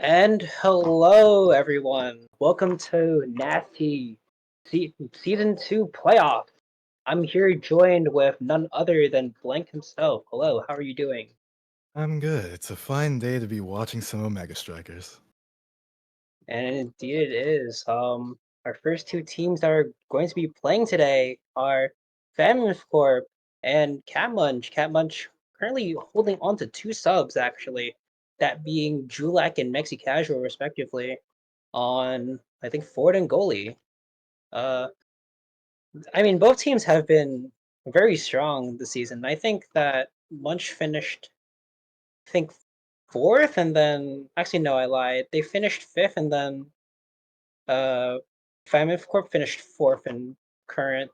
And hello, everyone. Welcome to Nasty Season 2 Playoffs. I'm here joined with none other than Blank himself. Hello, how are you doing? I'm good. It's a fine day to be watching some Omega Strikers. And indeed it is. Our first two teams that are going to be playing today are Famous Corp and Cat Munch. Cat Munch currently holding on to two subs, actually, that being Julak and Mexi Casual, respectively, on, I think, Ford and goalie. Uh, I mean, both teams have been very strong this season. I think that Munch finished, I think, fourth, and then actually no, I lied. They finished fifth, and then Famine Corp finished fourth in current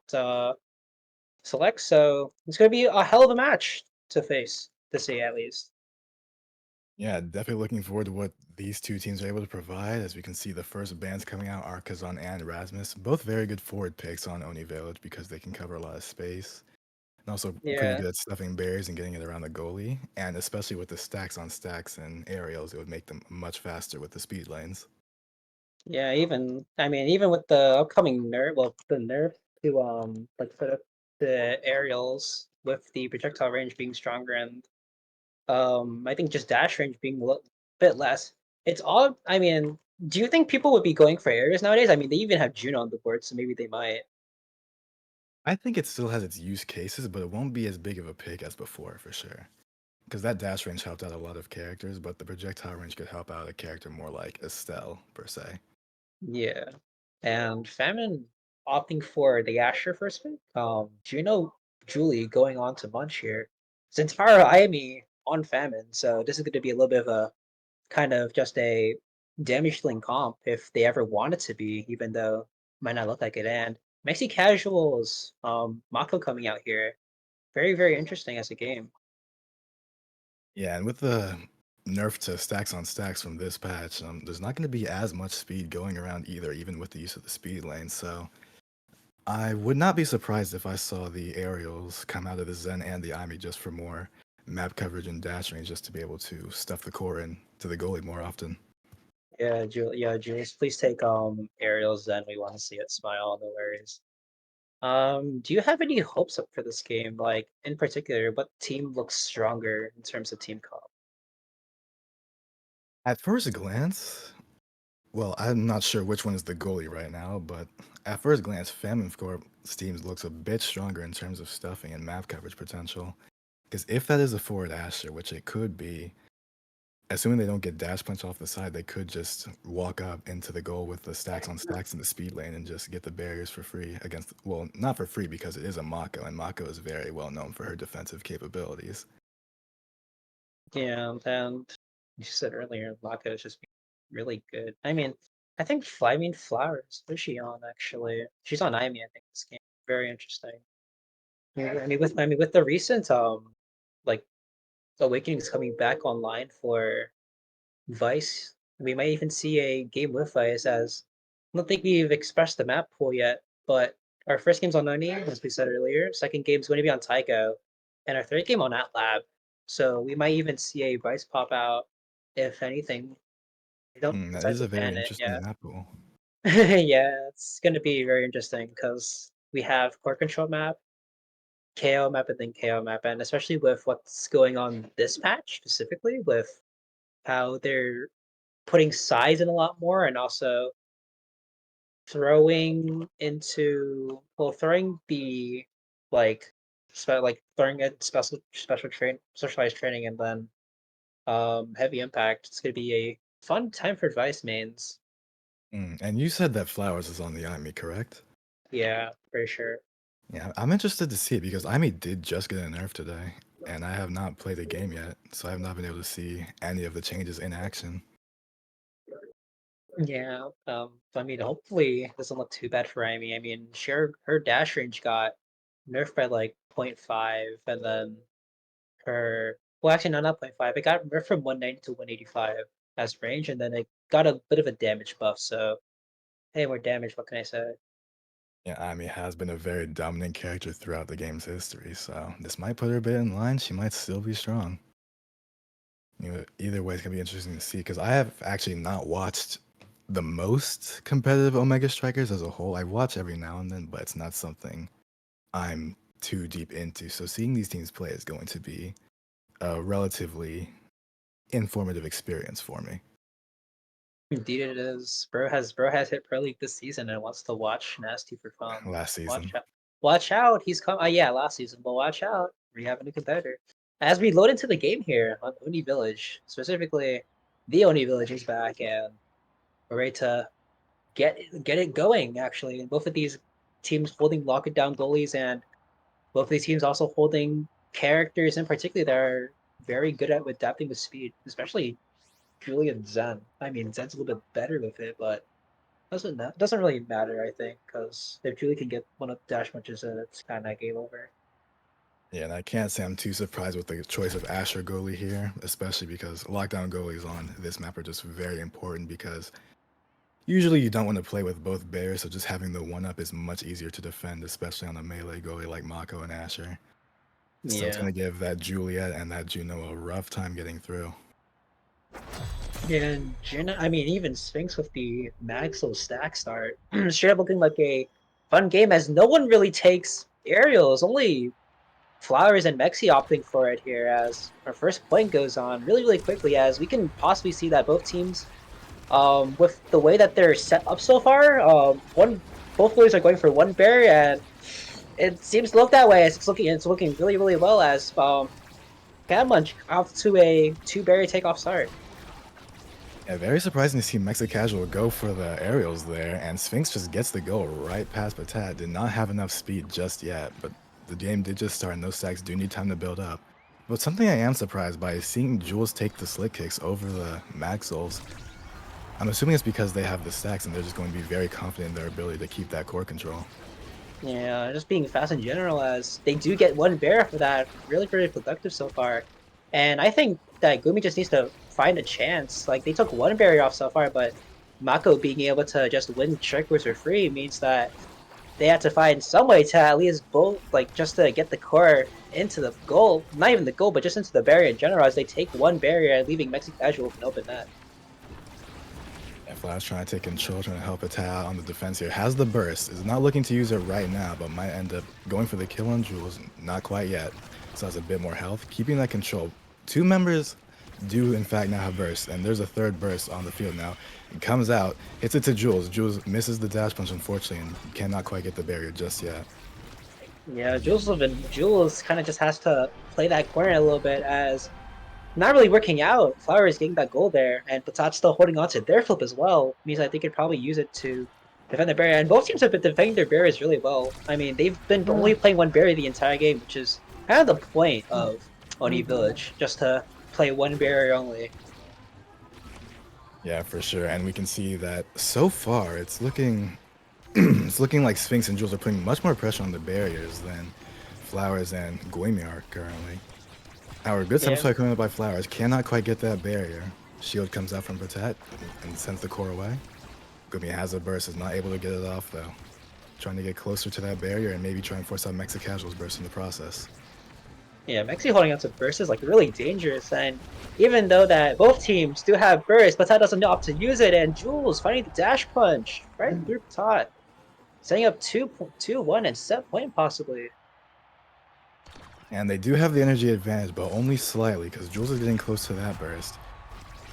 select. So it's gonna be a hell of a match to face, to see at least. Yeah, definitely looking forward to what these two teams are able to provide. As we can see, the first bands coming out are Kazan and Rasmus. Both very good forward picks on Oni Village because they can cover a lot of space. And also pretty Yeah, good at stuffing barriers and getting it around the goalie. And especially with the stacks on stacks and aerials, it would make them much faster with the speed lanes. yeah. Even I mean, even with the upcoming nerf, well, the nerf to like for the aerials with the projectile range being stronger and I think just dash range being a bit less. It's all. I mean, do you think people would be going for areas nowadays? I mean, they even have Juno on the board, so maybe they might. I think it still has its use cases, but it won't be as big of a pick as before for sure. Because that dash range helped out a lot of characters, but the projectile range could help out a character more like Estelle, per se. Yeah, and Famine opting for the Asher first pick. Juno, Julie going on to Munch here. Zentara Ayami on Famine, so this is going to be a little bit of a kind of just a damage dealing comp if they ever want it to be, even though it might not look like it. And Mexi Casuals, Mako coming out here, very very interesting as a game. Yeah, and with the nerf to stacks on stacks from this patch, there's not going to be as much speed going around either, even with the use of the speed lane. So I would not be surprised if I saw the aerials come out of the Zen and the Ami just for more map coverage and dash range, just to be able to stuff the core in to the goalie more often. Yeah, Julius, please take Ariel's Zen. We want to see it smile. No worries. Do you have any hopes up for this game? Like in particular, what team looks stronger in terms of team comp? At first glance, well, I'm not sure which one is the goalie right now, but at first glance, Famine Corp's team looks a bit stronger in terms of stuffing and map coverage potential. Because if that is a forward Asher, which it could be, assuming they don't get dash punch off the side, they could just walk up into the goal with the stacks on stacks in the speed lane and just get the barriers for free against, well, not for free because it is a Mako, and Mako is very well known for her defensive capabilities. Yeah, and you said earlier, Laka is just really good. I mean, I think I mean Flowers. Who's she on actually? She's on IME, I think, this game. Very interesting. Yeah, I mean with the recent like Awakenings coming back online for Vice, we might even see a game with Vice as I don't think we've expressed the map pool yet, but our first game's on Noni, as we said earlier. Second game's going to be on Tycho, and our third game on Atlab. So we might even see a Vice pop out, if anything. They don't That decide is to a very ban it, interesting yeah. map pool. Yeah, it's going to be very interesting because we have core control map, KO map, and then KO map, and especially with what's going on this patch specifically, with how they're putting size in a lot more and also throwing into well, throwing the like like throwing it special train specialized training and then heavy impact. It's gonna be a fun time for advice mains. And you said that Flowers is on the IME, correct? Yeah, for sure. Yeah, I'm interested to see it because IME did just get a nerf today, and I have not played the game yet, so I have not been able to see any of the changes in action. Yeah. I mean hopefully it doesn't look too bad for Amy. I mean her dash range got nerfed by like point 0.5 and then her well actually no not point 0.5. It got nerfed from 190 to 185 as range and then it got a bit of a damage buff, so hey, more damage, what can I say? Yeah, Amy has been a very dominant character throughout the game's history, so this might put her a bit in line. She might still be strong. Either way, it's gonna be interesting to see because I have actually not watched the most competitive Omega Strikers as a whole. I watch every now and then, but it's not something I'm too deep into. So seeing these teams play is going to be a relatively informative experience for me. Indeed, it is. Bro has hit Pro League this season and wants to watch Nasty for fun. Last Watch season. out! Watch out! He's come. Yeah, last season, but watch out! We have a new competitor. As we load into the game here on Oni Village, specifically, the Oni Village is back, and we're ready to get it going. Actually, and both of these teams holding lock it down goalies, and both of these teams also holding characters in particular that are very good at adapting to speed, especially Julie and Zen. I mean, Zen's a little bit better with it, but doesn't really matter. I think because if Julie can get one of the dash punches in, it's kind of game over. Yeah, and I can't say I'm too surprised with the choice of Asher goalie here, especially because lockdown goalies on this map are just very important because usually you don't want to play with both bears, so just having the one up is much easier to defend, especially on a melee goalie like Mako and Asher. So it's Yeah. going to give that Juliet and that Juno a rough time getting through. And I mean, even Sphinx with the Maxwell stack start, straight up looking like a fun game as no one really takes aerials. Only Flowers and Mexi opting for it here as our first point goes on really, really quickly as we can possibly see that both teams, with the way that they're set up so far, both goalies are going for one barrier and it seems to look that way as it's looking really, really well as Munch off to a 2 barrier takeoff start. Yeah, very surprising to see Mexa Casual go for the aerials there, and Sphinx just gets the goal right past Patat. Did not have enough speed just yet, but the game did just start, and those stacks do need time to build up. But something I am surprised by is seeing Jules take the slick kicks over the Maxwells. I'm assuming it's because they have the stacks, and they're just going to be very confident in their ability to keep that core control. Yeah, just being fast in general as they do get 1 barrier for that. Really, really productive so far. And I think that Gumi just needs to find a chance. Like, they took 1 barrier off so far, but Mako being able to just win trick wars for free means that they have to find some way to at least both, like, just to get the core into the goal. Not even the goal, but just into the barrier in general as they take 1 barrier, leaving Mexican Casual with an open net. And Flash trying to take control, trying to help Patat on the defense here. Has the burst, is not looking to use it right now, but might end up going for the kill on Jules. Not quite yet. So has a bit more health, keeping that control. Two members do in fact now have burst, and there's a third burst on the field now. It comes out, hits it to Jules. Jules misses the dash punch, unfortunately, and cannot quite get the barrier just yet. Yeah, Jules kind of just has to play that corner a little bit as not really working out. Flowers getting that goal there, and Patat's still holding on to their flip as well. Means that they could probably use it to defend the barrier. And both teams have been defending their barriers really well. I mean, they've been only playing 1 barrier the entire game, which is kind of the point of Oni Village, just to play 1 barrier only. Yeah, for sure. And we can see that so far it's looking it's looking like Sphinx and Jules are putting much more pressure on the barriers than Flowers and Guimi are currently. Our good Yeah. substrate coming up by Flowers cannot quite get that barrier. Shield comes out from Patat and sends the core away. Gumi has a burst, is not able to get it off though. Trying to get closer to that barrier and maybe try and force out Mexa Casual's burst in the process. Yeah, Mexi holding on to burst is like really dangerous, and even though that both teams do have burst, Patat doesn't know how to use it, and Jules finding the dash punch right through Patat, setting up 2-1 and set point possibly. And they do have the energy advantage, but only slightly, because Jules is getting close to that burst.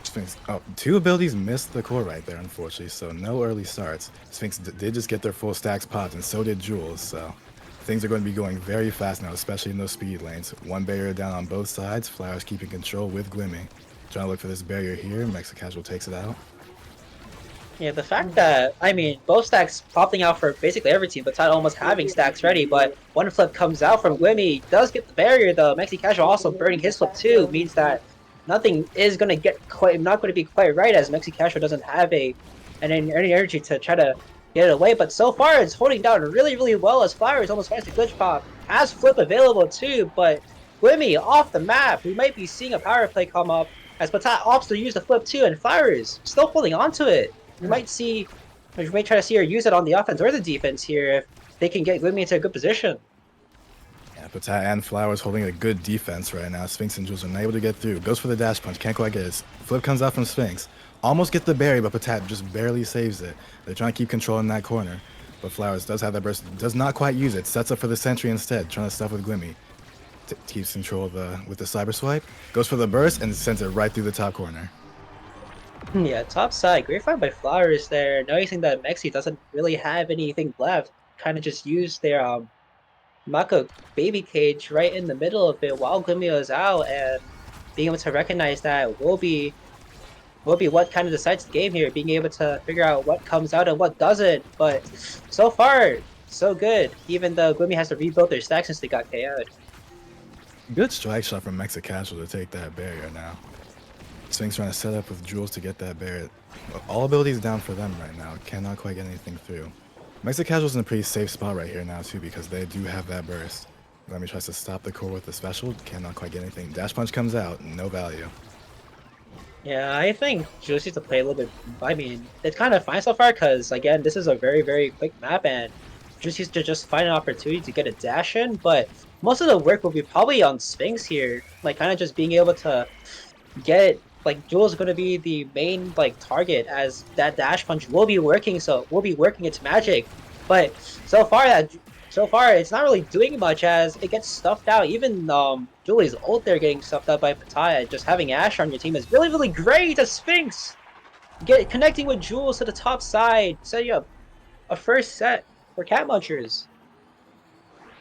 Sphinx, oh, two abilities missed the core right there, unfortunately, so no early starts. Sphinx did just get their full stacks popped, and so did Jules, so things are going to be going very fast now, especially in those speed lanes. 1 barrier down on both sides, Flowers keeping control with Glimmy. Trying to look for this barrier here, Mexa Casual takes it out. Yeah, the fact that, I mean, both stacks popping out for basically every team, but Patat almost having stacks ready, but one flip comes out from Glimmy, does get the barrier though. Mexi Casual also burning his flip too, means that nothing is going to not going to be quite right as Mexi Casual doesn't have any energy to try to get it away, but so far it's holding down really, really well as Flowers almost finds a glitch pop. Has flip available too, but Glimmy off the map. We might be seeing a power play come up as Patat opts to use the flip too, and Flowers still holding onto it. We might try to see her use it on the offense or the defense here if they can get Glimmy into a good position. Yeah, Patat and Flowers holding a good defense right now. Sphinx and Jules are not able to get through. Goes for the dash punch, can't quite get it. Flip comes out from Sphinx. Almost get the berry, but Patat just barely saves it. They're trying to keep control in that corner. But Flowers does have that burst, does not quite use it. Sets up for the sentry instead, trying to stuff with Glimmy. Keeps control of with the cyber swipe. Goes for the burst and sends it right through the top corner. Yeah, top side. Great fight by Flowers there. Noticing that Mexi doesn't really have anything left. Kind of just used their Mako baby cage right in the middle of it while Glimmy was out, and being able to recognize that will be what kind of decides the game here, being able to figure out what comes out and what doesn't. But so far, so good, even though Glimmy has to rebuild their stack since they got KO'd. Good strike shot from Mexicasual to take that barrier now. Sphinx trying to set up with Jules to get that barrier. All abilities down for them right now. Cannot quite get anything through. Mexicasual's in a pretty safe spot right here now too because they do have that burst. Glimmy tries to stop the core with the special. Cannot quite get anything. Dash punch comes out. No value. Yeah, I think Jules needs to play a little bit. I mean, it's kind of fine so far because, again, this is a very, very quick map and Jules needs to just find an opportunity to get a dash in, but most of the work will be probably on Sphinx here. Like, kind of just being able to get, like, Jules going to be the main, like, target as that dash punch will be working, so will be working its magic. But so far, it's not really doing much as it gets stuffed out. Even Julie's ult there getting stuffed out by Pattaya. Just having Ash on your team is really, really great as Sphinx. Connecting with Jules to the top side, setting up a first set for Cat Munchers.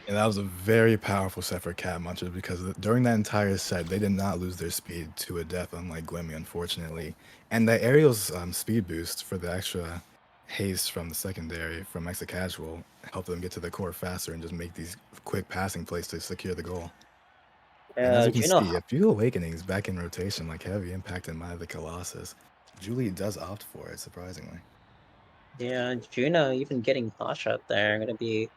And that was a very powerful set for Cat Munchers because during that entire set, they did not lose their speed to a death, unlike Glimmy, unfortunately. And the Aerial's speed boost for the extra haste from the secondary from Mexicasual helped them get to the core faster and just make these quick passing plays to secure the goal. And as you can see, a few Awakenings back in rotation, like heavy impact in Might of the Colossus. Julie does opt for it, surprisingly. Yeah, Juno even getting hotshot there going to be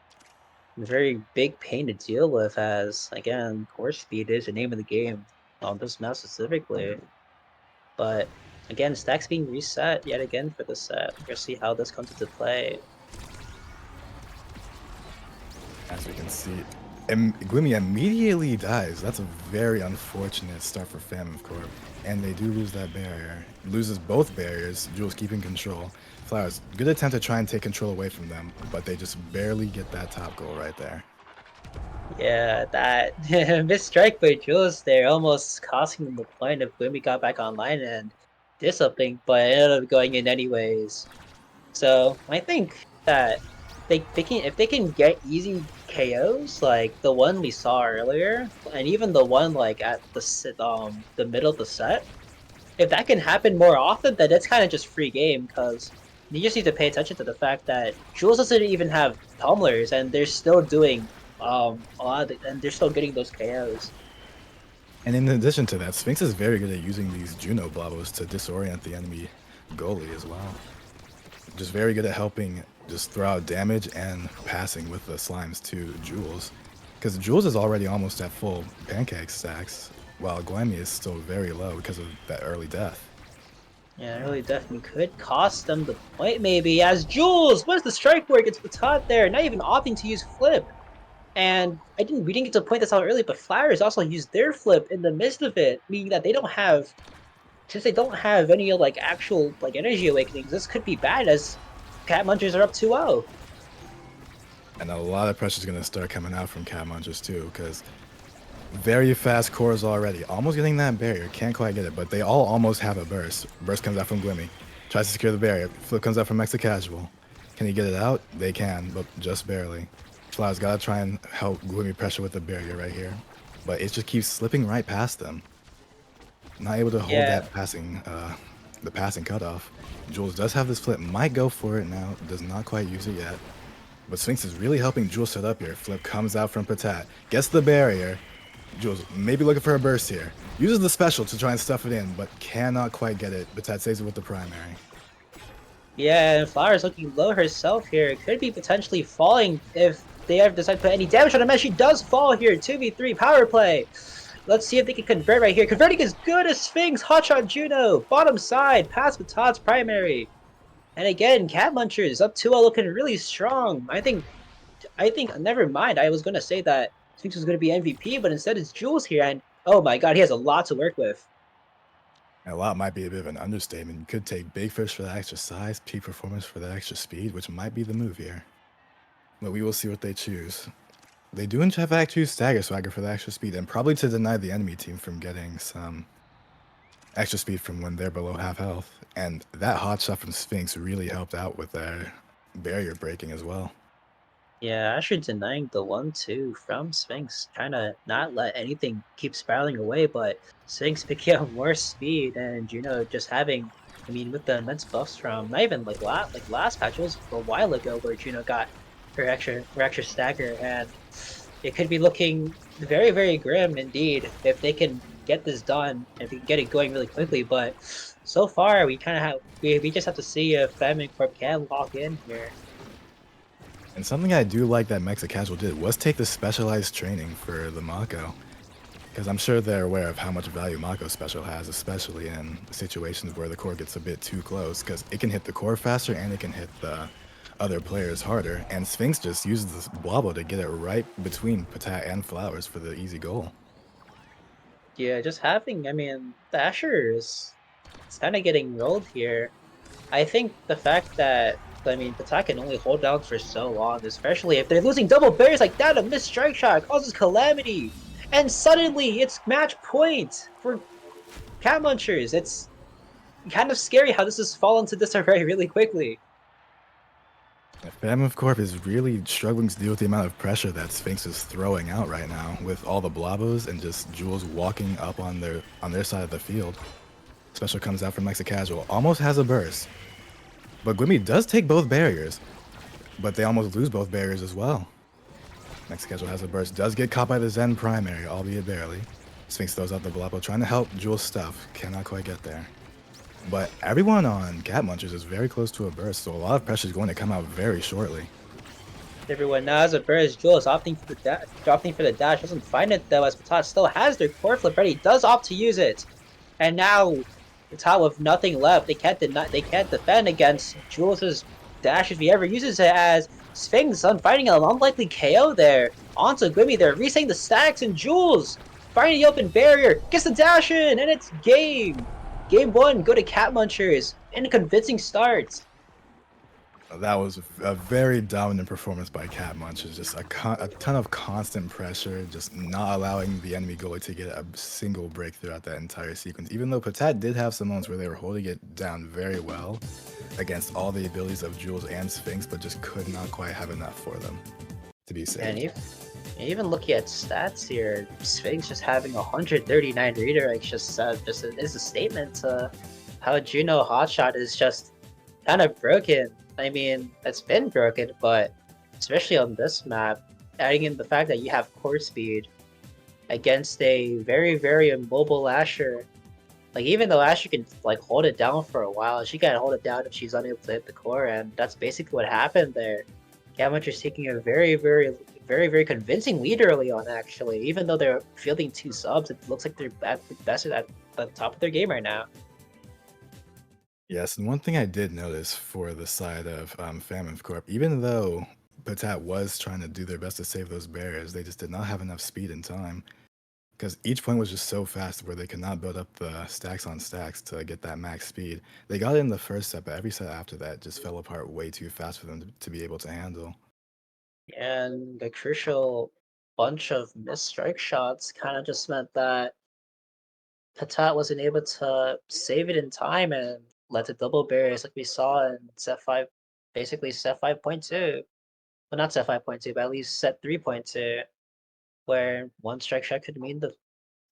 a very big pain to deal with as, again, core speed is the name of the game on this map specifically. But again, stacks being reset yet again for this set. We're gonna see how this comes into play. As we can see, Glimmy immediately dies. That's a very unfortunate start for Famine Corp. And they do lose that barrier. Loses both barriers. Jules keeping control. Flowers, good attempt to try and take control away from them, but they just barely get that top goal right there. Yeah, that missed strike by Jules there almost costing them the point if Glimmy got back online and did something, but it ended up going in anyways. So I think that if they can get easy KOs like the one we saw earlier, and even the one like at the middle of the set, if that can happen more often, then it's kind of just free game because you just need to pay attention to the fact that Jules doesn't even have tumblers, and they're still doing a lot and they're still getting those KOs. And in addition to that, Sphinx is very good at using these Juno Blavos to disorient the enemy goalie as well. Just very good at helping just throw out damage and passing with the slimes to Jules. Because Jules is already almost at full pancake stacks, while Glimmy is still very low because of that early death. Yeah, it really definitely could cost them the point maybe, as Jules, what is the strike work? It's Patat there, not even opting to use flip. And we didn't get to point this out early, but Flowers also used their flip in the midst of it, meaning that they don't have, since they don't have any like actual like energy awakenings, this could be bad as Cat Munchers are up 2-0. And a lot of pressure is going to start coming out from Cat Munchers too, because very fast cores already. Almost getting that barrier. Can't quite get it, but they all almost have a burst. Burst comes out from Glimmy. Tries to secure the barrier. Flip comes out from Mexicasual. Can he get it out? They can, but just barely. Flowers got to try and help Glimmy pressure with the barrier right here. But it just keeps slipping right past them. Not able to hold that passing, the passing cutoff. Jules does have this flip. Might go for it now. Does not quite use it yet. But Sphinx is really helping Jules set up here. Flip comes out from Patat. Gets the barrier. Jules maybe looking for a burst here. Uses the special to try and stuff it in, but cannot quite get it. Patat saves it with the primary. Yeah, and Flowers looking low herself here. It could be potentially falling if they ever decide to put any damage on him, as she does fall here. 2v3 power play. Let's see if they can convert right here. Converting is good as Sphinx. Hotshot Juno. Bottom side. Pass Patat's primary. And again, Cat Munchers up 2-0 looking really strong. I think, never mind. I was going to say that Sphinx was going to be MVP, but instead it's Jules here, and oh my god, he has a lot to work with. A lot might be a bit of an understatement. You could take Big Fish for the extra size, peak performance for the extra speed, which might be the move here. But we will see what they choose. They do in fact choose Stagger Swagger for the extra speed, and probably to deny the enemy team from getting some extra speed from when they're below half health. And that hot shot from Sphinx really helped out with their barrier breaking as well. Yeah, Asher denying the 1-2 from Sphinx, trying to not let anything keep spiraling away, but Sphinx picking up more speed and Juno just having, I mean, with the immense buffs from not even like last patch, it was a while ago where Juno got her extra stagger, and it could be looking very, very grim indeed if they can get this done, if we can get it going really quickly. But so far we kind of have we just have to see if Fem and Corp can lock in here. And something I do like that Mexa Casual did was take the specialized training for the Mako. Because I'm sure they're aware of how much value Mako Special has, especially in situations where the core gets a bit too close, because it can hit the core faster and it can hit the other players harder. And Sphinx just uses this Blobbo to get it right between Patat and Flowers for the easy goal. Yeah, just having, I mean, the Asher is it's kind of getting rolled here. I think the fact that, I mean, Patak can only hold down for so long, especially if they're losing double barriers like that, a missed strike shot causes calamity. And suddenly it's match point for Cat Munchers. It's kind of scary how this has fallen to disarray really quickly. Famine Corp is really struggling to deal with the amount of pressure that Sphinx is throwing out right now, with all the Blobos and just Jules walking up on their side of the field. Special comes out from Mexa Casual, almost has a burst. But Gwimi does take both barriers, but they almost lose both barriers as well. Next schedule has a burst, does get caught by the Zen primary, albeit barely. Sphinx throws out the Bloppo, trying to help Jules stuff, cannot quite get there. But everyone on Cat Munchers is very close to a burst, so a lot of pressure is going to come out very shortly. Everyone now has a burst. Jules opting for the dash, doesn't find it though, as Patat still has their core flip ready, does opt to use it. And now Patat with nothing left, they can't defend against Jules's dash if he ever uses it, as Sphinx finding an unlikely KO there. Onto Gwimi there, resetting the stacks, and Jules finding the open barrier, gets the dash in, and it's game. Game 1, go to Cat Munchers in a convincing start. That was a very dominant performance by Cat Munchers, just a ton of constant pressure, just not allowing the enemy goalie to get a single break throughout that entire sequence. Even though Patat did have some moments where they were holding it down very well against all the abilities of Jules and Sphinx, but just could not quite have enough for them to be safe. And even looking at stats here, Sphinx just having 139 redirects just is a statement to how Juno Hotshot is just kind of broken. I mean, it's been broken, but especially on this map, adding in the fact that you have core speed against a very, very immobile Asher. Like, even though Asher can like hold it down for a while, she can't hold it down if she's unable to hit the core, and that's basically what happened there. Gamache is taking a very, very, very, very convincing lead early on, actually. Even though they're fielding 2 subs, it looks like they're best at the top of their game right now. Yes, and one thing I did notice for the side of Famine Corp, even though Patat was trying to do their best to save those barriers, they just did not have enough speed and time. Because each point was just so fast where they could not build up the stacks on stacks to get that max speed. They got it in the first set, but every set after that just fell apart way too fast for them to be able to handle. And the crucial bunch of missed strike shots kind of just meant that Patat wasn't able to save it in time and led to double barriers like we saw in set 5, basically set 5.2. Well, not set 5.2, but at least set 3.2, where one strike shot could mean the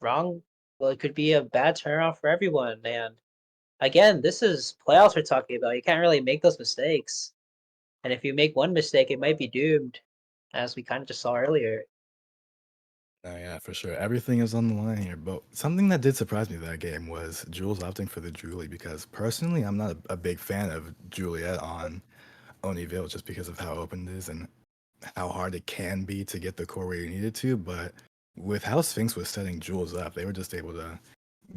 wrong, well, it could be a bad turnaround for everyone. And again, this is playoffs we're talking about. You can't really make those mistakes. And if you make one mistake, it might be doomed, as we kind of just saw earlier. Oh yeah, for sure. Everything is on the line here. But something that did surprise me that game was Jules opting for the Julie because personally I'm not a big fan of Juliet on Oniville just because of how open it is and how hard it can be to get the core where you need it to. But with how Sphinx was setting Jules up, they were just able to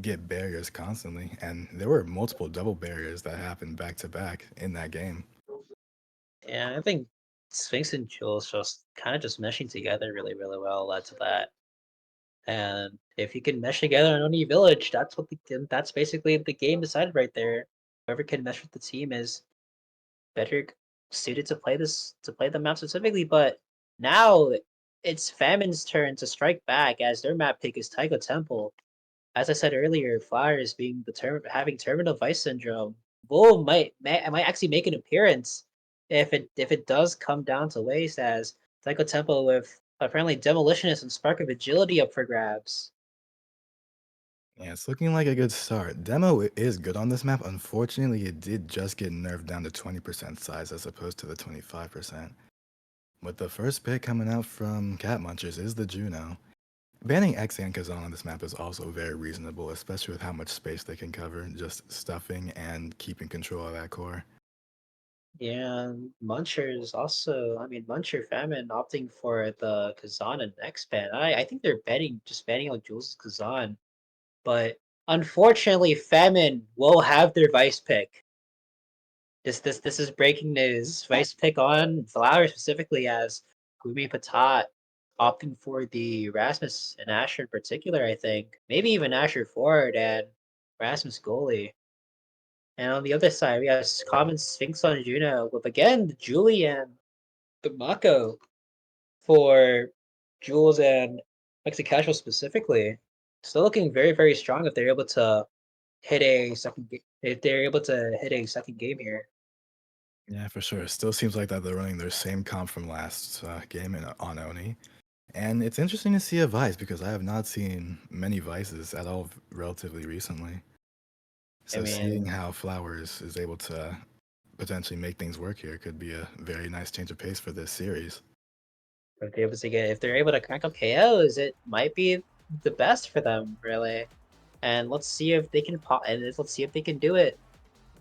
get barriers constantly. And there were multiple double barriers that happened back to back in that game. And I think Sphinx and Jules just kind of just meshing together really, really well led to that. And if you can mesh together in Oni Village, that's basically the game decided right there. Whoever can mesh with the team is better suited to play the map specifically. But now it's Famine's turn to strike back as their map pick is Taiko Temple. As I said earlier, Flowers being having terminal vice syndrome, Bull might actually make an appearance if it does come down to waste as Taiko Temple with apparently Demolitionist and Spark of Agility up for grabs. Yeah, it's looking like a good start. Is good on this map. Unfortunately, it did just get nerfed down to 20% size as opposed to the 25%. But the first pick coming out from Cat Munchers is the Juno. Banning X and Kazan on this map is also very reasonable, especially with how much space they can cover, just stuffing and keeping control of that core. Yeah, Munchers also. I mean, Muncher Famine opting for the Kazan and X ban. I think they're betting on Jules' Kazan, but unfortunately, Famine will have their vice pick. This is breaking news. Vice pick on Flower specifically as Gumi Patat opting for the Rasmus and Asher in particular, I think. Maybe even Asher Ford and Rasmus goalie. And on the other side, we have Common Sphinx on Juno with again the Julie and the Mako for Jules and Mexicasual specifically. Still looking very, very strong if they're able to if they're able to hit a second game here. Yeah, for sure. It still seems like that they're running their same comp from last game on Oni. And it's interesting to see a Vice because I have not seen many Vices at all relatively recently. I So seeing mean, how Flowers is able to potentially make things work here could be a very nice change of pace for this series. if they're able to crank up KOs, it might be the best for them, really. And let's see if they can let's see if they can do it.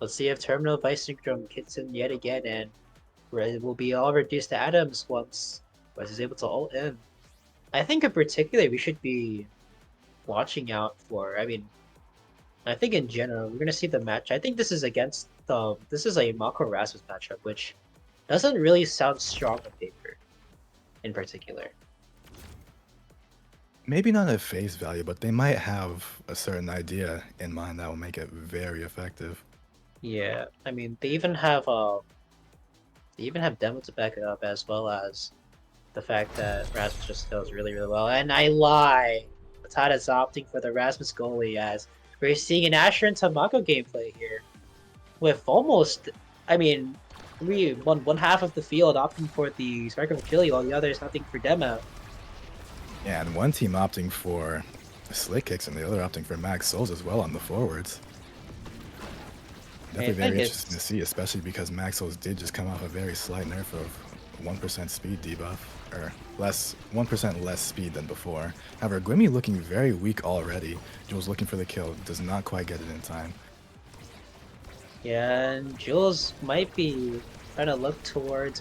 Let's see if Terminal Vice Syndrome kicks in yet again, and it will be all reduced to atoms once Wes is able to ult in. I think in particular we should be watching out for. I mean, I think in general we're gonna see the match. I think this is against this is a Mako Rasmus matchup, which doesn't really sound strong on paper in particular. Maybe not at face value, but they might have a certain idea in mind that will make it very effective. Yeah, I mean they even have demo to back it up as well as the fact that Rasmus just goes really, really well. And I lie. Matada's opting for the Rasmus goalie as we're seeing an Asher and Tamako gameplay here. With almost, I mean, one half of the field opting for the Spark of Achille while the other is opting for demo. Yeah, and one team opting for slick kicks and the other opting for max souls as well on the forwards. I Definitely think very interesting to it's see, especially because max souls did just come off a very slight nerf of 1% speed debuff, or 1% less speed than before. However, Gwimi looking very weak already. Jules looking for the kill, does not quite get it in time. yeah, and Jules might be trying to look towards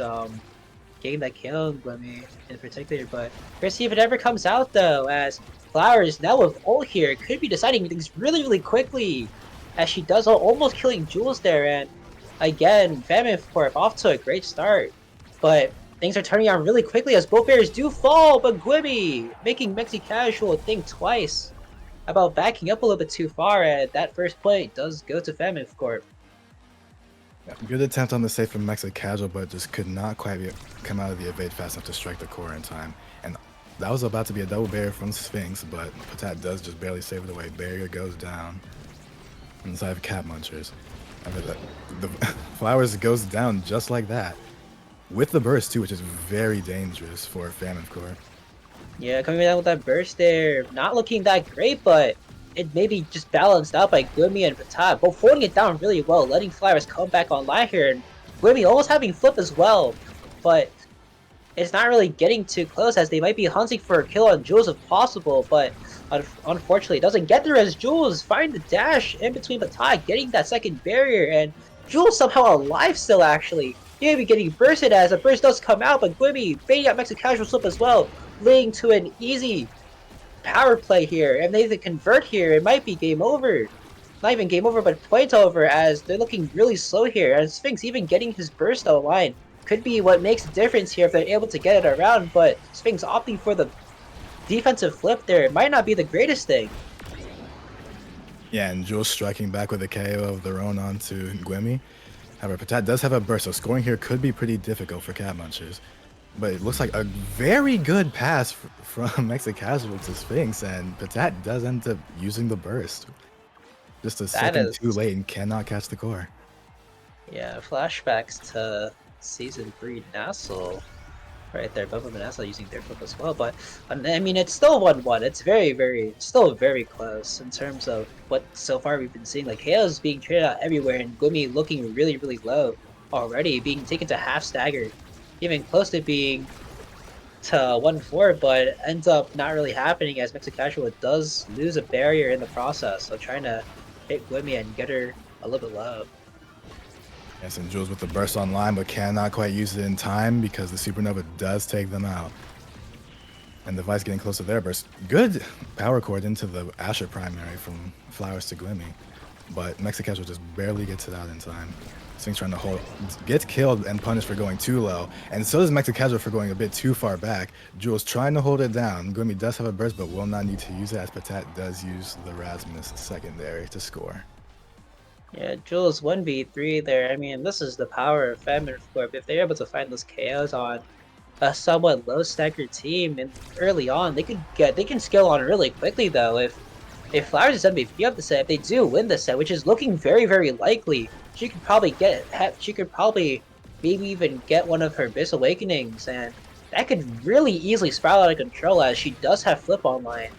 getting that kill on Glimmy in particular, but we're see if it ever comes out though, as Flowers now with ult here could be deciding things really, really quickly, as she does almost killing Jules there, and again, Famine Corp off to a great start, but things are turning around really quickly as both players do fall, but Gwibby making Mexi Casual think twice about backing up a little bit too far, and that first play does go to Famine Corp. Yeah, good attempt on the save from Mexic Casual, but just could not quite come out of the evade fast enough to strike the core in time. And that was about to be a double barrier from Sphinx, but Patat does just barely save it away. Barrier goes down inside of Cat Munchers. And the Flowers goes down just like that. With the burst too, which is very dangerous for Famine Core. Yeah, coming down with that burst there, not looking that great, but it maybe just balanced out by Gumi and Patat, both holding it down really well, letting Flowers come back online here, and Gumi almost having flip as well, but it's not really getting too close as they might be hunting for a kill on Jules if possible, but unfortunately it doesn't get there as Jules find the dash in between Patat, getting that second barrier, and Jules somehow alive still actually. He may be getting bursted as a burst does come out, but Glimmy baiting out Mexican Casual slip as well, leading to an easy power play here. And if they convert here, it might be game over. Not even game over, but point over as they're looking really slow here. And Sphinx even getting his burst online could be what makes the difference here if they're able to get it around, but Sphinx opting for the defensive flip there, it might not be the greatest thing. Yeah, and Jules striking back with a KO of their own onto Gwemi. However, Patat does have a burst, so scoring here could be pretty difficult for Cat Munchers. But it looks like a very good pass from Mexicasual to Sphinx, and Patat does end up using the burst. Just a second too late and cannot catch the core. Yeah, flashbacks to Season 3 Nassel right there. Bubba and Nassel using their flip as well, but I mean, it's still 1-1. It's still very close in terms of what so far we've been seeing. Like, KO's being traded out everywhere, and Gwemi looking really low already, being taken to half stagger, even close to being to 1-4, but ends up not really happening as Mexicasual does lose a barrier in the process. So trying to hit Gwemi and get her a little bit low. Yes, and Jules with the burst online, but cannot quite use it in time because the Supernova does take them out. And the Vice getting close to their burst. Good power chord into the Asher primary from Flowers to Gwemi, but Mexicasual just barely gets it out in time. Sphinx trying to hold, gets killed and punished for going too low, and so does Mexicasual for going a bit too far back. Jules trying to hold it down. Gwemi does have a burst, but will not need to use it as Patat does use the Rasmus secondary to score. Yeah, Jules 1v3 there. I mean, this is the power of Famine Corp. If they're able to find those KOs on a somewhat low staggered team and early on, they can scale on really quickly though. If Flowers is MVP of the set, if they do win the set, which is looking very likely, she could probably maybe even get one of her Abyss Awakenings, and that could really easily spiral out of control as she does have flip online.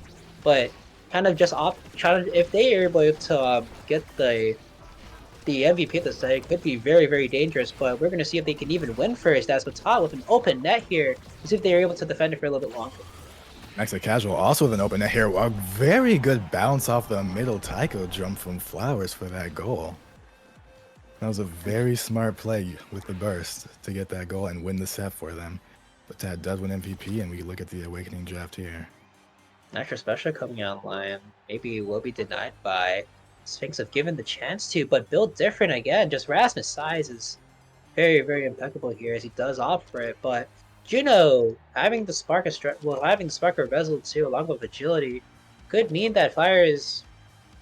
But kind of just if they are able to get the MVP of the set, it could be very dangerous, but we're going to see if they can even win first as Patat with an open net here to see if they're able to defend it for a little bit longer. Mexicasual also with an open net here. A very good bounce off the middle Taiko jump from Flowers for that goal. That was a very smart play with the burst to get that goal and win the set for them. Patat does win MVP, and we look at the Awakening draft here. Extra special coming online. Maybe will be denied by Sphinx have given the chance to, but built different again. Just Rasmus' size is very impeccable here as he does opt for it. But Juno having the Spark of Resolve too, along with agility, could mean that Flyers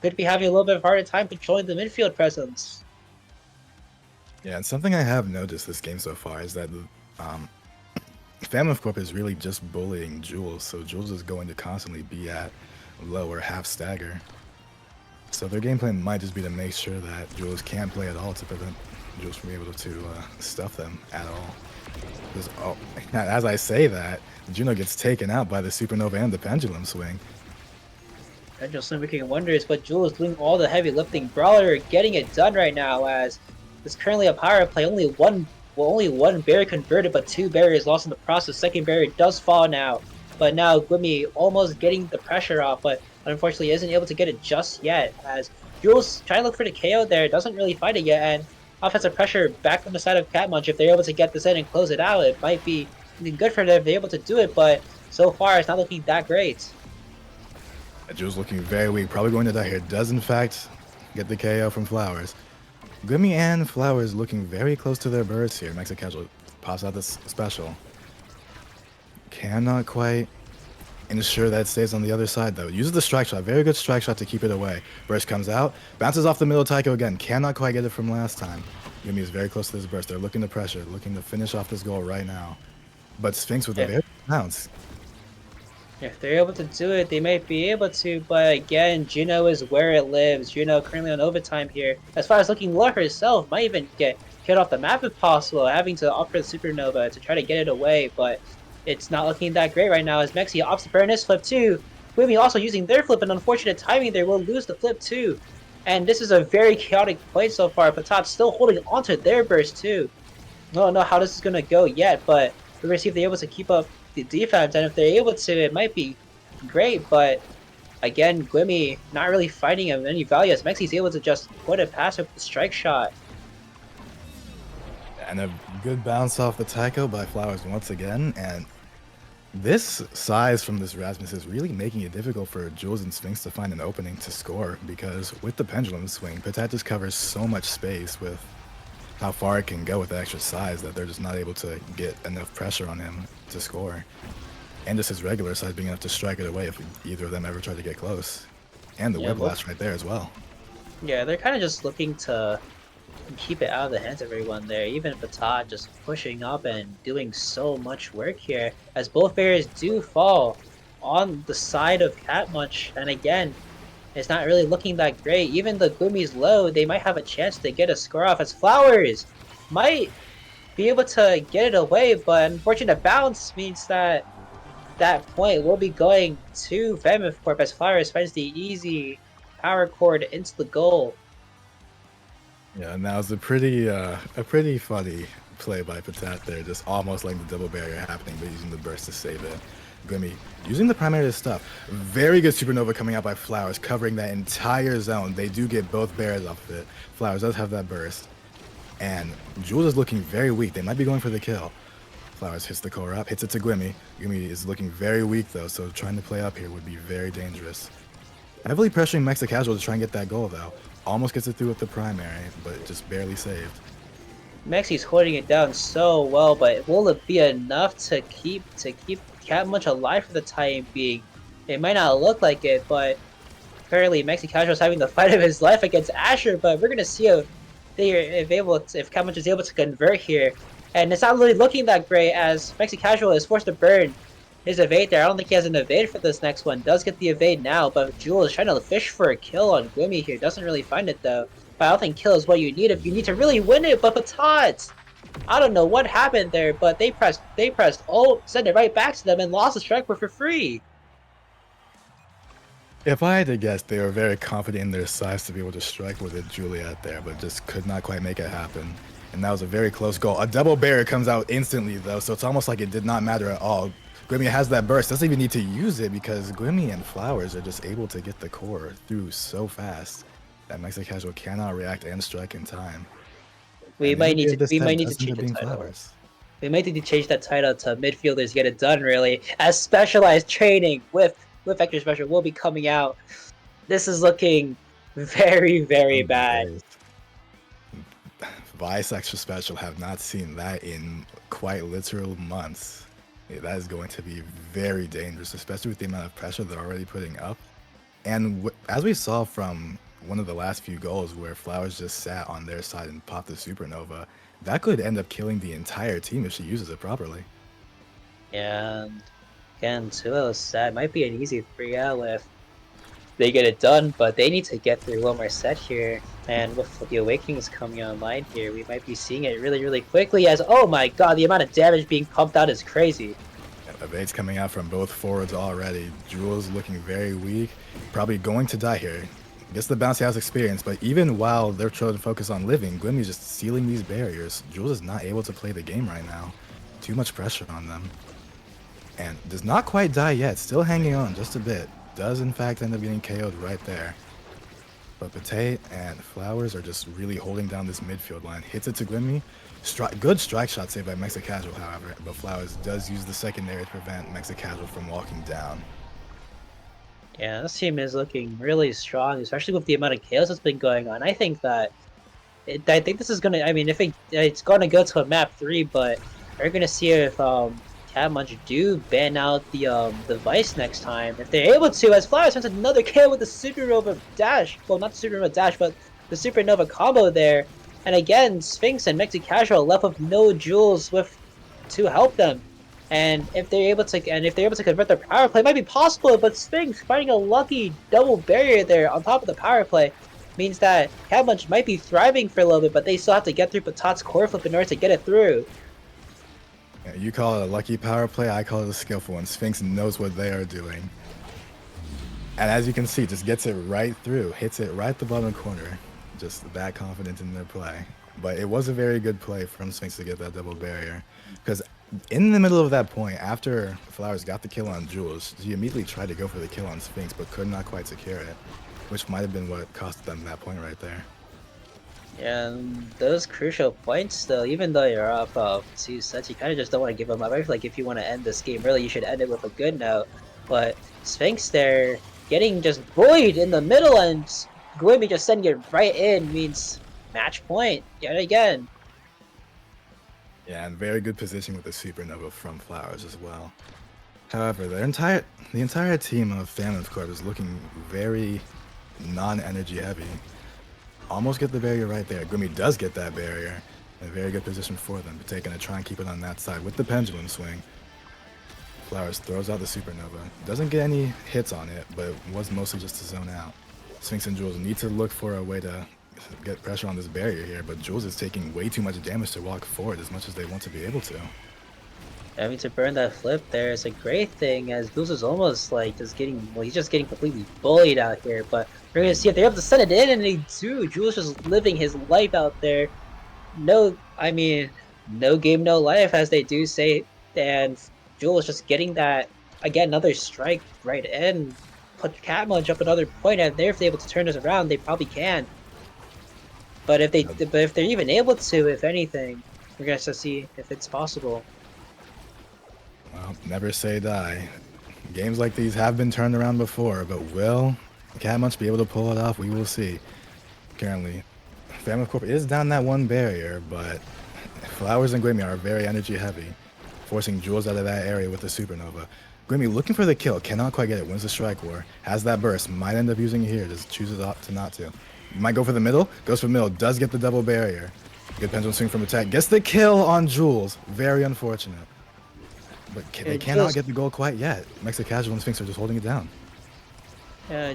could be having a little bit of a harder time controlling the midfield presence. Yeah, and something I have noticed this game so far is that Famine Corp is really just bullying Jules, so Jules is going to constantly be at low or half stagger. So their game plan might just be to make sure that Jules can't play at all to prevent Jules from being able to stuff them at all. Because, as I say that, Juno gets taken out by the Supernova and the Pendulum Swing. Pendulum Swing making wonders, but Jules doing all the heavy lifting. Brawler getting it done right now as there's currently a power play. Only one barrier converted, but 2 barriers lost in the process. Second barrier does fall now, but now Gwemi almost getting the pressure off, but unfortunately isn't able to get it just yet as Jules trying to look for the KO there, doesn't really find it yet, and offensive pressure back on the side of Cat Munch. If they're able to get this in and close it out, it might be good for them if they're able to do it, but so far it's not looking that great. Jules looking very weak, probably going to die here. Does in fact get the KO from Flowers. Gwemi and Flowers looking very close to their bursts here. Mexicasual pops out this special. Cannot quite ensure that it stays on the other side though. Uses the strike shot, very good strike shot to keep it away. Burst comes out, bounces off the middle Taiko again. Cannot quite get it from last time. Gwemi is very close to this burst. They're looking to pressure, looking to finish off this goal right now. But Sphinx with a very bounce. If they're able to do it, they might be able to, but again, Juno is where it lives. Juno currently on overtime here. As far as looking low herself, might even get hit off the map if possible, having to opt for the Supernova to try to get it away, but it's not looking that great right now as Mexi opts to burn his flip too. Gwemi also using their flip, and unfortunate timing there will lose the flip too. And this is a very chaotic play so far. Patat's still holding onto their burst too. I don't know how this is going to go yet, but we're going to see if they're able to keep up the defense, and if they're able to, it might be great, but again, Gwemi not really fighting him any value as Mexi's able to just put it past with the strike shot. And a good bounce off the Taiko by Flowers once again, and this size from this Rasmus is really making it difficult for Jules and Sphinx to find an opening to score, because with the Pendulum Swing, Patat just covers so much space with how far it can go with the extra size that they're just not able to get enough pressure on him to score. And just his regular size being enough to strike it away if either of them ever try to get close. And the Yeah, whiplash right there as well. Yeah, they're kind of just looking to keep it out of the hands of everyone there. Even Batat just pushing up and doing so much work here, as both barriers do fall on the side of Catmunch. And again, it's not really looking that great. Even the Gumi's low, they might have a chance to get a score off, as Flowers might be able to get it away, but unfortunate bounce means that that point will be going to Mammoth Corp as Flowers finds the easy power chord into the goal. Yeah, and that was a pretty funny play by Patat there, just almost letting the double barrier happening, but using the burst to save it. Glimmy using the primary stuff. Very good supernova coming out by Flowers, covering that entire zone. They do get both barriers off of it. Flowers does have that burst. And Jules is looking very weak. They might be going for the kill. Flowers hits the core up, hits it to Glimmy. Glimmy is looking very weak though, so trying to play up here would be very dangerous. Heavily pressuring Mexa Casual to try and get that goal though. Almost gets it through with the primary, but just barely saved. Mexi's holding it down so well, but will it be enough to keep Catmunch alive for the time being? It might not look like it, but apparently Mexi Casual is having the fight of his life against Asher. But we're gonna see if Catmunch is able to convert here, and it's not really looking that great as Mexi Casual is forced to burn his evade there. I don't think he has an evade for this next one. Does get the evade now, but Jewel is trying to fish for a kill on Glimmy here. Doesn't really find it though. But I don't think kill is what you need if you need to really win it. But Patat, I don't know what happened there, but they pressed ult, sent it right back to them, and lost the strike for free. If I had to guess, they were very confident in their size to be able to strike with a Juliet there, but just could not quite make it happen. And that was a very close goal. A double barrier comes out instantly though, so it's almost like it did not matter at all. Glimmy has that burst, doesn't even need to use it because Glimmy and Flowers are just able to get the core through so fast that Mexican Casual cannot react and strike in time. We might need to change the title. Flowers. We might need to change that title to midfielders get it done really, as specialized training with Vector Special will be coming out. This is looking very, very bad. Vice Extra Special have not seen that in quite literal months. Yeah, that is going to be very dangerous, especially with the amount of pressure they're already putting up. And as we saw from one of the last few goals where Flowers just sat on their side and popped the supernova, that could end up killing the entire team if she uses it properly. Yeah, and again, 2-0 set might be an easy 3-0 if they get it done, but they need to get through one more set here. And with the Awakenings coming online here, we might be seeing it really, really quickly as, oh my god, the amount of damage being pumped out is crazy. Evades coming out from both forwards already. Jules looking very weak, probably going to die here. Gets the bounce, he has experience, but even while they're trying to focus on living, Glimmy's just sealing these barriers. Jules is not able to play the game right now. Too much pressure on them. And does not quite die yet, still hanging on just a bit. Does in fact end up getting KO'd right there. But Patate and Flowers are just really holding down this midfield line. Hits it to Glimmy. Good strike shot saved by Mexa Casual, however, but Flowers does use the secondary to prevent Mexa Casual from walking down. Yeah, this team is looking really strong, especially with the amount of chaos that's been going on. I think that I think this is gonna. I mean, if it's gonna go to a map 3, but we're gonna see if Catmunch do ban out the Vice next time. If they're able to, as Flowers finds another kill with the Supernova dash. Well, not the Supernova dash, but the Supernova combo there. And again, Sphinx and Mexi Casual left with no jewels to help them. And if they're able to convert their power play, it might be possible. But Sphinx finding a lucky double barrier there on top of the power play means that Catmunch might be thriving for a little bit, but they still have to get through Patat's core flip in order to get it through. Yeah, you call it a lucky power play, I call it a skillful one. Sphinx knows what they are doing. And as you can see, just gets it right through, hits it right at the bottom corner. Just that confident in their play. But it was a very good play from Sphinx to get that double barrier. Because in the middle of that point, after Flowers got the kill on Jules, she immediately tried to go for the kill on Sphinx, but could not quite secure it. Which might have been what cost them that point right there. And those crucial points, though, even though you're up 2 sets, you kind of just don't want to give them up. I feel like if you want to end this game, really, you should end it with a good note. But Sphinx there, getting just bullied in the middle, and Glimmy just sending it right in means match point yet again. Yeah, and very good position with the supernova from Flowers as well. However, the entire team of Famine Corp is looking very non-energy heavy. Almost get the barrier right there. Grimmy does get that barrier. A very good position for them, but taking to try and keep it on that side with the pendulum swing. Flowers throws out the supernova. Doesn't get any hits on it, but was mostly just to zone out. Sphinx and Jules need to look for a way to get pressure on this barrier here, but Jules is taking way too much damage to walk forward as much as they want to be able to. I mean, to burn that flip there is a great thing, as Goose is almost like just getting, well, he's just getting completely bullied out here. But we're gonna see if they're able to send it in, and they do. Jules just living his life out there. No, I mean, no game, no life, as they do say. And Jules just getting that again, another strike right in, put Catmunch up another point, and if they're able to turn this around, they probably can. But if they're even able to, if anything, we're gonna have to see if it's possible. Well, never say die. Games like these have been turned around before, but will Catmunch be able to pull it off? We will see. Currently, Family Corp is down that one barrier, but Flowers and Grimmy are very energy heavy, forcing Jules out of that area with the supernova. Grimmy looking for the kill, cannot quite get it, wins the strike war, has that burst, might end up using it here, just chooses to not to. Might go for the middle, goes for the middle, does get the double barrier. Good pendulum swing from attack, gets the kill on Jules, very unfortunate. But they cannot get the goal quite yet. Mexican Casual and Sphinx are just holding it down.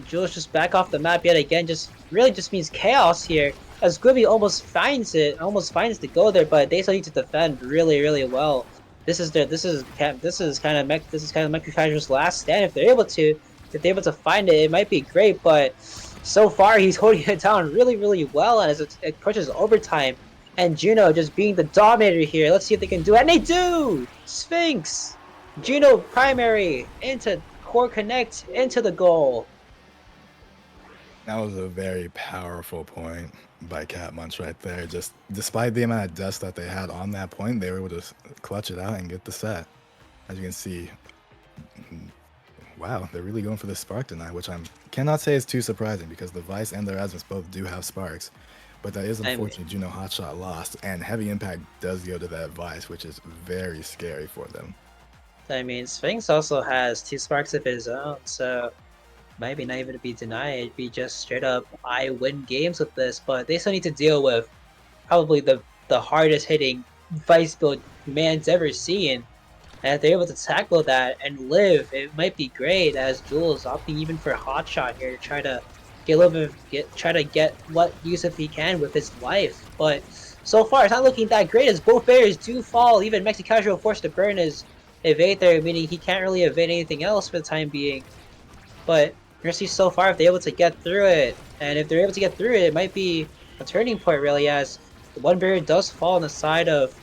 Jules just back off the map yet again, just really just means chaos here. As Grimmy almost finds to go there, but they still need to defend really, really well. This is kind of Mexican Casual's last stand. If they're able to find it, it might be great. But so far, he's holding it down really, really well, and as it approaches overtime, and Juno just being the dominator here. Let's see if they can do it, and they do. Sphinx, Juno primary into core connect into the goal. That was a very powerful point by Catmunch right there. Just despite the amount of dust that they had on that point, they were able to clutch it out and get the set. As you can see, wow, they're really going for the spark tonight, which I cannot say is too surprising because the Vice and the Erasmus both do have sparks. But that is unfortunate. Juno Hotshot lost, and Heavy Impact does go to that Vice, which is very scary for them. I mean, Sphinx also has 2 sparks of his own, so maybe not even to be denied. It'd be just straight up, I win games with this, but they still need to deal with probably the hardest hitting Vice build man's ever seen. And if they're able to tackle that and live, it might be great, as Jules opting even for Hotshot here to try to get a little bit try to get what use if he can with his life. But so far it's not looking that great, as both barriers do fall. Even Mexican Casual forced to burn his evade there, meaning he can't really evade anything else for the time being. But we're gonna see so far if they're able to get through it. And if they're able to get through it, it might be a turning point really, as the one barrier does fall on the side of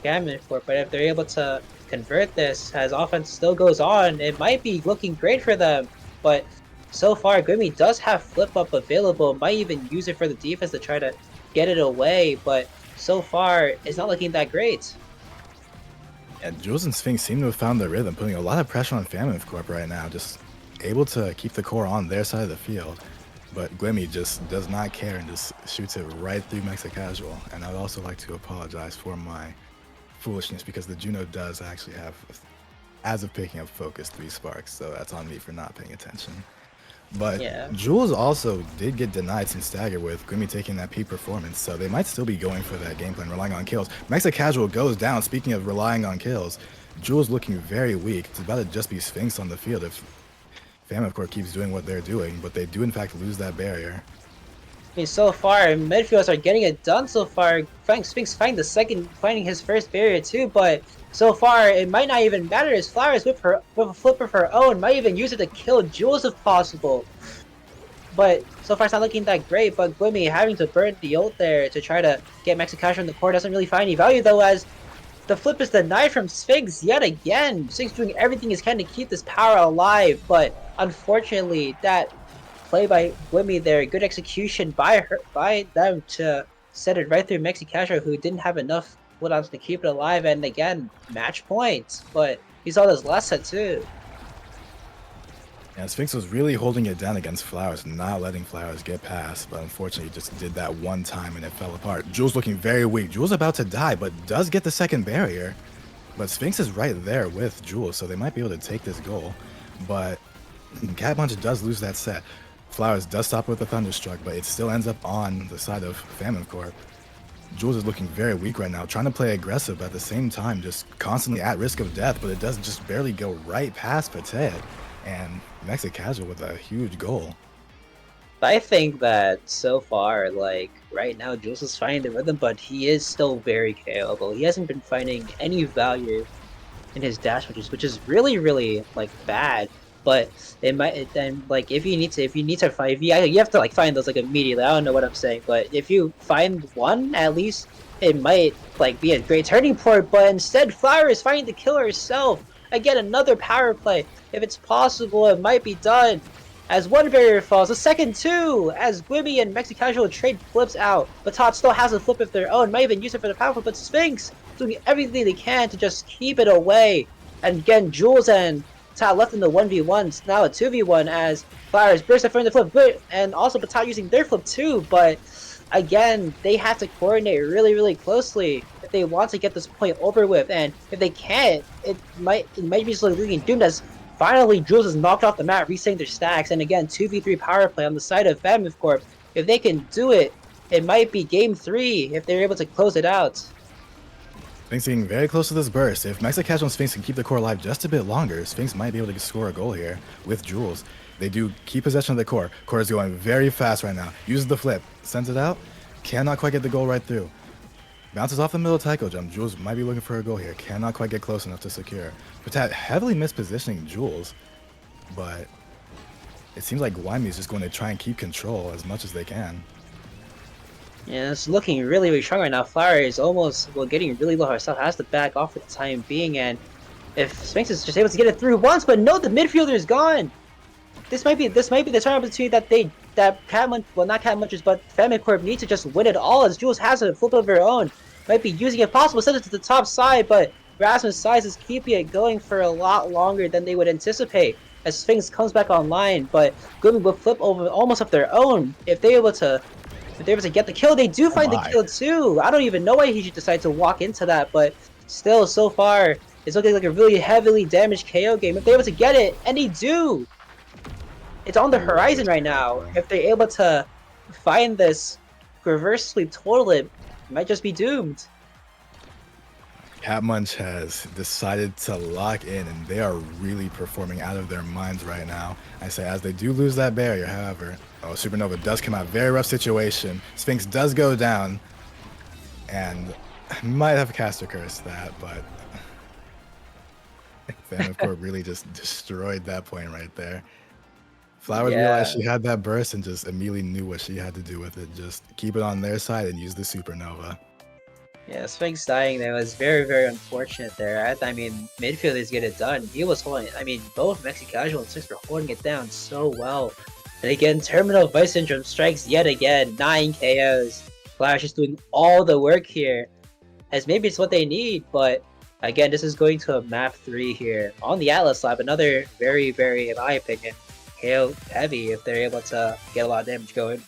Famine Corp. But if they're able to convert this, as offense still goes on, it might be looking great for them. But so far, Grimmy does have flip up available, might even use it for the defense to try to get it away, but so far, it's not looking that great. Yeah, Jules and Sphinx seem to have found their rhythm, putting a lot of pressure on Famine Corp right now, just able to keep the core on their side of the field. But Grimmy just does not care and just shoots it right through Mexican Casual. And I'd also like to apologize for my foolishness, because the Juno does actually have, as of picking up focus, 3 sparks, so that's on me for not paying attention. But yeah, Jules also did get denied some stagger with Grimmy taking that peak performance, so they might still be going for that game plan, relying on kills. Mexican Casual goes down. Speaking of relying on kills, Jules looking very weak. It's about to just be Sphinx on the field if Famine Corp keeps doing what they're doing, but they do in fact lose that barrier. I mean, so far, midfielders are getting it done so far. Sphinx finding his first barrier too, but so far, it might not even matter, as Flowers with a flip of her own might even use it to kill Jules if possible. But so far it's not looking that great, but Glimmy having to burn the ult there to try to get Mexican Casual in the core doesn't really find any value, though, as the flip is denied from Sphinx yet again. Sphinx doing everything he can to keep this power alive, but unfortunately that play by Glimmy there, good execution by them to set it right through Mexican Casual, who didn't have enough cooldowns to keep it alive, and again, match points, but he saw this last set too. Yeah, Sphinx was really holding it down against Flowers, not letting Flowers get past, but unfortunately just did that one time and it fell apart. Jules looking very weak. Jules about to die, but does get the second barrier. But Sphinx is right there with Jules, so they might be able to take this goal. But Cat Punch does lose that set. Flowers does stop with the Thunderstruck, but it still ends up on the side of Famine Corp. Jules is looking very weak right now, trying to play aggressive, but at the same time, just constantly at risk of death, but it does just barely go right past Patet. And Mexic Casual with a huge goal. I think that so far, like right now, Jules is finding the rhythm, but he is still very KOable. He hasn't been finding any value in his dash, which is really really like bad. But it might then like if you need to find you have to like find those like immediately. I don't know what I'm saying, but if you find one at least, it might like be a great turning point. But instead, Flower is finding the killer herself. Again, another power play. If it's possible, it might be done. As one barrier falls, a second two, as Gwibby and Mexicasual trade flips out, but Todd still has a flip of their own, might even use it for the power flip, but Sphinx doing everything they can to just keep it away. And again, Jules and Todd left in the 1v1s, now a 2v1 as Flowers burst in front of the flip, and also Batat using their flip too, but again, they have to coordinate really, really closely if they want to get this point over with, and if they can't, it might be slowly looking doomed as finally Jules is knocked off the mat, resetting their stacks, and again, 2v3 power play on the side of Famine Corp. If they can do it, it might be game 3 if they're able to close it out. Sphinx getting very close to this burst. If Mexic Casual and Sphinx can keep the core alive just a bit longer, Sphinx might be able to score a goal here with Jules. They do keep possession of the core. Core is going very fast right now. Uses the flip, sends it out, cannot quite get the goal right through. Bounces off the middle tackle jump. Jules might be looking for a goal here. Cannot quite get close enough to secure. Patat heavily mispositioning Jules, but it seems like Wyoming is just going to try and keep control as much as they can. Yeah, it's looking really, really strong right now. Flower is almost, well, getting really low herself, has to back off for the time being, and if Sphinx is just able to get it through once, but no, the midfielder is gone! This might be the turn opportunity that Catmunch, well, not Catmunchers, but Famine Corp need to just win it all, as Jules has a flip of her own. Might be using it possible, send it to the top side, but Rasmus Size is keeping it going for a lot longer than they would anticipate as Sphinx comes back online, but Goodman will flip over almost of their own if they're able to get the kill. They do Oh find the my. kill too. I don't even know why he should decide to walk into that, but still, so far, it's looking like a really heavily damaged KO game. If they're able to get it, and they do, it's on the Ooh, that horizon was right now. terrible. If they're able to find this reverse sweep total, it might just be doomed. Catmunch has decided to lock in, and they are really performing out of their minds right now. I say as they do lose that barrier, however. Oh, Supernova does come out. Very rough situation. Sphinx does go down, and might have caster curse that, but Famine Corp really just destroyed that point right there. Flowers realized Yeah. she had that burst and just immediately knew what she had to do with it. Just keep it on their side and use the Supernova. Yeah, Sphinx dying there was very, very unfortunate there. I mean, midfielders get it done. He was holding, I mean, both Mexicasual and Sphinx were holding it down so well. And again, Terminal Vice Syndrome strikes yet again. 9 KOs. Flash is doing all the work here, as maybe it's what they need, but again, this is going to a map 3 here on the Atlas Lab. Another very, very, in my opinion, KO heavy if they're able to get a lot of damage going.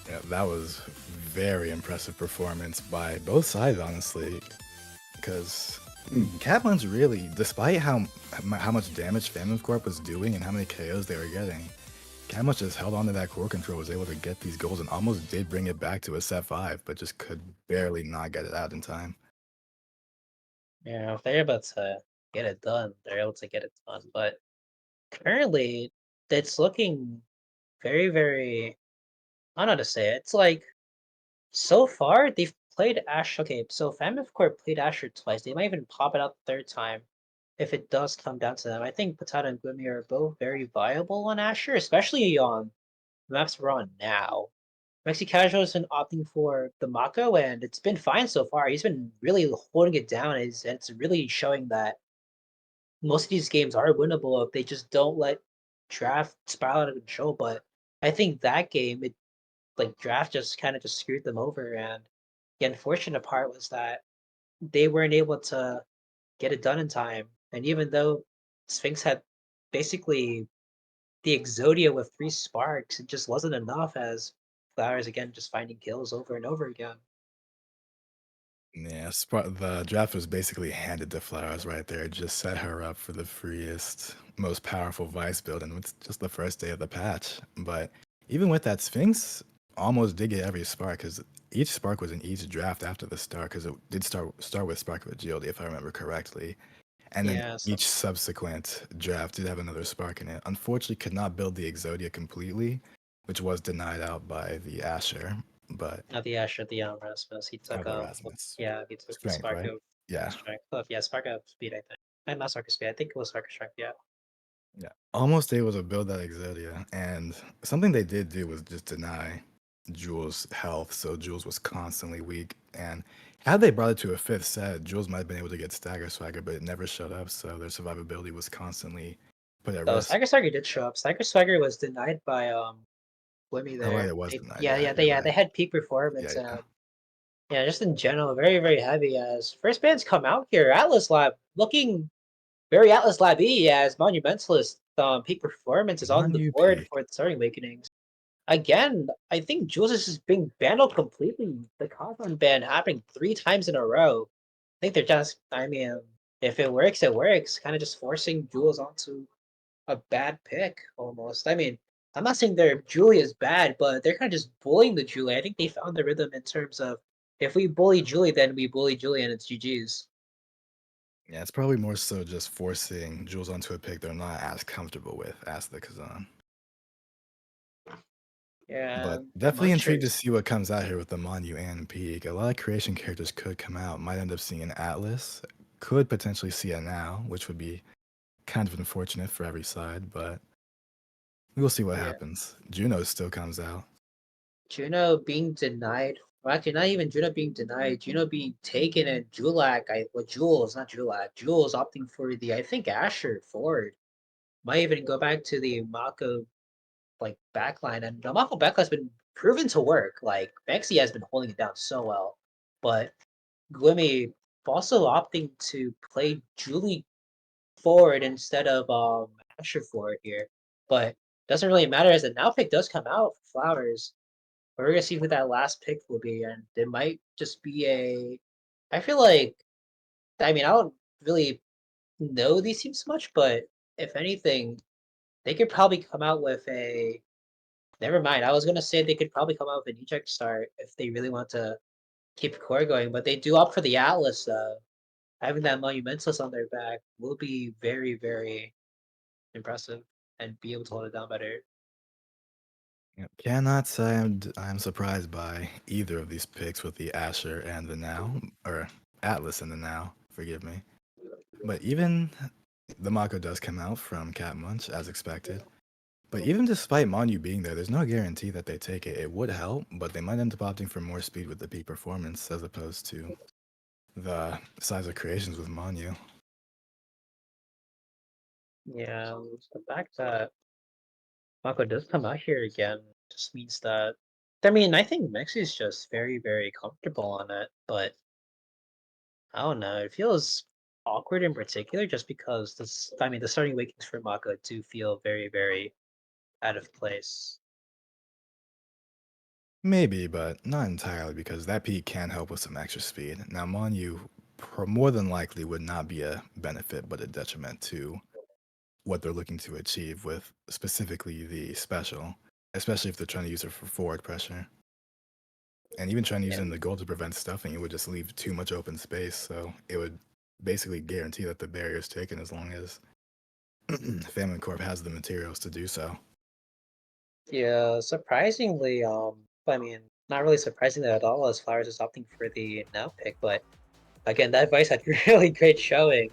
Yeah, that was very impressive performance by both sides, honestly. Because Catlin's really, despite how much damage Famine Corp was doing and how many KOs they were getting, Catmuch just held on to that core control, was able to get these goals, and almost did bring it back to a set 5, but just could barely not get it out in time. You know, if they're able to get it done, they're able to get it done. But currently, it's looking very, very. I don't know how to say it. It's like so far they've played Ash. Okay, so Famine Corp played Asher twice. They might even pop it out the third time if it does come down to them. I think Patata and Gloomy are both very viable on Asher, especially on the maps we're on now. Mexi Casual has been opting for the Mako, and it's been fine so far. He's been really holding it down, and it's really showing that most of these games are winnable if they just don't let draft spiral out of control. But I think that game, it like draft just kind of just screwed them over. And the unfortunate part was that they weren't able to get it done in time. And even though Sphinx had basically the Exodia with 3 sparks. It just wasn't enough as Flowers again just finding kills over and over again. Yeah, the draft was basically handed to Flowers right there. It just set her up for the freest, most powerful Vice build, and it's just the first day of the patch. But even with that, Sphinx almost did get every spark because each spark was in each draft after the start because it did start with Spark of Agility, if I remember correctly. And then Yeah, so each subsequent draft did have another spark in it. Unfortunately, could not build the Exodia completely, which was denied out by the Asher. But not the Asher, the Rasmus. He took the Erasmus. yeah, he took the Strength, Spark right? of Yeah. Strength. Oh, yeah, Spark of Speed, I think. Not Spark of Speed. I think it was Spark of Strength. Yeah. Yeah. Almost able to build that Exodia. And something they did do was just deny Jules' health. So Jules was constantly weak. And had they brought it to a fifth set, Jules might have been able to get Stagger Swagger, but it never showed up. So their survivability was constantly put at So risk. Stagger Swagger did show up. Stagger Swagger was denied by Wimmy Oh, right, there. it was They, denied. yeah, Yeah, yeah, you're they right. had peak Yeah, performance yeah. and yeah, just in general, very, very heavy as first bands come out here. Atlas Lab looking very Atlas Lab y as Monumentalist peak performance is on the Manu board Peak. for the starting awakenings. Again, I think Jules is just being banned out completely. The Cosmon ban happening 3 times in a row. I think they're just, I mean, if it works, it works. Kind of just forcing Jules onto a bad pick almost. I mean, I'm not saying their Julie is bad, but they're kind of just bullying the Julie. I think they found the rhythm in terms of if we bully Julie, then we bully Julie and it's GG's. Yeah, it's probably more so just forcing Jules onto a pick they're not as comfortable with as the Kazan. Yeah, But definitely intrigued to Munchers. see what comes out here with the Monu and Peak. A lot of creation characters could come out. Might end up seeing an Atlas. Could potentially see a Now, which would be kind of unfortunate for every side, but we'll see what Yeah. happens. Juno still comes out. Juno being denied. Well, actually, not even Juno being denied. Juno being taken and Jules, not Julak. Jules opting for the, I think, Asher Ford. Might even go back to the Mako like backline, and the Mako backline's been proven to work. Like Maxi has been holding it down so well, but Glimmy also opting to play Julie forward instead of Asher forward here. But doesn't really matter as the now pick does come out for Flowers. We're gonna see who that last pick will be, and it might just be a. I feel like, I mean, I don't really know these teams much, but if anything, they could probably come out with a. Never mind. I was gonna say they could probably come out with an eject start if they really want to keep core going, but they do opt for the Atlas. Having that Monumentalist on their back will be very, very impressive and be able to hold it down better. Yep. Cannot say I'm surprised by either of these picks with the Asher and the Now, or Atlas and the Now, forgive me. But even the Mako does come out from Cat Munch, as expected. But even despite Monu being there, there's no guarantee that they take it. It would help, but they might end up opting for more speed with the peak performance as opposed to the size of creations with Monu. Yeah, the fact that Mako does come out here again just means that. I mean, I think Mexi's just very, very comfortable on it, but I don't know. It feels awkward in particular just because this. I mean, the starting wakings for Mako do feel very, very out of place. Maybe, but not entirely because that peak can help with some extra speed. Now, Monu more than likely would not be a benefit but a detriment to what they're looking to achieve with specifically the special, especially if they're trying to use it for forward pressure. And even trying to use it in And the goal to prevent stuffing, it would just leave too much open space. So it would basically guarantee that the barrier is taken as long as Famine Corp has the materials to do so. yeah, surprisingly, I mean, not really surprisingly at all, as Flowers is opting for the now pick, but again, that Vice had really great showing.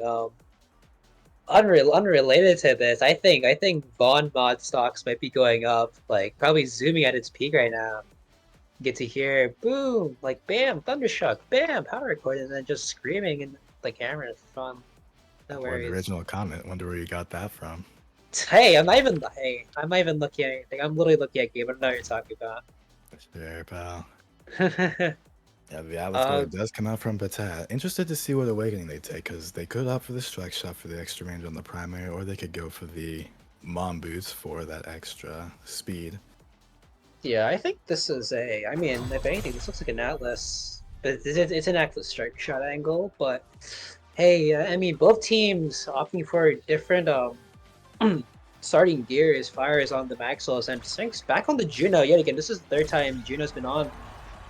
Unrelated to this, I think Vaughn mod stocks might be going up, like probably zooming at its peak right now. Get to hear boom, like bam, thundershock, bam, power chord, and then just screaming in the camera. It's fun. No Or an worries. original comment. Wonder where you got that from. Hey, I'm not even looking at anything. I'm literally looking at game. I don't know what you're talking Sure, pal. about. Yeah, the Atlas Uh, goalie does come out from Patat. Interested to see what Awakening they take, because they could opt for the Strike Shot for the extra range on the primary, or they could go for the Mom Boots for that extra speed. yeah, I think this is a. I mean, if anything, this looks like an Atlas, but it's an Atlas strike shot angle. But hey, I mean, both teams opting for different starting gears. Fire is on the Maxwell's and Sphinx back on the Juno yet again. This is the third time Juno's been on,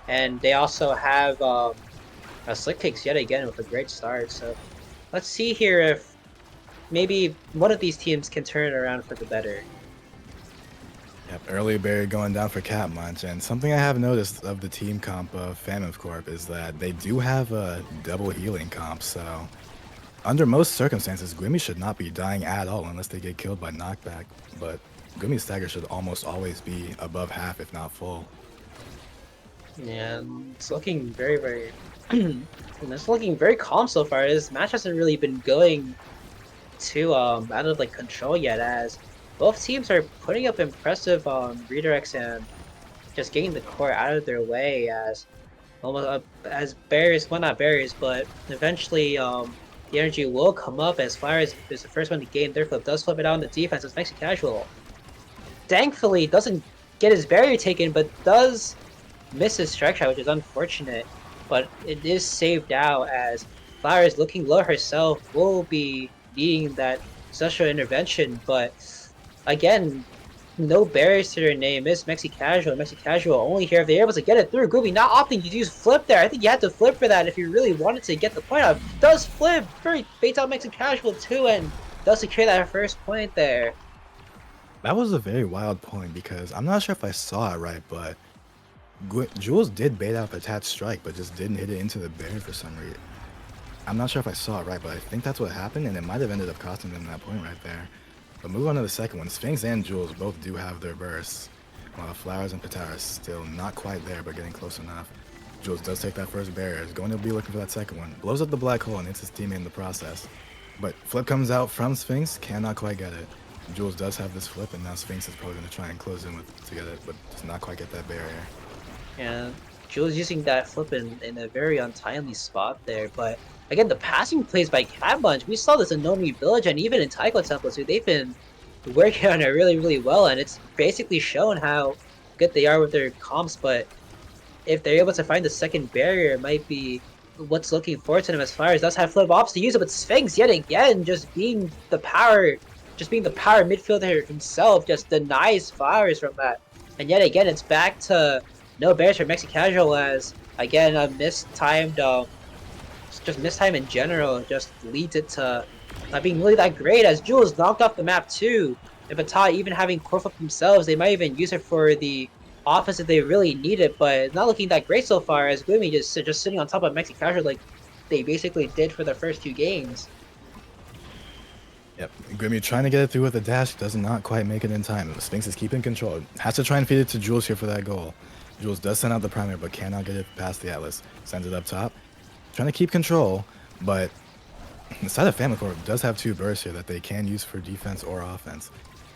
and they also have Slick Takes yet again with a great start. So let's see here if maybe one of these teams can turn it around for the better. Yep, early Barry going down for Cat Munch, and something I have noticed of the team comp of Famine Corp is that they do have a double healing comp, so under most circumstances, Grimmy should not be dying at all unless they get killed by knockback, but Grimmy's stagger should almost always be above half, if not full. Yeah, it's looking very it's looking very calm so far. This match hasn't really been going too out of like control yet, as both teams are putting up impressive redirects and just getting the core out of their way as almost as barriers, well not barriers, but eventually the energy will come up as Flyers is the first one to gain their flip, does flip it out on the defense as makes it casual. Thankfully doesn't get his barrier taken, but does miss his strike shot, which is unfortunate. But it is saved out as Flowers looking low herself will be needing that special intervention. But again, no barriers to their name. Miss Mexi Casual. Mexi Casual only here if they're able to get it through. Gooby not opting to use flip there. I think you had to flip for that if you really wanted to get the point out. Does flip. Very baits out Mexi Casual too and does secure that first point there. That was a very wild point because I'm not sure if I saw it right, but Jules did bait out Patat's strike, but just didn't hit it into the barrier for some reason. I'm not sure if I saw it right, but I think that's what happened, and it might have ended up costing them that point right there. But move on to the second one. Sphinx and Jules both do have their bursts, while Flowers and Patat are still not quite there, but getting close enough. Jules does take that first barrier, is going to be looking for that second one. Blows up the black hole and hits his teammate in the process. But flip comes out from Sphinx, cannot quite get it. Jules does have this flip, and now Sphinx is probably going to try and close in to get it, but does not quite get that barrier. And Jules using that flip in a very untimely spot there. But again, the passing plays by Cat Bunch, we saw this in Nomi Village and even in Taiko Temple too. They've been working on it really well, and it's basically shown how good they are with their comps. But if they're able to find the second barrier, it might be what's looking forward to them as far as does have flip ops to use it. But Sphinx yet again just being the power midfielder himself just denies Flowers from that. And yet again, it's back to no barriers for Mexi Casual as again a mistimed just mistime in general just leads it to not being really that great as Jules knocked off the map too. And Patat even having core flip themselves, they might even use it for the offense if they really need it, but it's not looking that great so far as Gloomy just sitting on top of Mexi Casual like they basically did for the first two games. Yep, Grimmy trying to get it through with a dash, does not quite make it in time. Sphinx is keeping control. Has to try and feed it to Jules here for that goal. Jules does send out the primary, but cannot get it past the Atlas. Sends it up top. Trying to keep control, but the side of Family Corp does have two bursts here that they can use for defense or offense.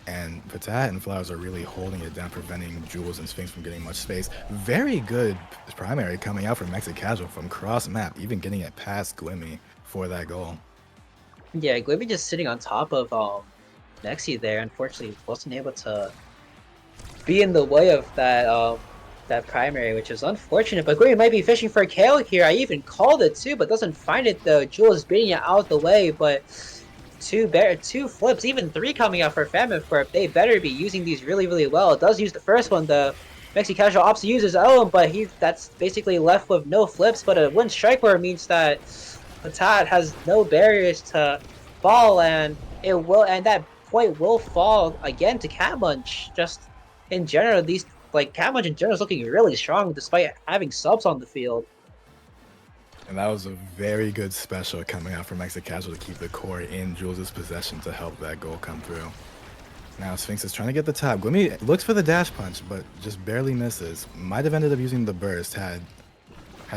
And Patat and Flowers are really holding it down, preventing Jules and Sphinx from getting much space. Very good primary coming out from Mexi Casual from cross map, even getting it past Glimmy for that goal. Yeah, Glibby just sitting on top of Mexi there. Unfortunately, wasn't able to be in the way of that primary, which is unfortunate. But Glibby might be fishing for a KO here. I even called it too, but doesn't find it though. Jules beating it out the way, but two flips, even three coming out for Famine Corp. They better be using these really well. It does use the first one. The Mexi Casual opts to use his own, but that's basically left with no flips. But a one strike where means that Patat has no barriers to fall, and that point will fall again to Cat Munch. Just in general, these Cat Munch in general is looking really strong despite having subs on the field. And that was a very good special coming out from Mexi Casual to keep the core in Jules' possession to help that goal come through. Now Sphinx is trying to get the top. Glimmy looks for the dash punch, but just barely misses. Might have ended up using the burst had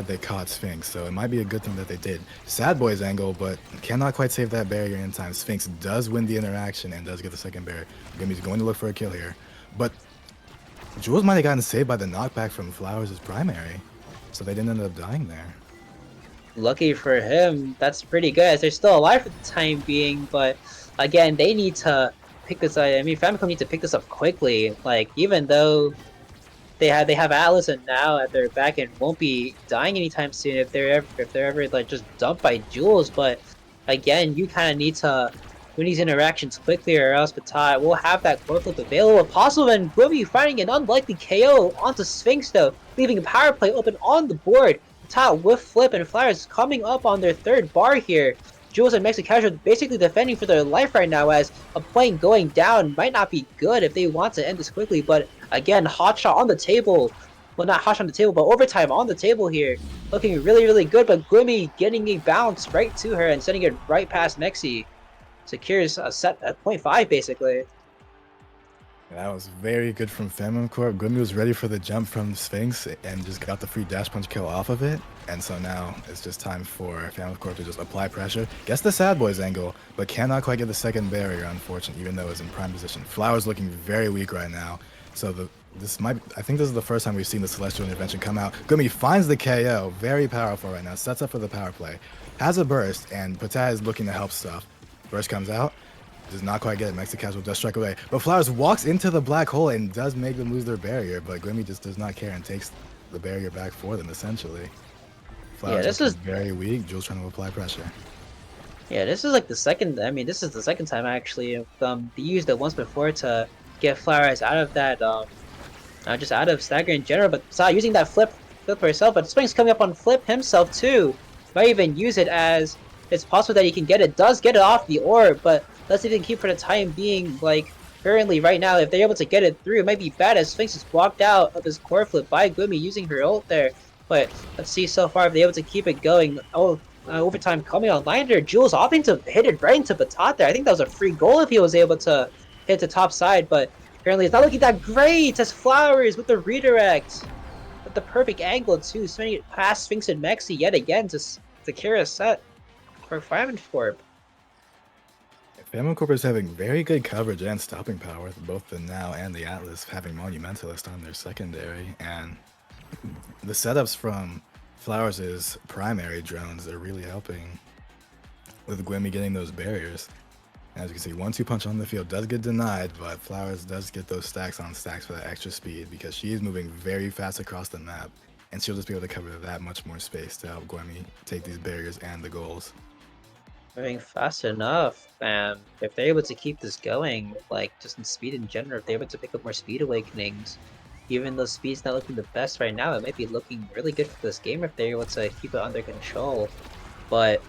they caught Sphinx, so it might be a good thing that they did. Sad Boy's angle, but cannot quite save that barrier in time. Sphinx does win the interaction and does get the second barrier. Glimmy's going to look for a kill here, but Jules might have gotten saved by the knockback from Flowers' primary. so they didn't end up dying there. Lucky for him, that's pretty good as they're still alive for the time being, but again, they need to pick this up. I mean, Famicom needs to pick this up quickly. Like, even though they have Atlas and now at their back and won't be dying anytime soon if they're ever like just dumped by Jules. But again, you kind of need to win these interactions quickly, or else Batat will have that core flip available. Possible, and will be finding an unlikely KO onto Sphinx though, leaving a power play open on the board. Batat with flip and Flowers coming up on their third bar here. Jules and Mexicasual basically defending for their life right now, as a point going down might not be good if they want to end this quickly. But again, hotshot on the table. Well, not hotshot on the table, but overtime on the table here. Looking really, really good, but Gloomy getting a bounce right to her and sending it right past Mexi. Secures a set at 0.5, basically. That was very good from Famine Corp. Gloomy was ready for the jump from Sphinx and just got the free dash punch kill off of it. And so now it's just time for Famine Corp to just apply pressure. Gets the Sad Boys angle, but cannot quite get the second barrier, unfortunately, even though it's in prime position. Flowers looking very weak right now. So I think this is the first time we've seen the Celestial Intervention come out. Gloomy finds the KO, very powerful right now. Sets up for the power play. Has a burst, and Patat is looking to help stuff. Burst comes out. Does not quite get it. Mexicasual does strike away. But Flowers walks into the black hole and does make them lose their barrier, but Gloomy just does not care and takes the barrier back for them, essentially. Flowers this is very weak. Jules trying to apply pressure. Yeah, this is like the second. I mean, this is the second time actually. They used it once before to get Flowers out of that, just out of stagger in general. But saw using that flip for herself. But Sphinx coming up on flip himself too. Might even use it as it's possible that he can get it. Does get it off the orb, but let's even keep for the time being. Like currently, right now, if they're able to get it through, it might be bad as Sphinx is blocked out of his core flip by Gloomy using her ult there. But let's see so far if they're able to keep it going. Overtime coming online there. Jules opting to hit it right into Batat there. I think that was a free goal if he was able to hit the top side, but apparently it's not looking that great as Flowers with the redirect. With the perfect angle too, sending it past Sphinx and Mexi yet again to secure a set for Famine Corp. Famine Corp is having very good coverage and stopping power with both the Now and the Atlas having Monumentalist on their secondary, and the setups from Flowers' primary drones are really helping with Gloomy getting those barriers. As you can see, 1-2 punch on the field does get denied, but Flowers does get those stacks on stacks for that extra speed because she is moving very fast across the map, and she'll just be able to cover that much more space to help Gloomy take these barriers and the goals. Moving fast enough, and if they're able to keep this going, like just in speed in general, if they're able to pick up more speed awakenings, even though speed's not looking the best right now, it might be looking really good for this game if they're able to keep it under control. But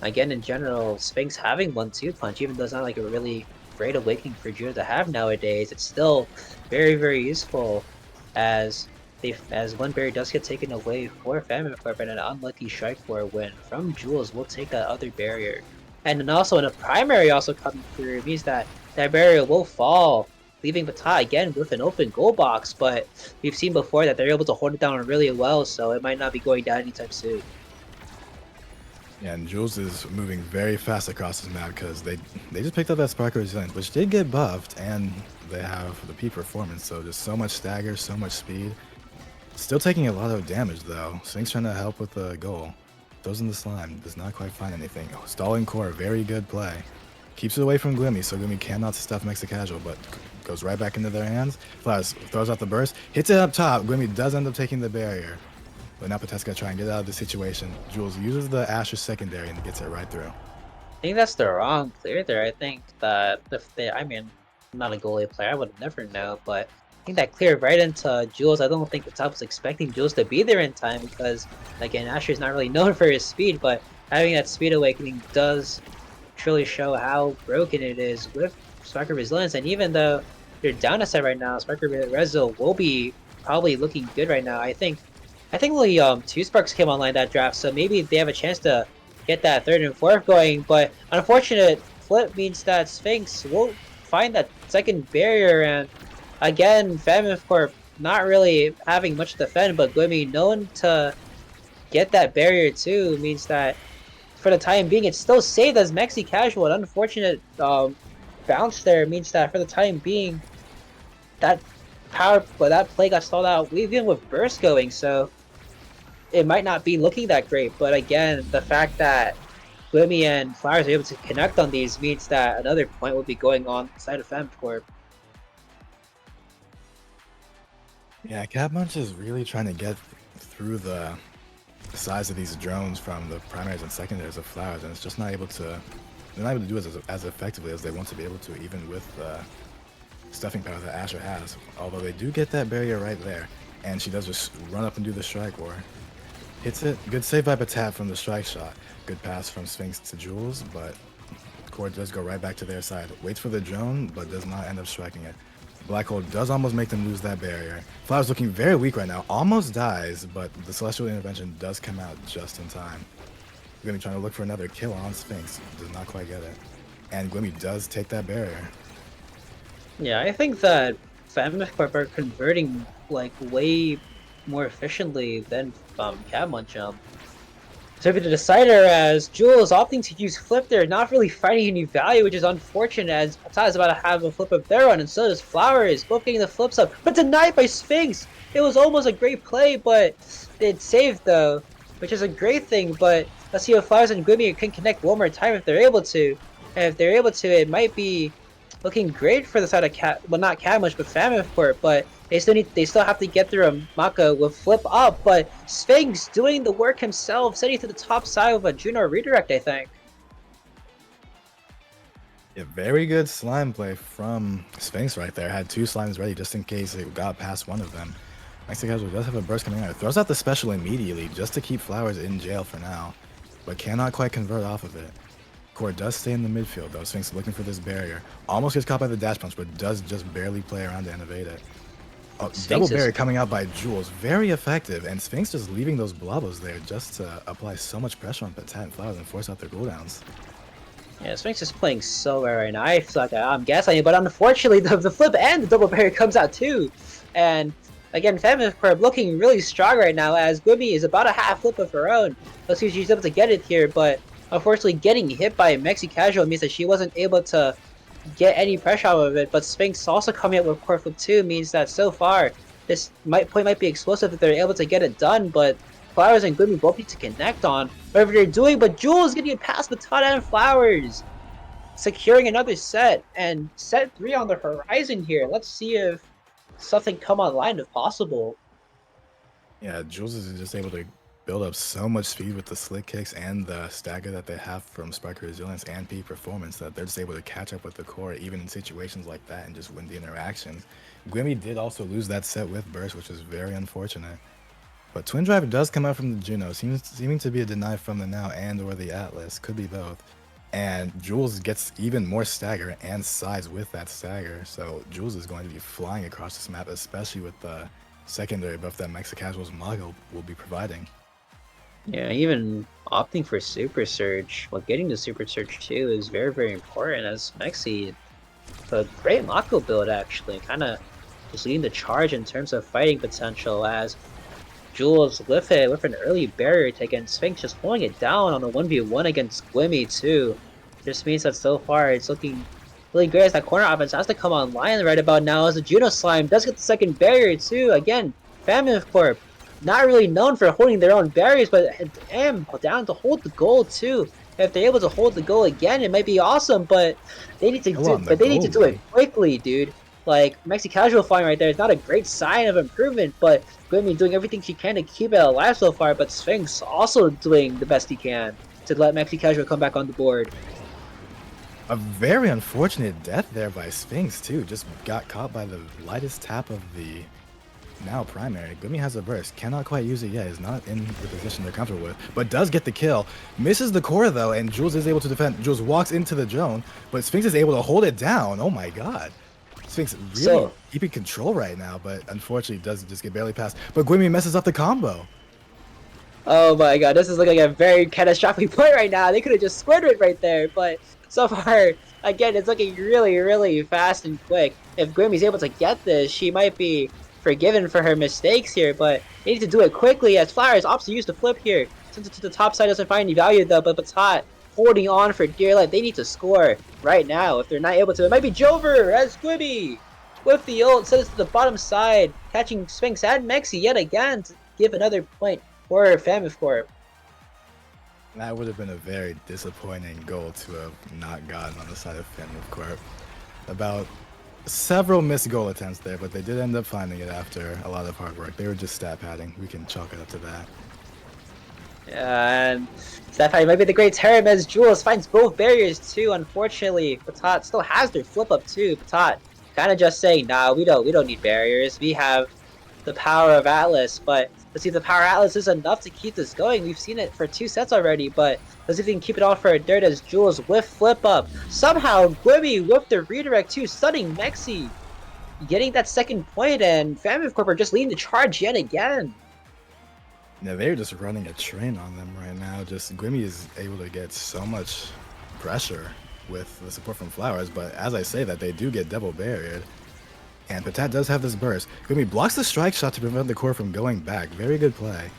again, in general, Sphinx having 1-2 punch, even though it's not like a really great awakening for Judah to have nowadays, it's still very, very useful as one barrier does get taken away for Famine Corp, and an unlucky strike for a win from Jules will take that other barrier. And then also in a primary also coming through means that that barrier will fall, leaving Batat again with an open goal box, but we've seen before that they're able to hold it down really well, so it might not be going down anytime soon. Yeah, and Jules is moving very fast across this map because they just picked up that Sparkle Resilience, which did get buffed, and they have the peak performance, so just so much stagger, so much speed. Still taking a lot of damage though. Sphinx trying to help with the goal. Throws in the slime, does not quite find anything. Oh, stalling core, very good play. Keeps it away from Gloomy, so Gloomy cannot stuff Mexicasual, but goes right back into their hands. Flowers throws out the burst, hits it up top. Gloomy does end up taking the barrier. But now Patet's gonna try and get out of the situation. Jules uses the Asher secondary and gets it right through. I think that's the wrong clear there. I think that I mean, I'm not a goalie player, I would never know, but I think that cleared right into Jules. I don't think the top was expecting Jules to be there in time because, again, Asher's not really known for his speed, but having that speed awakening does truly show how broken it is with Sparker Resilience. And even though they're down a set right now, Sparker Resil will be probably looking good right now. I think only 2 Sparks came online that draft, so maybe they have a chance to get that 3rd and 4th going, but unfortunate flip means that Sphinx will find that second barrier, and again, Famine Corp not really having much to defend, but Gloomy known to get that barrier too means that for the time being it's still saved as Mexicasual. An unfortunate bounce there means that for the time being that play got stalled out even with burst going, so it might not be looking that great. But again, the fact that Gloomy and Flowers are able to connect on these means that another point will be going on inside of FemCorp. Yeah, Cat Munch is really trying to get through the size of these drones from the primaries and secondaries of Flowers, and it's just not able to. They're not able to do it as effectively as they want to be able to, even with the stuffing power that Asher has. Although they do get that barrier right there, and she does just run up and do the strike war. Hits it. Good save by Batat from the strike shot. Good pass from Sphinx to Jules, but Core does go right back to their side. Waits for the drone, but does not end up striking it. Black Hole does almost make them lose that barrier. Flowers looking very weak right now. Almost dies, but the Celestial Intervention does come out just in time. Glimmy trying to look for another kill on Sphinx. Does not quite get it. And Glimmy does take that barrier. Yeah, I think that FemCorp are converting like way more efficiently than Cat Munch. So for the decider, as Jules opting to use flip there, not really finding any value, which is unfortunate as Batat is about to have a flip of their own, and so does Flowers, both getting the flips up, but denied by Sphinx. It was almost a great play, but it saved though, which is a great thing, but let's see if Flowers and Glimmy can connect one more time if they're able to. And if they're able to, it might be looking great for the side of not Cat Munch, but FemCorp, but they still have to get through a Maka with flip up, but Sphinx doing the work himself, setting to the top side with a Juno redirect, I think. Yeah, very good slime play from Sphinx right there. Had two slimes ready just in case it got past one of them. Mexicasual does have a burst coming out. Throws out the special immediately just to keep Flowers in jail for now, but cannot quite convert off of it. Core does stay in the midfield though. Sphinx looking for this barrier. Almost gets caught by the dash punch, but does just barely play around to evade it. Oh, double barrier coming out by Jules. Very effective. And Sphinx just leaving those blobos there just to apply so much pressure on Batat and Flowers and force out their cooldowns. Yeah, Sphinx is playing so well right now. I feel like I'm gaslighting, but unfortunately the flip and the double barrier comes out too. And again, FemCorp looking really strong right now as Glimmy is about a half flip of her own. Let's see if she's able to get it here, but unfortunately getting hit by Mexicasual means that she wasn't able to get any pressure out of it, but Sphinx also coming up with core flip 2 means that so far this point might be explosive if they're able to get it done, but Flowers and Glimmy both need to connect on whatever they're doing, but Jules getting it past Batat and Flowers, securing another set, and set 3 on the horizon here. Let's see if something come online if possible. Yeah, Jules is just able to build up so much speed with the slick kicks and the stagger that they have from Sparker Resilience and peak performance that they're just able to catch up with the core even in situations like that and just win the interaction. Glimmy did also lose that set with burst, which is very unfortunate. But Twin Drive does come out from the Juno, seeming to be a deny from the Now and or the Atlas, could be both. And Jules gets even more stagger and size with that stagger, so Jules is going to be flying across this map, especially with the secondary buff that Mexicasual's Mago will be providing. Yeah, even opting for Super Surge, well, getting the Super Surge too is very, very important as Mexi, a great Mako build actually, kind of just leading the charge in terms of fighting potential as Jules with an early barrier against Sphinx, just pulling it down on a 1v1 against Glimmy too. Just means that so far it's looking really great as that corner offense has to come online right about now as the Juno Slime does get the second barrier too. Again, FemCorp, not really known for holding their own barriers, but damn, down to hold the goal too. If they're able to hold the goal again, it might be awesome, but they need to do it quickly, dude. Like, Mexicasual flying right there is not a great sign of improvement, but Glimmy doing everything she can to keep it alive so far, but Sphinx also doing the best he can to let Mexicasual come back on the board. A very unfortunate death there by Sphinx too, just got caught by the lightest tap of the Now primary. Glimmy has a burst, cannot quite use it yet, is not in the position they're comfortable with, but does get the kill. Misses the core though, and Jules is able to defend. Jules walks into the drone, but Sphinx is able to hold it down. Oh my god. Sphinx really keeping control right now, but unfortunately does just get barely past. But Glimmy messes up the combo. Oh my god, this is looking like a very catastrophic play right now. They could have just squared it right there, but so far, again, it's looking really, really fast and quick. If Glimmy's able to get this, she might be forgiven for her mistakes here, but they need to do it quickly as Flowers opts to use the flip here. Since it's to the top side doesn't find any value though, but Batat holding on for dear life. They need to score right now. If they're not able to, it might be Jover as Glimmy with the ult sends it to the bottom side, catching Sphinx and Mexi yet again to give another point for Famine Corp. That would have been a very disappointing goal to have not gotten on the side of Famine Corp. About several missed goal attempts there, but they did end up finding it after a lot of hard work. They were just stat padding. We can chalk it up to that. And that fight might be the great term as Jules finds both barriers too. Unfortunately, Patat still has their flip up too. Patat kind of just saying, "Nah, we don't need barriers. We have the power of Atlas." But let's see if the power of Atlas is enough to keep this going. We've seen it for 2 sets already, but let's see if they can keep it on for a dirt as Jules with flip up. Somehow Gwibby with the redirect too, stunning Mexi, getting that second point, and Famine Corp are just leading the charge yet again. Yeah, they're just running a train on them right now. Just Gwimmy is able to get so much pressure with the support from Flowers, but as I say that, they do get double barriered. And Patat does have this burst. Gwimmy blocks the strike shot to prevent the core from going back. Very good play.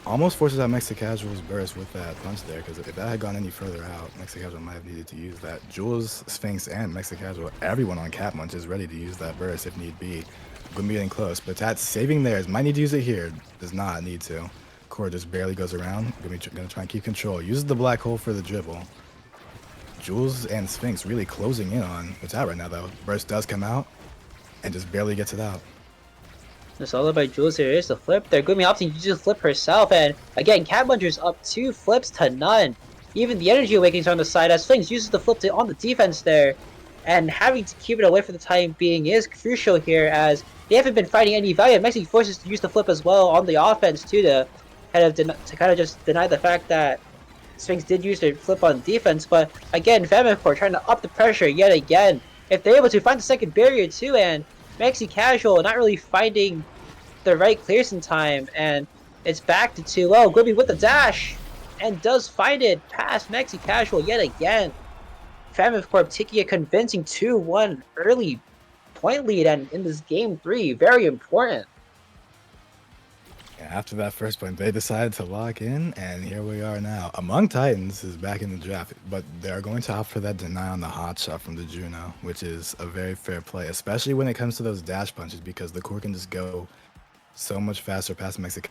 Almost forces out Mexicasual's burst with that punch there, because if that had gone any further out, Mexicasual might have needed to use that. Jules, Sphinx, and Mexicasual, everyone on Cat Munch is ready to use that burst if need be. Gwimby getting close. Patat saving theirs. Might need to use it here. Does not need to. Core just barely goes around. Gonna try and keep control. Uses the black hole for the dribble. Jules and Sphinx really closing in on Patat right now, though. Burst does come out and just barely gets it out. It's all about Jules here. Here's the flip there. Gwimmy opting to use the flip herself, and again, Cat Muncher's up 2 flips to none. Even the Energy Awakening's on the side as Sphinx uses the flip on the defense there. And having to keep it away for the time being is crucial here, as they haven't been fighting any value. Mexi forces to use the flip as well on the offense too, to kind of just deny the fact that Sphinx did use their flip on defense. But again, Famine Corp trying to up the pressure yet again. If they're able to find the second barrier too, and Mexicasual not really finding the right clears in time, and it's back to 2-0. Gwibby with the dash, and does find it past Mexicasual yet again. Famine Corp taking a convincing 2-1 early point lead, and in this game 3, very important. Yeah, after that first point, they decided to lock in, and here we are now. Among Titans is back in the draft, but they're going to opt for that deny on the hot shot from the Juno, which is a very fair play, especially when it comes to those dash punches, because the core can just go so much faster past Mexicasual.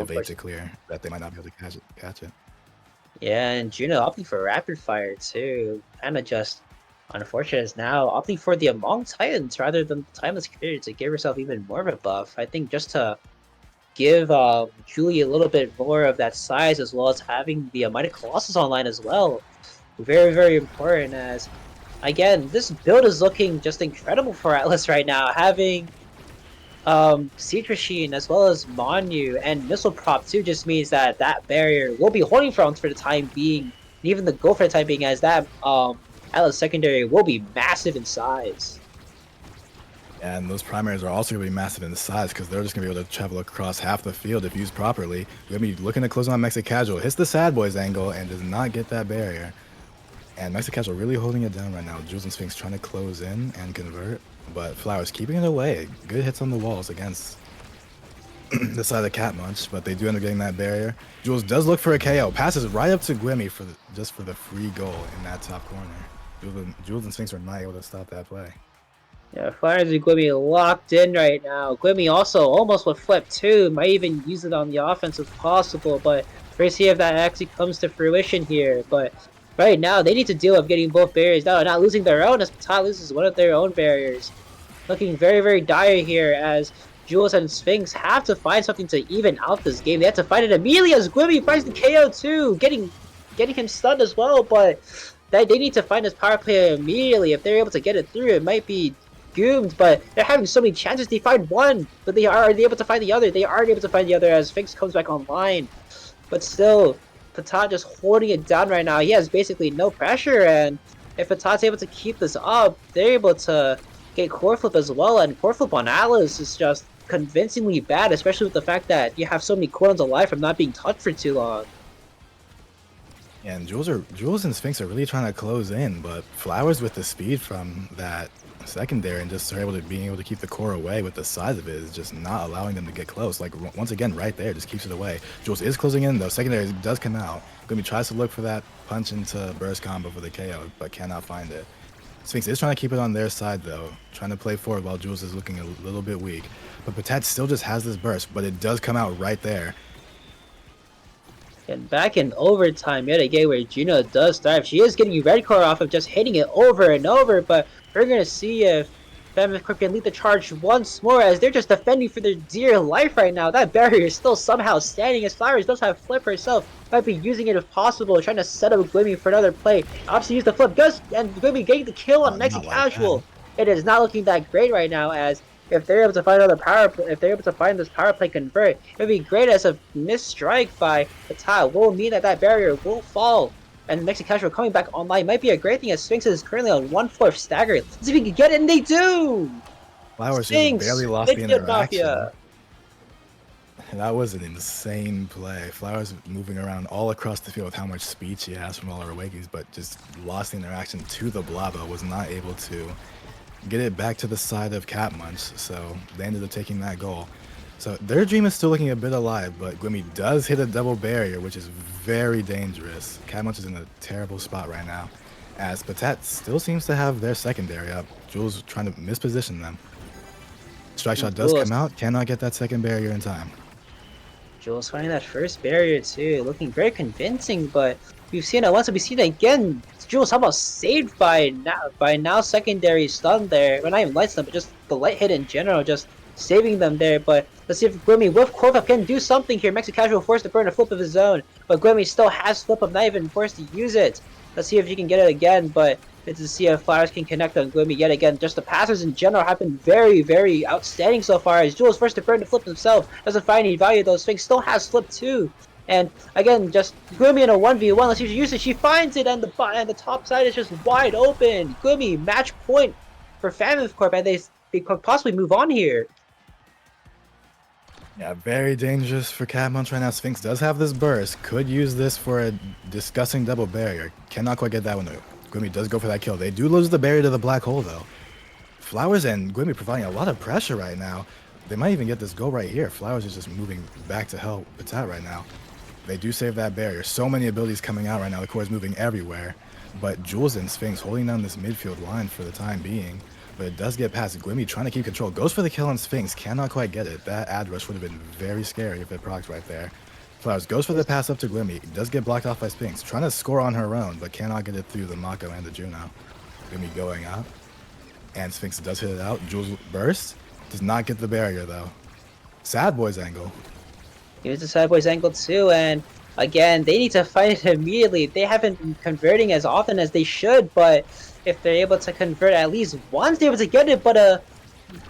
Evade to clear that they might not be able to catch it. Yeah, and Juno opting for rapid fire too. Kind of just unfortunate is now opting for the Among Titans rather than Timeless Clear to give herself even more of a buff. I think just to give Julie a little bit more of that size, as well as having the Mighty Colossus online as well. Very, very important, as again, this build is looking just incredible for Atlas right now. Having Citrusine as well as Monu and Missile Prop too just means that that barrier will be holding for the time being, and even the goal for the time being, as that Atlas secondary will be massive in size. And those primaries are also going to be massive in size, because they're just going to be able to travel across half the field if used properly. We're going to be looking to close on Mexicasual. Hits the Sad Boys angle and does not get that barrier. And Mexicasual really holding it down right now. Jules and Sphinx trying to close in and convert, but Flowers keeping it away. Good hits on the walls against the side of the Cat Munch, but they do end up getting that barrier. Jules does look for a KO. Passes right up to Gwimmy just for the free goal in that top corner. Jules and Sphinx are not able to stop that play. Yeah, Flowers and Gwimmy locked in right now. Gwimmy also almost with flip too. Might even use it on the offense if possible, but we're see if that actually comes to fruition here. But right now, they need to deal with getting both barriers down, not losing their own, as Patat loses one of their own barriers. Looking very, very dire here, as Jules and Sphinx have to find something to even out this game. They have to find it immediately, as Gwimmy finds the KO too, getting him stunned as well, but they need to find this power play immediately. If they're able to get it through, it might be doomed, but they're having so many chances. They find one, but are they able to find the other? They aren't able to find the other as Sphinx comes back online. But still, Patat just holding it down right now. He has basically no pressure, and if Patat's able to keep this up, they're able to get core flip as well, and core flip on Atlas is just convincingly bad, especially with the fact that you have so many cooldowns alive from not being touched for too long. And Jules and Sphinx are really trying to close in, but Flowers with the speed from that secondary and just being able to keep the core away with the size of it is just not allowing them to get close. Like, once again, right there, just keeps it away. Jules is closing in though. Secondary does come out. Gwimmy tries to look for that punch into burst combo for the KO, but cannot find it. Sphinx is trying to keep it on their side though, trying to play forward while Jules is looking a little bit weak. But Patat still just has this burst, but it does come out right there. And back in overtime yet again where Juno does thrive. She is getting red core off of just hitting it over and over, but we're going to see if Famine Corp can lead the charge once more as they're just defending for their dear life right now. That barrier is still somehow standing as Flowers does have Flip herself. Might be using it if possible, trying to set up Glimmy for another play. Obviously use the Flip, does, and Glimmy getting the kill on Mexi Not like that. Casual. It is not looking that great right now as if they're able to find another power, if they're able to find this power play convert, it'd be great as a missed strike by Patat will mean that that barrier will fall. And Mexican Casual coming back online might be a great thing as Sphinx is currently on 1/4 stagger. Let's see if we can get it, and they do! Flowers just Sphinx, barely lost the Midfield interaction. Mafia. That was an insane play. Flowers moving around all across the field with how much speed she has from all her Wakis, but just lost the interaction to the Blava, was not able to get it back to the side of Catmunch, so they ended up taking that goal. So their dream is still looking a bit alive, but Glimmy does hit a double barrier, which is very dangerous. Catmunch is in a terrible spot right now, as Patat still seems to have their secondary up. Jules trying to misposition them. Strike shot does come out, cannot get that second barrier in time. Jules finding that first barrier too, looking very convincing, but we've seen it once and we've seen it again. Jules almost saved by now secondary stun there. Well, not even light stun, but just the light hit in general, just saving them there. But let's see if Glimmy with Corva can do something here. Mexican Casual forced to burn a flip of his own, but Glimmy still has flip up, not even forced to use it. Let's see if he can get it again, but it's to see if Flowers can connect on Glimmy yet again. Just the passes in general have been very, very outstanding so far. As Jules first to burn the flip himself, doesn't find any value though. Sphinx still has flip too. And again, just Glimmy in a 1v1. Let's see if she uses it. She finds it, and the top side is just wide open. Glimmy, match point for Famine Corp, and they could possibly move on here. Yeah, very dangerous for Catmunch right now. Sphinx does have this burst. Could use this for a disgusting double barrier. Cannot quite get that one though. Glimmy does go for that kill. They do lose the barrier to the black hole though. Flowers and Glimmy providing a lot of pressure right now. They might even get this goal right here. Flowers is just moving back to help Patat right now. They do save that barrier. So many abilities coming out right now. The core is moving everywhere. But Jules and Sphinx holding down this midfield line for the time being. But it does get past Glimmy, trying to keep control. Goes for the kill on Sphinx. Cannot quite get it. That ad rush would have been very scary if it procs right there. Flowers goes for the pass up to Glimmy. Does get blocked off by Sphinx. Trying to score on her own, but cannot get it through the Mako and the Juno. Glimmy going up. And Sphinx does hit it out. Jules burst. Does not get the barrier though. Sad Boy's angle. Here's the Sad Boys angle too, and again, they need to fight it immediately. They haven't been converting as often as they should, but if they're able to convert at least once, they're able to get it, but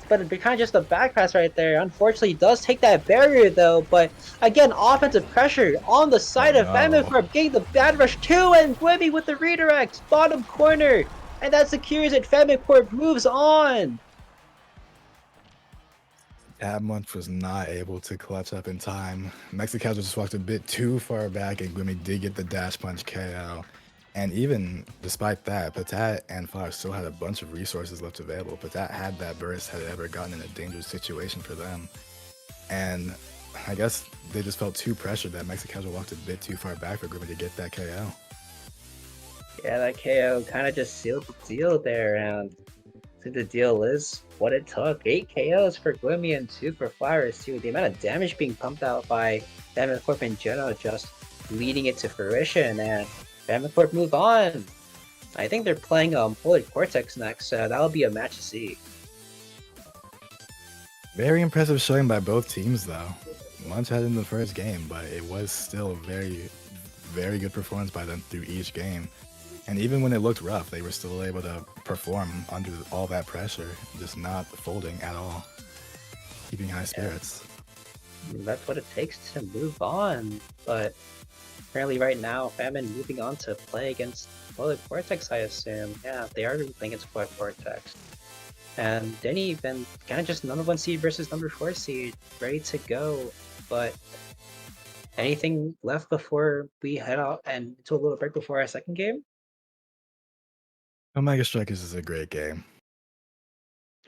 kind of just a back pass right there. Unfortunately, does take that barrier though, but again, offensive pressure on the side of Famine Corp, getting the bad rush too, and Glimmy with the redirect, bottom corner, and that secures it. Famine Corp moves on. Catmunch was not able to clutch up in time. Mexican just walked a bit too far back, and Glimmy did get the dash punch KO. And even despite that, Patat and Flowers still had a bunch of resources left available. Patat had that burst had it ever gotten in a dangerous situation for them. And I guess they just felt too pressured that Mexican walked a bit too far back for Glimmy to get that KO. Yeah, that KO kind of just sealed the deal there, and the deal is what it took. 8 KOs for Glimmy and 2 for Flowers too. The amount of damage being pumped out by Famine Corp in general just leading it to fruition, and Famine Corp move on. I think they're playing Polar Cortex next, so that'll be a match to see. Very impressive showing by both teams though. Munch had in the first game, but it was still a very, very good performance by them through each game. And even when it looked rough, they were still able to perform under all that pressure, just not folding at all, keeping high spirits. That's what it takes to move on, but apparently right now, Famine moving on to play against Polar Cortex, I assume. Yeah, they are playing against Polar Cortex. And Denny been kind of just number 1 seed versus number 4 seed, ready to go, but anything left before we head out and to a little break before our second game? Omega Strikers is a great game.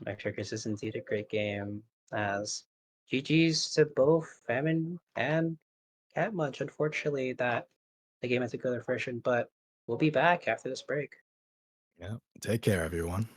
Mech Strikers is indeed a great game, as GG's to both Famine and Catmunch. Unfortunately, that the game has to go to fruition, but we'll be back after this break. Yeah. Take care, everyone.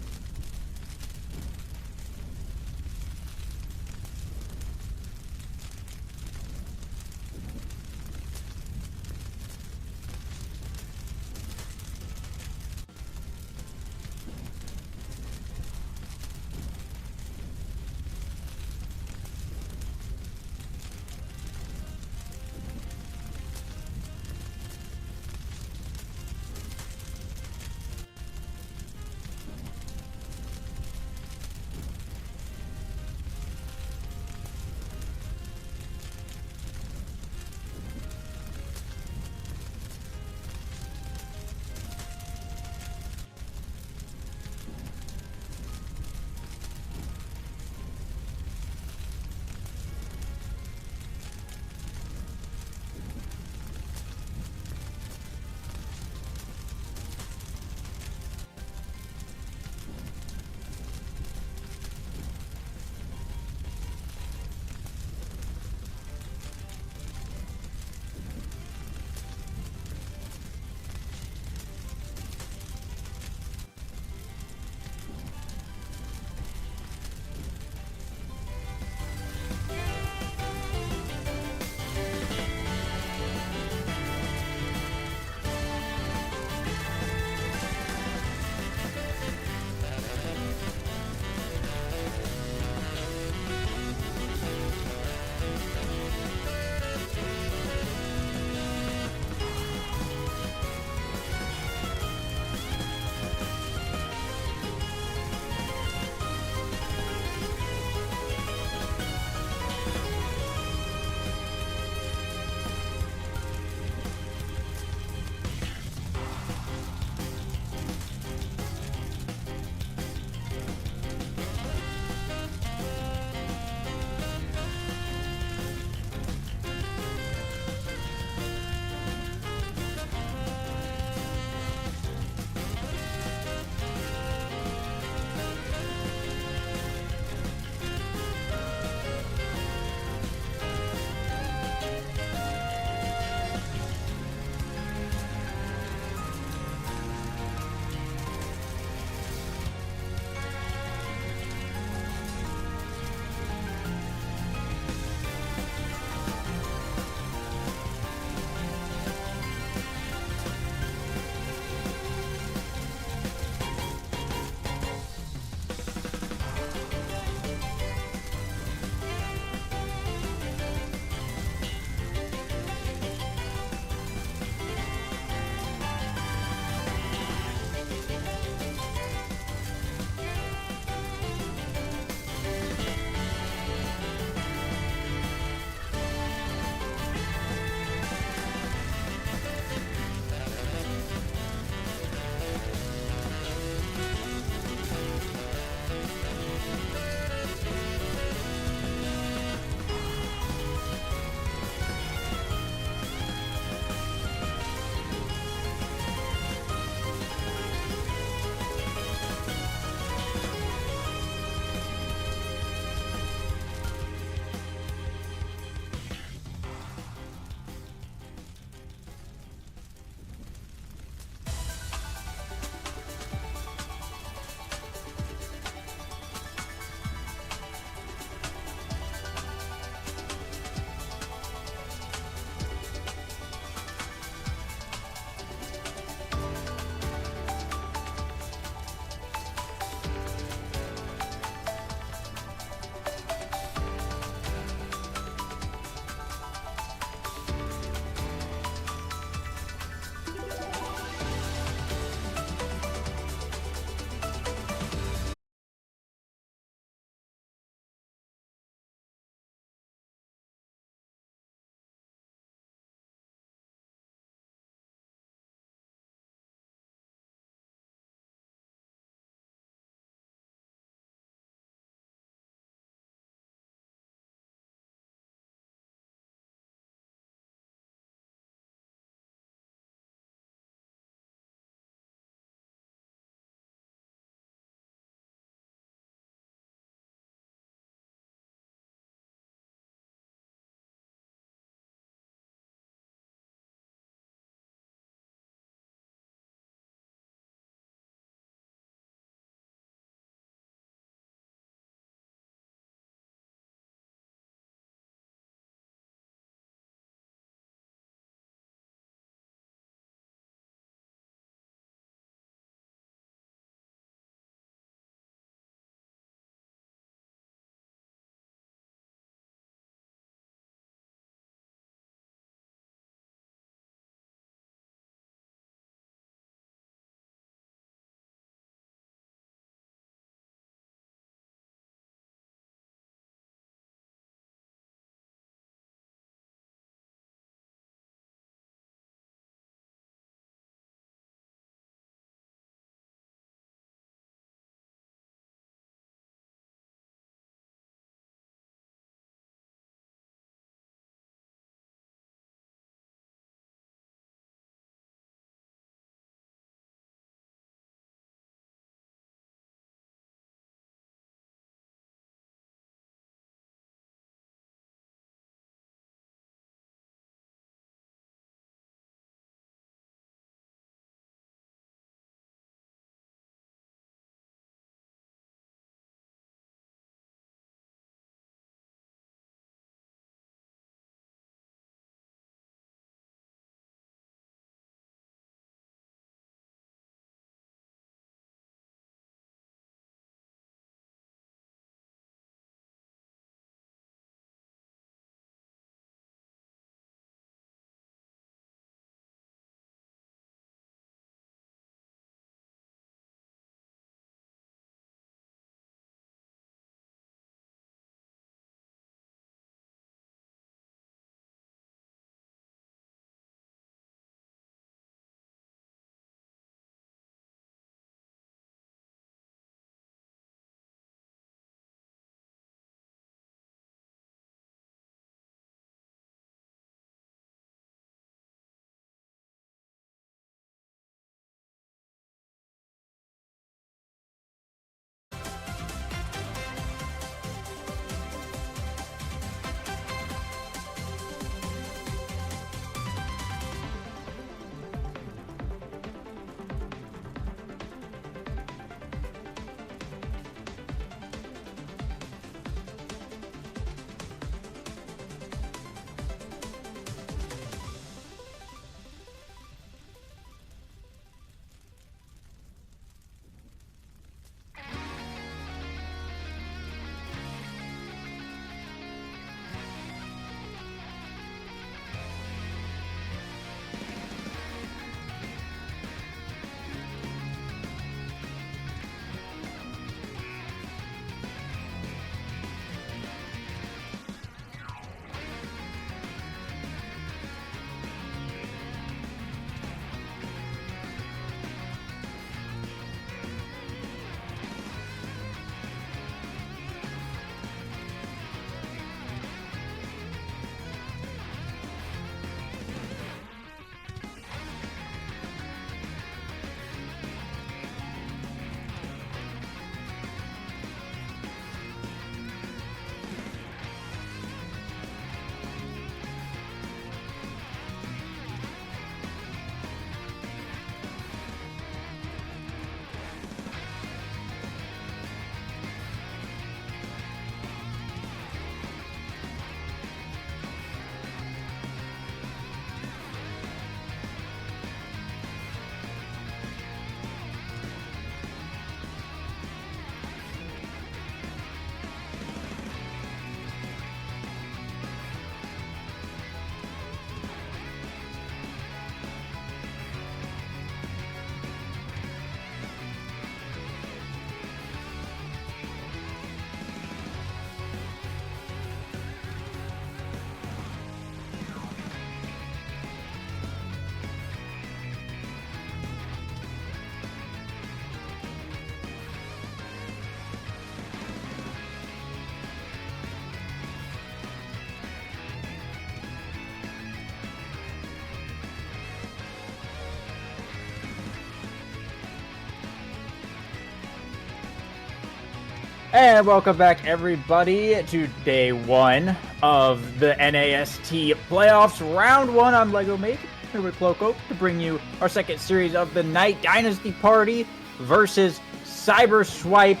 And welcome back, everybody, to day one of the NAST playoffs, round one. I'm Lego Mate, here with Cloco, to bring you our second series of the night, Dynasty Party versus Cyber Swipe,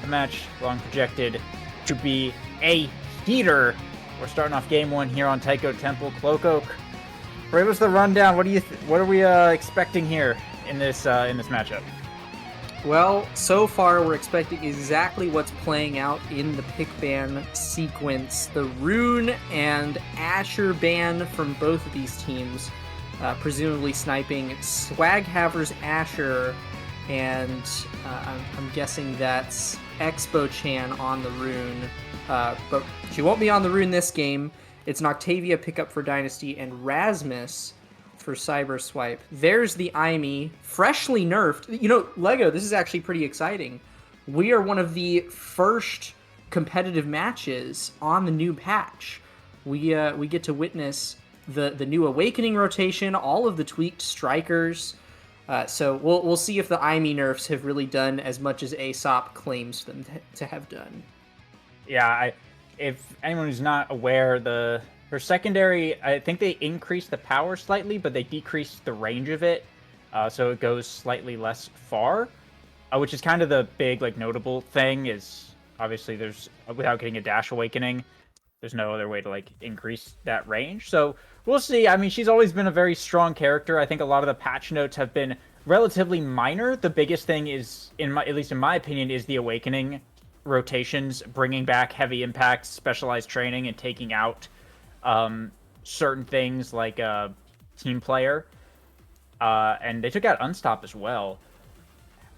a match long projected to be a heater. We're starting off game one here on Taiko Temple. Cloco, give us the rundown. What are we expecting here in this matchup? Well, so far we're expecting exactly what's playing out in the pick ban sequence. The Rune and Asher ban from both of these teams, presumably sniping Swaghaver's Asher, and I'm guessing that's Expo Chan on the Rune. But she won't be on the Rune this game. It's an Octavia pickup for Dynasty and Rasmus for Cyber Swipe. There's the Aimi, freshly nerfed. You know, Lego, this is actually pretty exciting. We are one of the first competitive matches on the new patch. We get to witness the new Awakening rotation, all of the tweaked strikers. So we'll see if the Aimi nerfs have really done as much as Aesop claims them to have done. Yeah, if anyone who's not aware, her secondary, I think they increased the power slightly, but they decreased the range of it, so it goes slightly less far, which is kind of the big, notable thing, is obviously without getting a Dash Awakening, there's no other way to, increase that range. So we'll see. I mean, she's always been a very strong character. I think a lot of the patch notes have been relatively minor. The biggest thing is, at least in my opinion, is the Awakening rotations, bringing back heavy impact, specialized training, and taking out certain things like team player, and they took out Unstop as well.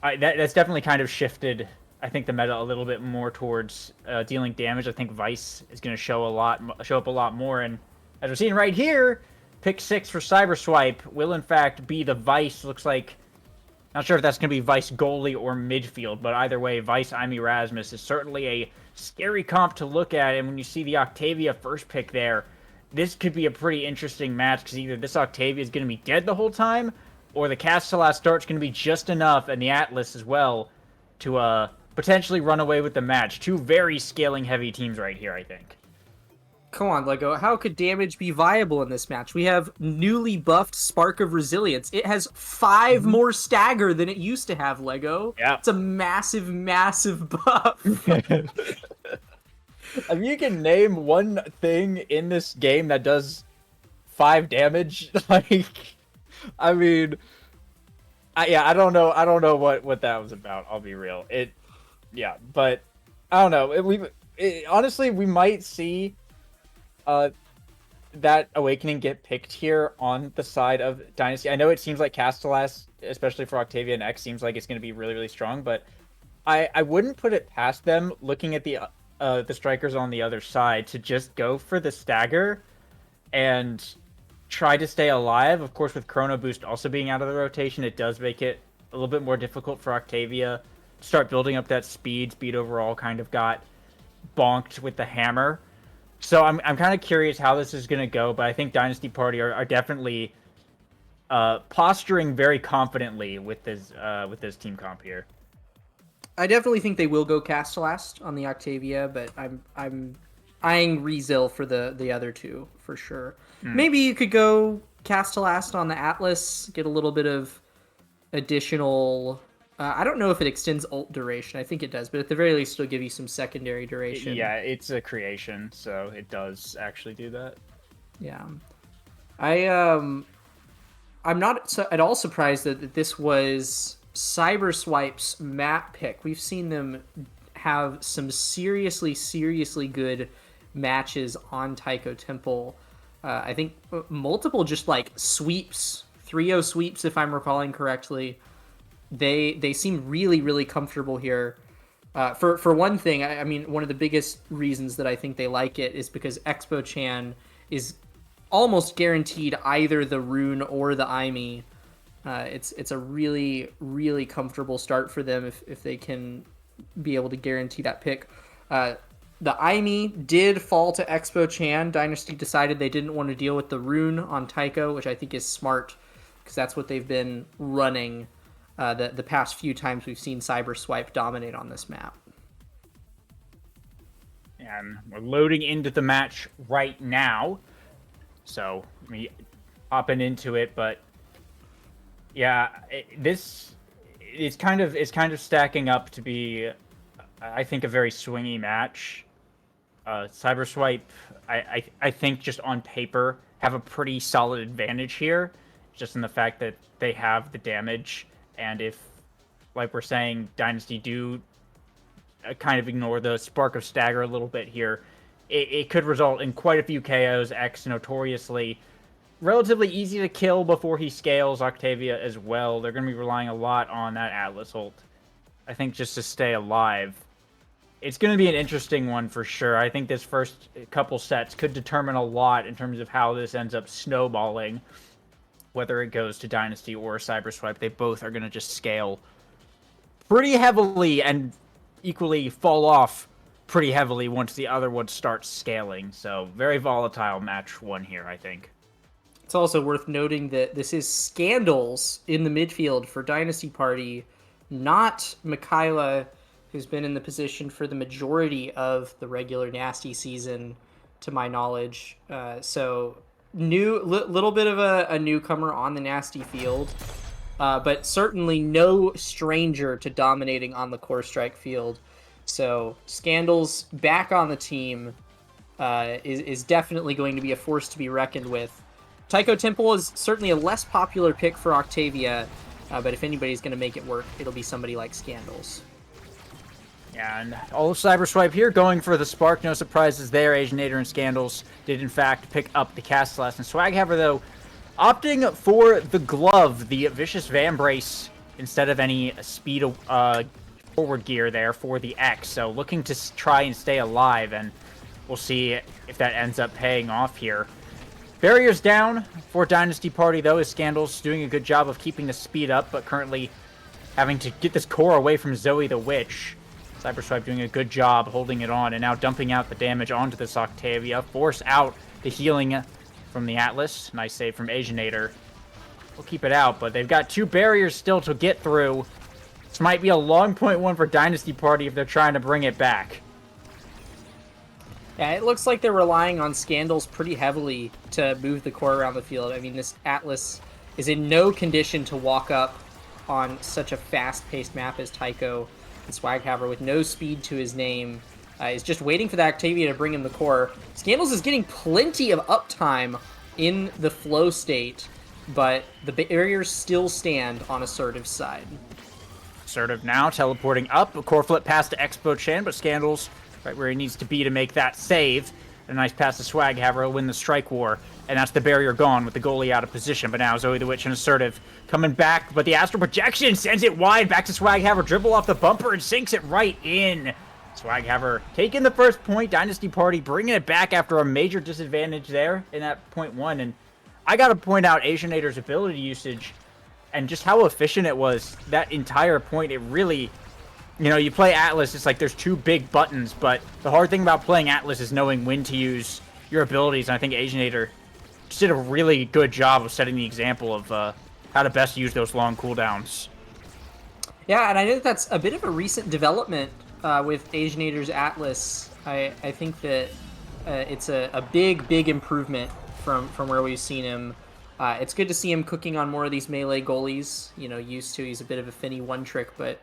That's definitely kind of shifted, I think, the meta a little bit more towards dealing damage. I think Vice is going to show up a lot more, and as we're seeing right here, pick 6 for Cyber Swipe will in fact be the Vice. Looks like, not sure if that's going to be Vice goalie or midfield, but either way, Vice Aimi Rasmus is certainly a scary comp to look at, and when you see the Octavia first pick there, this could be a pretty interesting match, because either this Octavia is going to be dead the whole time, or the Castellast start's going to be just enough, and the Atlas as well, to potentially run away with the match. Two very scaling-heavy teams right here, I think. Come on, Lego. How could damage be viable in this match? We have newly buffed Spark of Resilience. It has 5 more stagger than it used to have, Lego. Yeah. It's a massive, massive buff. If you can name one thing in this game that does 5 damage, I mean, I don't know what that was about. I'll be real. But I don't know. Honestly, we might see that Awakening get picked here on the side of Dynasty. I know it seems like Castellast, especially for Octavia and X, seems like it's going to be really, really strong, but I wouldn't put it past them, looking at the strikers on the other side, to just go for the stagger and try to stay alive. Of course, with Chrono Boost also being out of the rotation, it does make it a little bit more difficult for Octavia to start building up that speed. Speed overall kind of got bonked with the hammer. So I'm kind of curious how this is going to go, but I think Dynasty Party are definitely posturing very confidently with this team comp here. I definitely think they will go Castellast on the Octavia, but I'm eyeing Rezil for the other two for sure. Maybe you could go Castellast on the Atlas, get a little bit of additional. I don't know if it extends ult duration. I think it does, but at the very least, it'll give you some secondary duration. Yeah, it's a creation, so it does actually do that. Yeah, I'm not at all surprised that this was Cyber Swipe's map pick. We've seen them have some seriously good matches on Taiko Temple. I think multiple just sweeps, 3-0 sweeps, if I'm recalling correctly. They seem really comfortable here. For one thing, I mean, one of the biggest reasons that I think they like it is because Expo Chan is almost guaranteed either the Rune or the Aimi. It's a really comfortable start for them if they can be able to guarantee that pick. The Aimi did fall to Expo Chan. Dynasty decided they didn't want to deal with the Rune on Taiko, which I think is smart, because that's what they've been running the past few times we've seen Cyber Swipe dominate on this map. And we're loading into the match right now. So, me hopping into it, but yeah, this is kind of stacking up to be, I think, a very swingy match. Cyberswipe, I think, just on paper, have a pretty solid advantage here, just in the fact that they have the damage, and if, like we're saying, Dynasty do kind of ignore the Spark of Stagger a little bit here, it could result in quite a few KOs. X notoriously relatively easy to kill before he scales. Octavia as well. They're going to be relying a lot on that Atlas ult, I think, just to stay alive. It's going to be an interesting one for sure. I think this first couple sets could determine a lot in terms of how this ends up snowballing, whether it goes to Dynasty or Cyberswipe. They both are going to just scale pretty heavily and equally fall off pretty heavily once the other one starts scaling. So very volatile match one here, I think. It's also worth noting that this is Scandals in the midfield for Dynasty Party, not Mikaela, who's been in the position for the majority of the regular Nasty season, to my knowledge. So little bit of a newcomer on the Nasty field, but certainly no stranger to dominating on the Core Strike field. So Scandals back on the team is definitely going to be a force to be reckoned with. Tycho Temple is certainly a less popular pick for Octavia, but if anybody's going to make it work, it'll be somebody like Scandals. Yeah, and all of Cyberswipe here going for the Spark. No surprises there. Asianator and Scandals did, in fact, pick up the Castellast. And Swaghammer, though, opting for the glove, the Vicious Vambrace, instead of any speed forward gear there for the X. So looking to try and stay alive, and we'll see if that ends up paying off here. Barriers down for Dynasty Party, though, as Scandals doing a good job of keeping the speed up, but currently having to get this core away from Zoe the Witch. Cyberswipe doing a good job holding it on, and now dumping out the damage onto this Octavia. Force out the healing from the Atlas. Nice save from Asianator. We'll keep it out, but they've got two barriers still to get through. This might be a long point one for Dynasty Party if they're trying to bring it back. Yeah, it looks like they're relying on Scandals pretty heavily to move the core around the field. I mean, this Atlas is in no condition to walk up on such a fast-paced map as Tycho. And Swaghammer, with no speed to his name, is just waiting for the Octavia to bring him the core. Scandals is getting plenty of uptime in the flow state, but the barriers still stand on Assertive's side. Assertive now teleporting up. A core flip pass to Expo Chan, but Scandals right where he needs to be to make that save. A nice pass to Swaghammer to win the strike war. And that's the barrier gone with the goalie out of position. But now Zoe the Witch and Assertive coming back. But the Astral Projection sends it wide back to Swaghammer. Dribble off the bumper and sinks it right in. Swaghammer taking the first point. Dynasty Party bringing it back after a major disadvantage there in that point one. And I got to point out Asianator's ability usage and just how efficient it was. That entire point, it really... You know, you play Atlas, it's like there's two big buttons, but the hard thing about playing Atlas is knowing when to use your abilities, and I think Asianator just did a really good job of setting the example of how to best use those long cooldowns. Yeah, and I think that's a bit of a recent development with Asianator's Atlas. I think that it's a big improvement from where we've seen him. It's good to see him cooking on more of these melee goalies. You know, used to, he's a bit of a Finny one-trick, but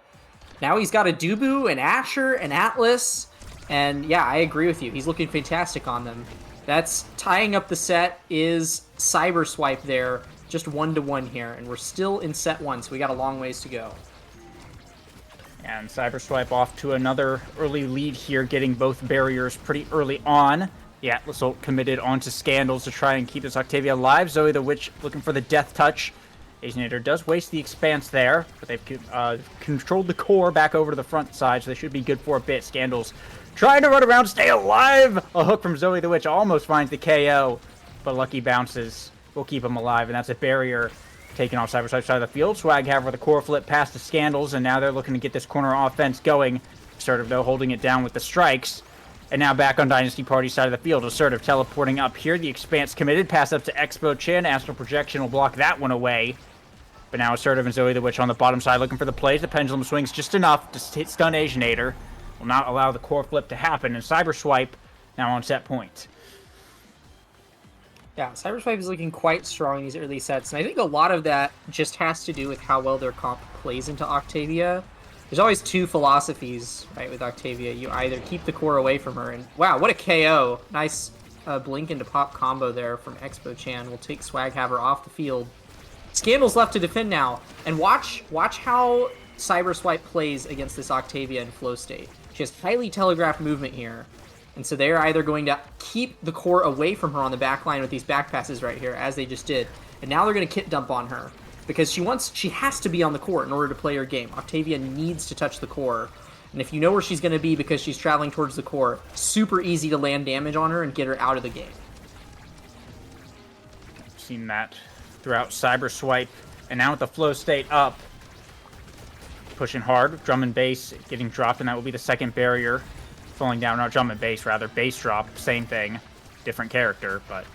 now he's got a Dubu, an Asher, an Atlas, and yeah, I agree with you. He's looking fantastic on them. That's tying up the set is Cyberswipe there, just 1-1 here, and we're still in set one, so we got a long ways to go. And Cyberswipe off to another early lead here, getting both barriers pretty early on. The Atlas ult committed onto Scandals to try and keep this Octavia alive. Zoe the Witch looking for the death touch. Asianator does waste the expanse there, but they've controlled the core back over to the front side, so they should be good for a bit. Scandals trying to run around, stay alive! A hook from Zoe the Witch almost finds the KO, but lucky bounces will keep him alive, and that's a barrier taken off Cyberswipe's side of the field. Swaghammer with a core flip past the Scandals, and now they're looking to get this corner offense going. Assertive, though, holding it down with the strikes. And now back on Dynasty Party side of the field. Assertive teleporting up here. The expanse committed. Pass up to Expo Chan. Astral Projection will block that one away. But now Assertive and Zoe the Witch on the bottom side looking for the plays. The pendulum swings just enough to stun Asianator. will not allow the core flip to happen, and Cyber Swipe now on set point. Yeah, Cyberswipe is looking quite strong in these early sets, and I think a lot of that just has to do with how well their comp plays into Octavia. There's always two philosophies, right, with Octavia. You either keep the core away from her, and wow, what a KO. Nice blink into pop combo there from Expo Chan. Will take Swaghaver off the field. Scandal's left to defend now, and watch how Cyberswipe plays against this Octavia in flow state. She has highly telegraphed movement here. And so they're either going to keep the core away from her on the back line with these back passes right here, as they just did. And now they're going to kit dump on her. Because she has to be on the court in order to play her game. Octavia needs to touch the core. And if you know where she's going to be because she's traveling towards the core, super easy to land damage on her and get her out of the game. Seen that throughout Cyber Swipe. And now with the flow state up, pushing hard, drum and bass getting dropped, and that will be the second barrier. Falling down, not drum and bass, rather. Bass drop, same thing. Different character, but...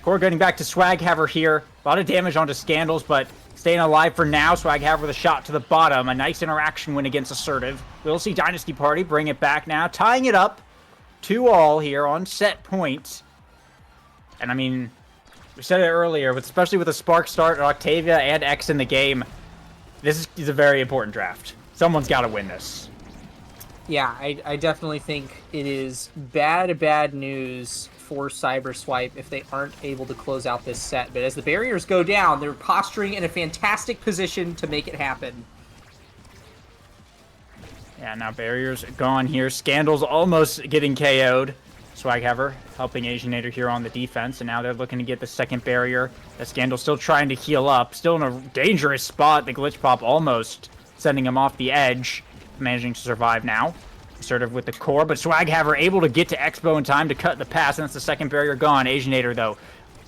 Core getting back to Swaghaver here. A lot of damage onto Scandals, but staying alive for now. Swaghaver with a shot to the bottom. A nice interaction win against Assertive. We'll see Dynasty Party bring it back now. Tying it up 2-2 here on set point. And I mean, we said it earlier, but especially with a Spark start, Octavia and X in the game, this is a very important draft. Someone's got to win this. Yeah, I definitely think it is bad news for Cyberswipe if they aren't able to close out this set. But as the barriers go down, they're posturing in a fantastic position to make it happen. Yeah, now barriers gone here. Scandal's almost getting KO'd. Swaghaver helping Asianator here on the defense, and now they're looking to get the second barrier. The Scandal's still trying to heal up. Still in a dangerous spot. The Glitch Pop almost sending him off the edge. Managing to survive now. Assertive with the core, but Swaghaver able to get to Expo in time to cut the pass, and that's the second barrier gone. Asianator, though,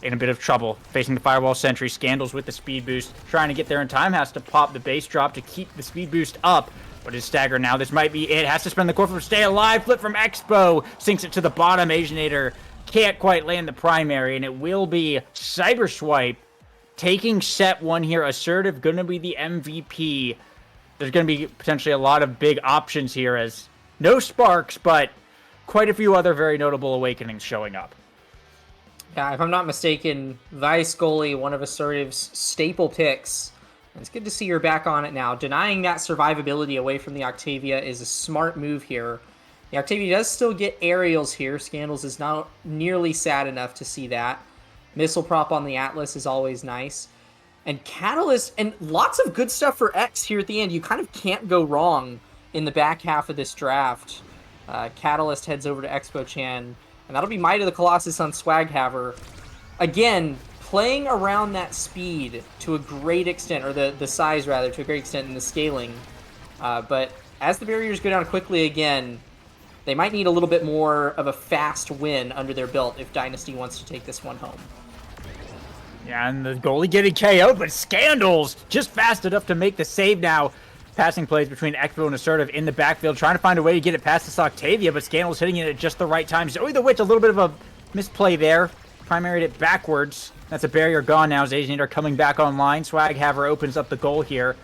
in a bit of trouble. Facing the Firewall Sentry. Scandals with the speed boost. Trying to get there in time. Has to pop the base drop to keep the speed boost up. But is staggered now. This might be it. Has to spend the core flip. Stay alive. Flip from Expo. Sinks it to the bottom. Asianator can't quite land the primary, and it will be Cyberswipe taking set one here. Assertive going to be the MVP. There's going to be potentially a lot of big options here, as no Sparks, but quite a few other very notable awakenings showing up. Yeah, if I'm not mistaken, Vice Goalie, one of Assertive's staple picks. It's good to see her back on it now. Denying that survivability away from the Octavia is a smart move here. The Octavia does still get aerials here. Scandals is not nearly sad enough to see that. Missile prop on the Atlas is always nice. And Catalyst, and lots of good stuff for X here at the end. You kind of can't go wrong in the back half of this draft. Catalyst heads over to Expo Chan, and that'll be Might of the Colossus on Swaghaver. Again, playing around that speed to a great extent, or the size rather, to a great extent in the scaling. But as the barriers go down quickly again, they might need a little bit more of a fast win under their belt if Dynasty wants to take this one home. Yeah, and the goalie getting KO'd, but Scandals just fast enough to make the save now. Passing plays between Expo and Assertive in the backfield, trying to find a way to get it past this Octavia, but Scandals hitting it at just the right time. Zoe the Witch, a little bit of a misplay there. Primaried it backwards. That's a barrier gone now as Asianator coming back online. Swaghaver opens up the goal here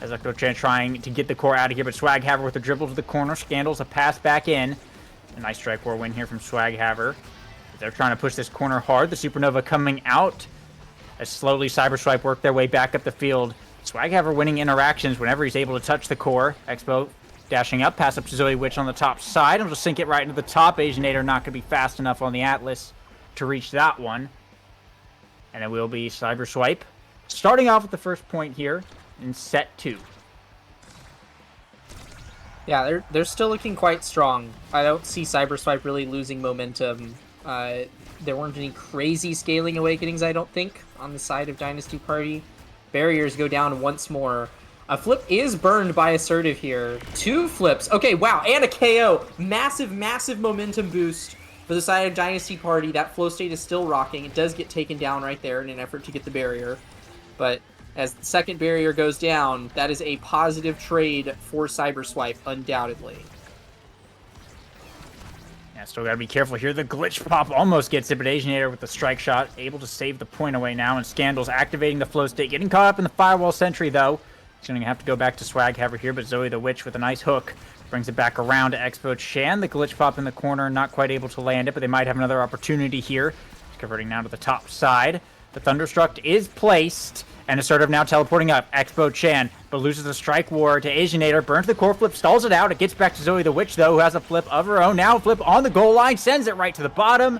as Expo Chan trying to get the core out of here, but Swaghaver with a dribble to the corner. Scandals a pass back in. A nice strike war win here from Swaghaver. They're trying to push this corner hard. The Supernova coming out as slowly Cyberswipe work their way back up the field. Swaghaver winning interactions whenever he's able to touch the core. Expo dashing up, pass up to Zoe Witch on the top side. And will sink it right into the top. Asianator not going to be fast enough on the Atlas to reach that one. And it will be Cyberswipe starting off with the first point here in set 2. Yeah, they're still looking quite strong. I don't see Cyberswipe really losing momentum. There weren't any crazy scaling awakenings, I don't think, on the side of Dynasty Party. Barriers go down once more. A flip is burned by Assertive here. 2 flips. Okay, wow, and a KO. Massive momentum boost for the side of Dynasty Party. That flow state is still rocking. It does get taken down right there in an effort to get the barrier. But as the second barrier goes down, that is a positive trade for Cyberswipe, undoubtedly. Yeah, still gotta be careful here. The Glitch Pop almost gets it, but Asianator with the strike shot, able to save the point away now, and Scandals activating the flow state, getting caught up in the Firewall Sentry, though. He's going to have to go back to Swaghammer here, but Zoe the Witch with a nice hook brings it back around to Expo Chan. The glitch pop in the corner, not quite able to land it, but they might have another opportunity here. He's converting now to the top side. The Thunderstruck is placed, and is sort of now teleporting up. Expo Chan, but loses the Strike War to Asianator. Burns the core flip, stalls it out. It gets back to Zoe the Witch, though, who has a flip of her own. Now a flip on the goal line, sends it right to the bottom,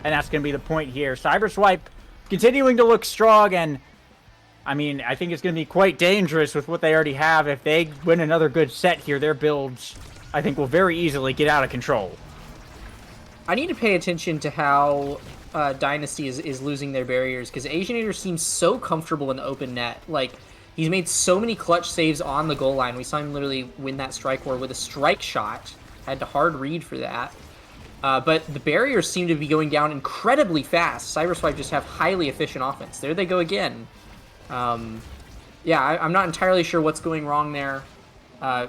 and that's going to be the point here. Cyberswipe continuing to look strong, and I mean, I think it's going to be quite dangerous with what they already have. If they win another good set here, their builds, I think, will very easily get out of control. I need to pay attention to how Dynasty is losing their barriers, because Asianator seems so comfortable in the open net. Like, he's made so many clutch saves on the goal line. We saw him literally win that strike war with a strike shot. Had to hard read for that. But the barriers seem to be going down incredibly fast. Cyberswipe just have highly efficient offense. There they go again. Yeah, I'm not entirely sure what's going wrong there.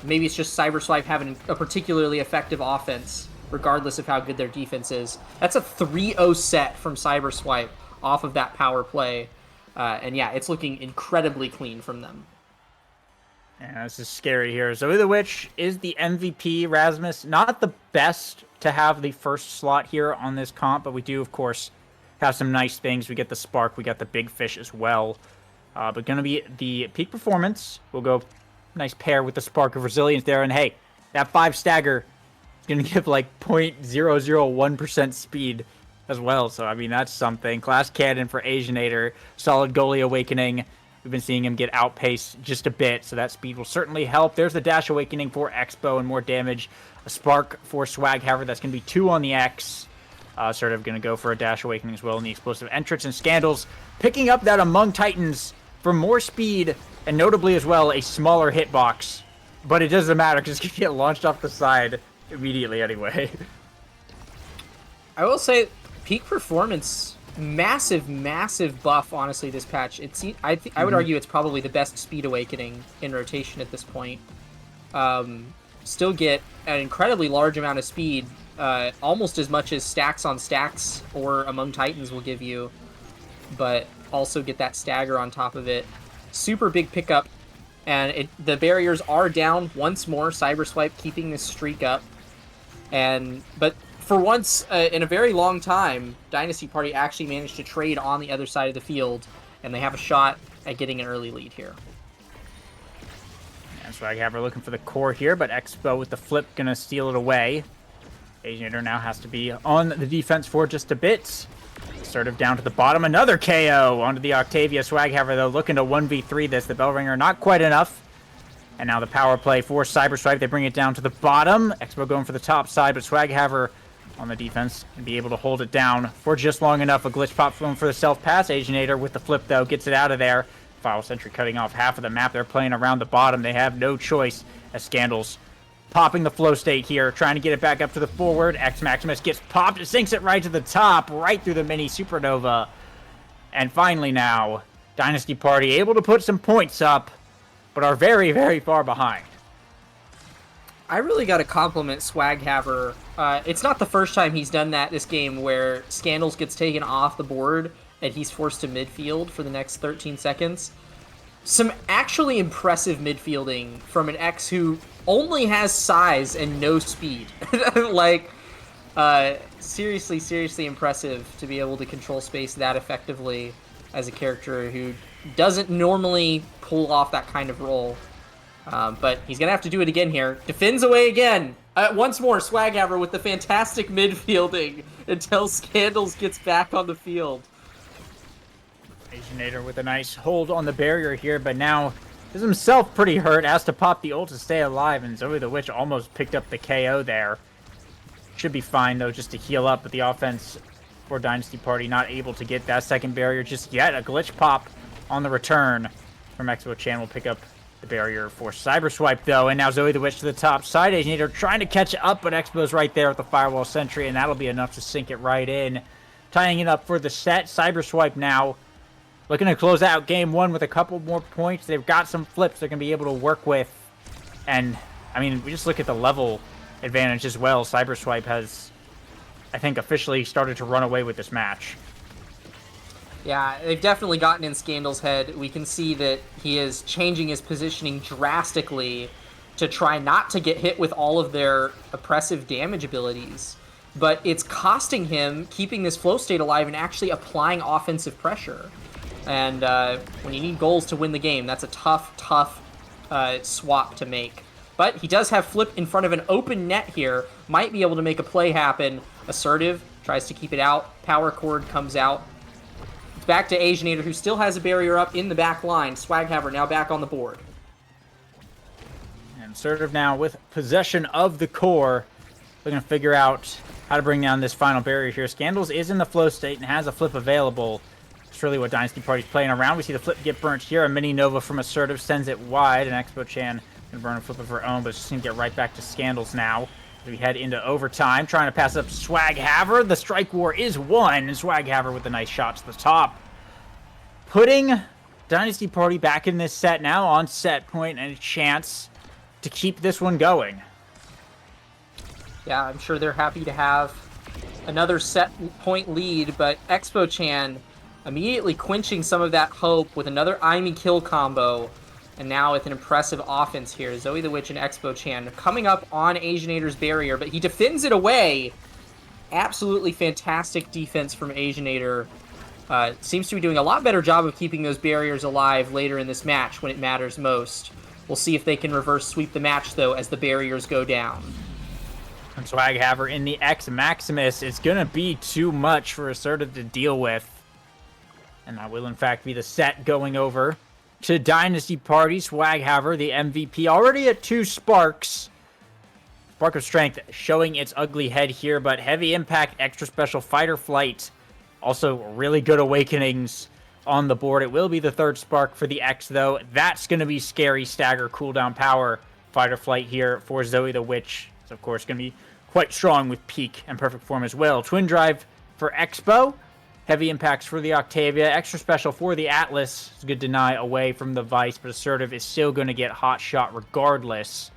Maybe it's just Cyberswipe having a particularly effective offense, regardless of how good their defense is. That's a 3-0 set from Cyberswipe off of that power play. And yeah, it's looking incredibly clean from them. Yeah, this is scary here. Zoe the Witch is the MVP. Rasmus, not the best to have the first slot here on this comp, but we do, of course, have some nice things. We get the Spark, we got the Big Fish as well. But going to be the peak performance. We'll go nice pair with the Spark of Resilience there. And hey, that 5 stagger is going to give like 0.001% speed as well. So, I mean, that's something. Glass Cannon for Asianator. Solid Goalie Awakening. We've been seeing him get outpaced just a bit, so that speed will certainly help. There's the Dash Awakening for Expo and more damage. A Spark for Swaghammer. That's going to be 2 on the X. Sort of going to go for a Dash Awakening as well in the Explosive Entrance. And Scandals picking up that Among Titans for more speed, and notably as well, a smaller hitbox. But it doesn't matter, because it's going to get launched off the side immediately anyway. I will say, peak performance, massive buff, honestly, this patch. I would argue it's probably the best speed awakening in rotation at this point. Still get an incredibly large amount of speed, almost as much as Stacks on Stacks or Among Titans will give you, but also get that stagger on top of it. Super big pickup, and the barriers are down once more. Cyberswipe keeping this streak up, but for once in a very long time, Dynasty Party actually managed to trade on the other side of the field, and they have a shot at getting an early lead here. And Swaghammer looking for the core here, but Expo with the flip gonna steal it away. Asianator now has to be on the defense for just a bit. Sort of down to the bottom. Another KO onto the Octavia. Swaghammer, though, looking to 1v3 this. The Bellringer not quite enough. And now the power play for Cyberswipe. They bring it down to the bottom. Expo going for the top side, but Swaghammer on the defense and be able to hold it down for just long enough. A glitch pop for the self-pass. Asianator with the flip, though, gets it out of there. File Sentry cutting off half of the map. They're playing around the bottom. They have no choice as Scandals popping the flow state here, trying to get it back up to the forward. X Maximus gets popped, sinks it right to the top, right through the mini Supernova. And finally now, Dynasty Party able to put some points up, but are very far behind. I really got to compliment Swaghammer. It's not the first time he's done that this game, where Scandals gets taken off the board and he's forced to midfield for the next 13 seconds. Some actually impressive midfielding from an X who only has size and no speed. Like, seriously impressive to be able to control space that effectively as a character who doesn't normally pull off that kind of role. But he's going to have to do it again here. Defends away again. Once more, Swaghammer with the fantastic midfielding until Scandals gets back on the field. Asianator with a nice hold on the barrier here, but now is himself pretty hurt, has to pop the ult to stay alive, and Zoe the Witch almost picked up the KO there. Should be fine, though, just to heal up, but the offense for Dynasty Party not able to get that second barrier just yet. A glitch pop on the return from Expo Chan will pick up the barrier for Cyberswipe, though, and now Zoe the Witch to the top side. Asianator trying to catch up, but Expo's right there with the Firewall Sentry, and that'll be enough to sink it right in. Tying it up for the set. Cyberswipe now looking to close out game one with a couple more points. They've got some flips they're going to be able to work with. And, I mean, we just look at the level advantage as well. Cyberswipe has, I think, officially started to run away with this match. Yeah, they've definitely gotten in Scandal's head. We can see that he is changing his positioning drastically to try not to get hit with all of their oppressive damage abilities. But it's costing him keeping this flow state alive and actually applying offensive pressure. And when you need goals to win the game, that's a tough swap to make. But he does have Flip in front of an open net here. Might be able to make a play happen. Assertive tries to keep it out. Power Chord comes out. It's back to Asianator, who still has a barrier up in the back line. Swaghammer now back on the board. And Assertive now with possession of the core. We're going to figure out how to bring down this final barrier here. Scandals is in the flow state and has a flip available. It's really what Dynasty Party's playing around. We see the flip get burnt here. A mini Nova from Assertive sends it wide, and Expo Chan gonna burn a flip of her own, but it's just gonna get right back to Scandals now. We head into overtime, trying to pass up Swaghammer. The strike war is won, and Swaghammer with a nice shot to the top. Putting Dynasty Party back in this set now on set point and a chance to keep this one going. Yeah, I'm sure they're happy to have another set point lead, but Expo Chan immediately quenching some of that hope with another Aimi kill combo. And now with an impressive offense here, Zoe the Witch and Expo Chan coming up on Asianator's barrier, but he defends it away. Absolutely fantastic defense from Asianator. Seems to be doing a lot better job of keeping those barriers alive later in this match when it matters most. We'll see if they can reverse sweep the match, though, as the barriers go down. And Swaghammer in the X Maximus is going to be too much for Assertive to deal with. And that will, in fact, be the set going over to Dynasty Party. Swaghammer, the MVP, already at 2 sparks. Spark of Strength showing its ugly head here, but Heavy Impact, Extra Special, Fighter Flight. Also, really good awakenings on the board. It will be the 3rd spark for the X, though. That's going to be scary. Stagger, cooldown power. Fighter Flight here for Zoe the Witch. It's, of course, going to be quite strong with Peak and Perfect Form as well. Twin Drive for Expo. Heavy Impacts for the Octavia. Extra Special for the Atlas. It's a good deny away from the Vice, but Assertive is still going to get Hot Shot regardless.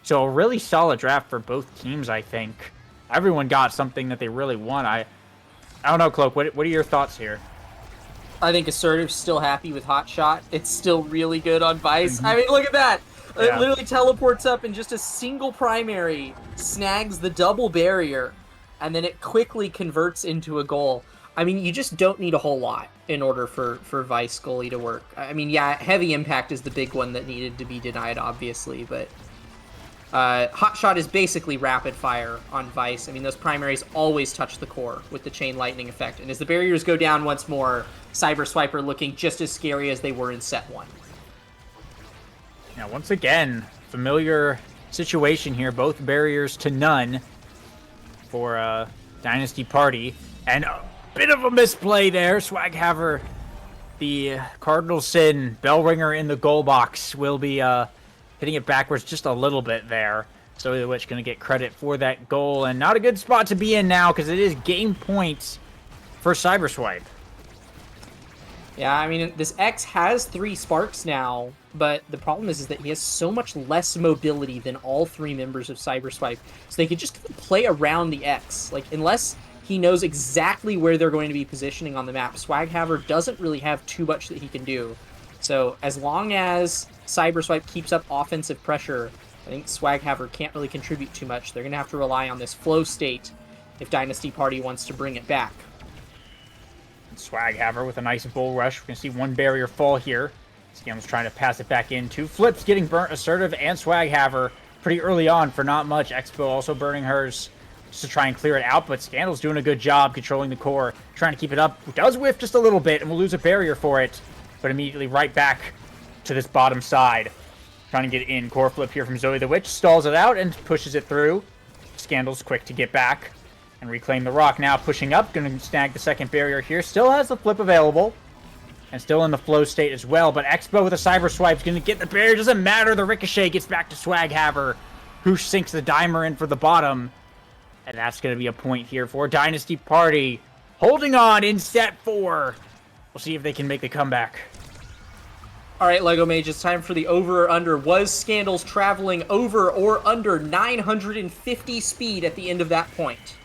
So a really solid draft for both teams, I think. Everyone got something that they really want. I don't know, Cloak. What are your thoughts here? I think Assertive's still happy with Hot Shot. It's still really good on Vice. I mean, look at that. Yeah. It literally teleports up and just a single primary snags the double barrier, and then it quickly converts into a goal. I mean, you just don't need a whole lot in order for Vice goalie to work. I mean, yeah, Heavy Impact is the big one that needed to be denied, obviously, but Hot Shot is basically rapid fire on Vice. I mean, those primaries always touch the core with the Chain Lightning effect, and as the barriers go down once more, Cyber Swiper looking just as scary as they were in set 1. Now, once again, familiar situation here. Both barriers to none for Dynasty Party, and bit of a misplay there. Swaghammer, the Cardinal Sin bell ringer in the goal box, will be hitting it backwards just a little bit there. So the Witch going to get credit for that goal, and not a good spot to be in now because it is game points for Cyberswipe. Yeah, I mean, this X has 3 sparks now, but the problem is that he has so much less mobility than all 3 members of Cyberswipe, so they could just play around the X. Like, unless he knows exactly where they're going to be positioning on the map, Swaghammer doesn't really have too much that he can do. So as long as Cyberswipe keeps up offensive pressure, I think Swaghammer can't really contribute too much. They're going to have to rely on this flow state if Dynasty Party wants to bring it back. Swaghammer with a nice bull rush. We're going to see 1 barrier fall here. Scandal's trying to pass it back in. 2 flips getting burnt. Assertive and Swaghammer pretty early on for not much. Expo also burning hers just to try and clear it out, but Scandal's doing a good job controlling the core, trying to keep it up. Does whiff just a little bit, and we'll lose a barrier for it, but immediately right back to this bottom side. Trying to get in. Core flip here from Zoe the Witch. Stalls it out and pushes it through. Scandal's quick to get back and reclaim the rock. Now pushing up, going to snag the second barrier here. Still has the flip available, and still in the flow state as well, but Expo with a cyber swipe is going to get the barrier. Doesn't matter. The ricochet gets back to Swaghammer, who sinks the dimer in for the bottom, and that's going to be a point here for Dynasty Party. Holding on in set 4. We'll see if they can make the comeback. All right, Lego Mage, it's time for the over or under. Was Scandals traveling over or under 950 speed at the end of that point?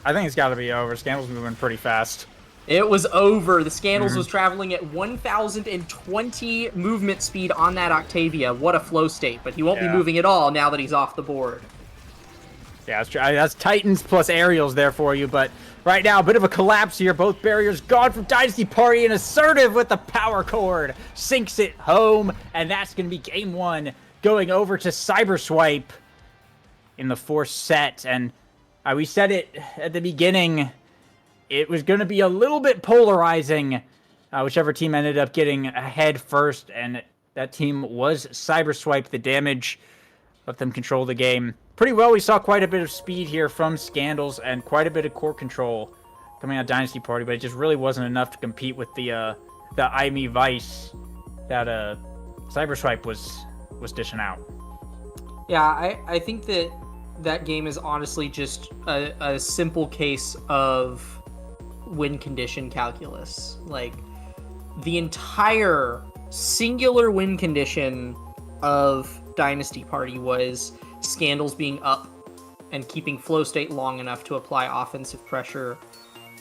I think it's got to be over. Scandal's moving pretty fast. It was over. The Scandals was traveling at 1,020 movement speed on that Octavia. What a flow state, but he won't be moving at all now that he's off the board. Yeah, that's Titans plus Aerials there for you, but right now, a bit of a collapse here. Both barriers gone from Dynasty Party, and Assertive with the power chord sinks it home, and that's going to be game one, going over to Cyberswipe in the fourth set. And we said it at the beginning, it was going to be a little bit polarizing, whichever team ended up getting ahead first, and that team was Cyberswipe. The damage let them control the game pretty well. We saw quite a bit of speed here from Scandals and quite a bit of core control coming out of Dynasty Party, but it just really wasn't enough to compete with the IME Vice that Cyberswipe was dishing out. Yeah, I think that game is honestly just a simple case of win condition calculus. Like, the entire singular win condition of Dynasty Party was Scandals being up and keeping flow state long enough to apply offensive pressure.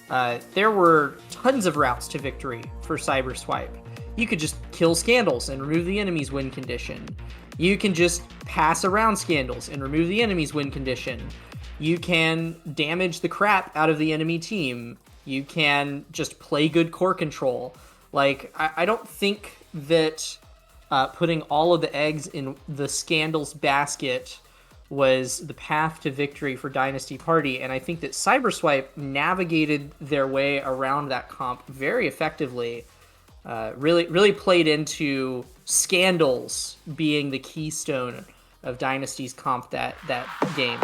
There were tons of routes to victory for Cyberswipe. You could just kill Scandals and remove the enemy's win condition. You can just pass around Scandals and remove the enemy's win condition. You can damage the crap out of the enemy team. You can just play good core control. Like, I don't think that putting all of the eggs in the Scandals basket was the path to victory for Dynasty Party, and I think that Cyberswipe navigated their way around that comp very effectively. Really played into Scandals being the keystone of Dynasty's comp that game.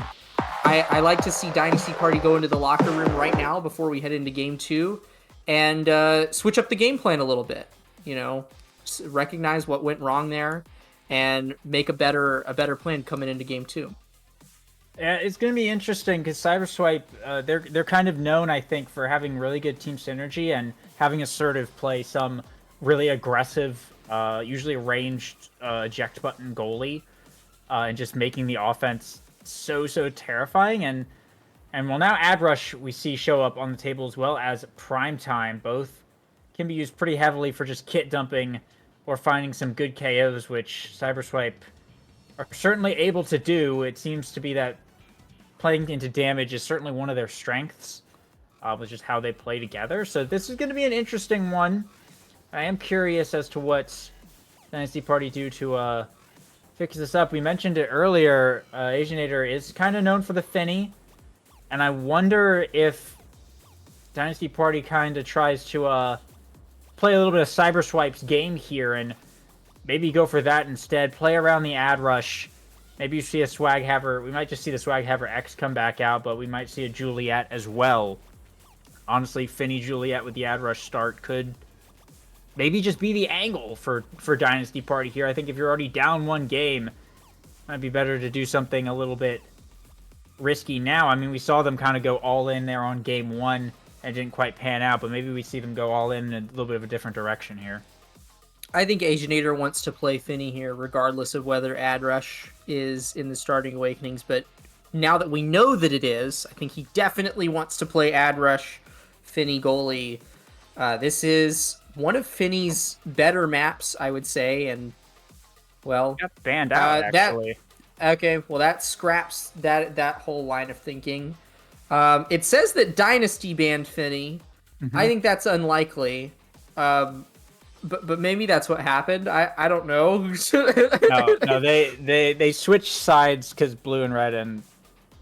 I like to see Dynasty Party go into the locker room right now before we head into game 2 and switch up the game plan a little bit. You know, recognize what went wrong there and make a better plan coming into game 2. Yeah, it's going to be interesting because Cyberswipe, they're kind of known, I think, for having really good team synergy and having Assertive play some really aggressive, usually ranged eject button goalie, and just making the offense so terrifying. And well, now AdRush we see show up on the table as well as Primetime. Both can be used pretty heavily for just kit dumping or finding some good KOs, which Cyberswipe are certainly able to do. It seems to be that playing into damage is certainly one of their strengths, with just how they play together. So this is going to be an interesting one. I am curious as to what Dynasty Party do to fix this up. We mentioned it earlier, Asianator is kind of known for the Finny, and I wonder if Dynasty Party kind of tries to play a little bit of Cyberswipe's game here and maybe go for that instead. Play around the AdRush. Maybe you see a Swaghammer. We might just see the Swaghammer X come back out, but we might see a Juliet as well. Honestly, Finny Juliet with the AdRush start could maybe just be the angle for Dynasty Party here. I think if you're already down one game, it might be better to do something a little bit risky now. I mean, we saw them kind of go all in there on game 1 and didn't quite pan out, but maybe we see them go all in a little bit of a different direction here. I think Asianator wants to play Finny here, regardless of whether AdRush is in the starting Awakenings, but now that we know that it is, I think he definitely wants to play AdRush Finny goalie. This is one of Finny's better maps, I would say, and, well... Got banned out, actually. Okay, well, that scraps that whole line of thinking. It says that Dynasty banned Finny. Mm-hmm. I think that's unlikely. But maybe that's what happened. I don't know. no, they switched sides because blue and red, and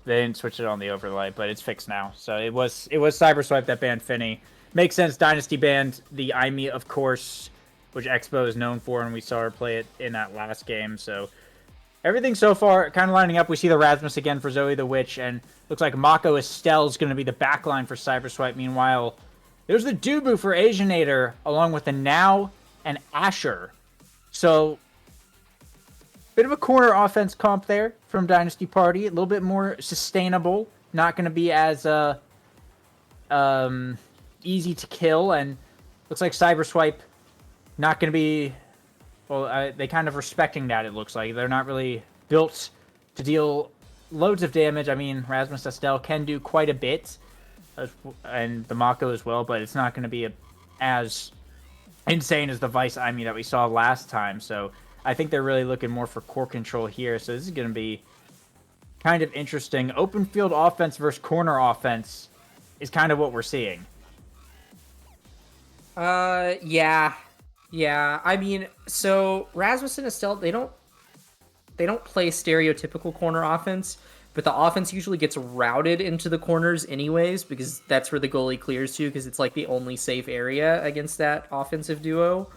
they didn't switch it on the overlay, but it's fixed now. So it was Cyberswipe that banned Finny. Makes sense. Dynasty banned the IME, of course, which Expo is known for, and we saw her play it in that last game. So everything so far kind of lining up. We see the Rasmus again for Zoe the Witch, and looks like Mako Estelle is going to be the backline for Cyberswipe. Meanwhile, there's the Dubu for Asianator, along with the Now and Asher. So, bit of a corner offense comp there from Dynasty Party. A little bit more sustainable. Not going to be as easy to kill. And looks like Cyberswipe not going to be... Well, they kind of respecting that, it looks like. They're not really built to deal loads of damage. I mean, Rasmus Estelle can do quite a bit. and the Mako as well, but it's not going to be as insane as the Vice Imi that we saw last time. So I think they're really looking more for core control here. So this is going to be kind of interesting. Open field offense versus corner offense is kind of what we're seeing. Yeah. I mean, so Rasmus and Estelle, they don't play stereotypical corner offense, but the offense usually gets routed into the corners anyways, because that's where the goalie clears to, because it's like the only safe area against that offensive duo.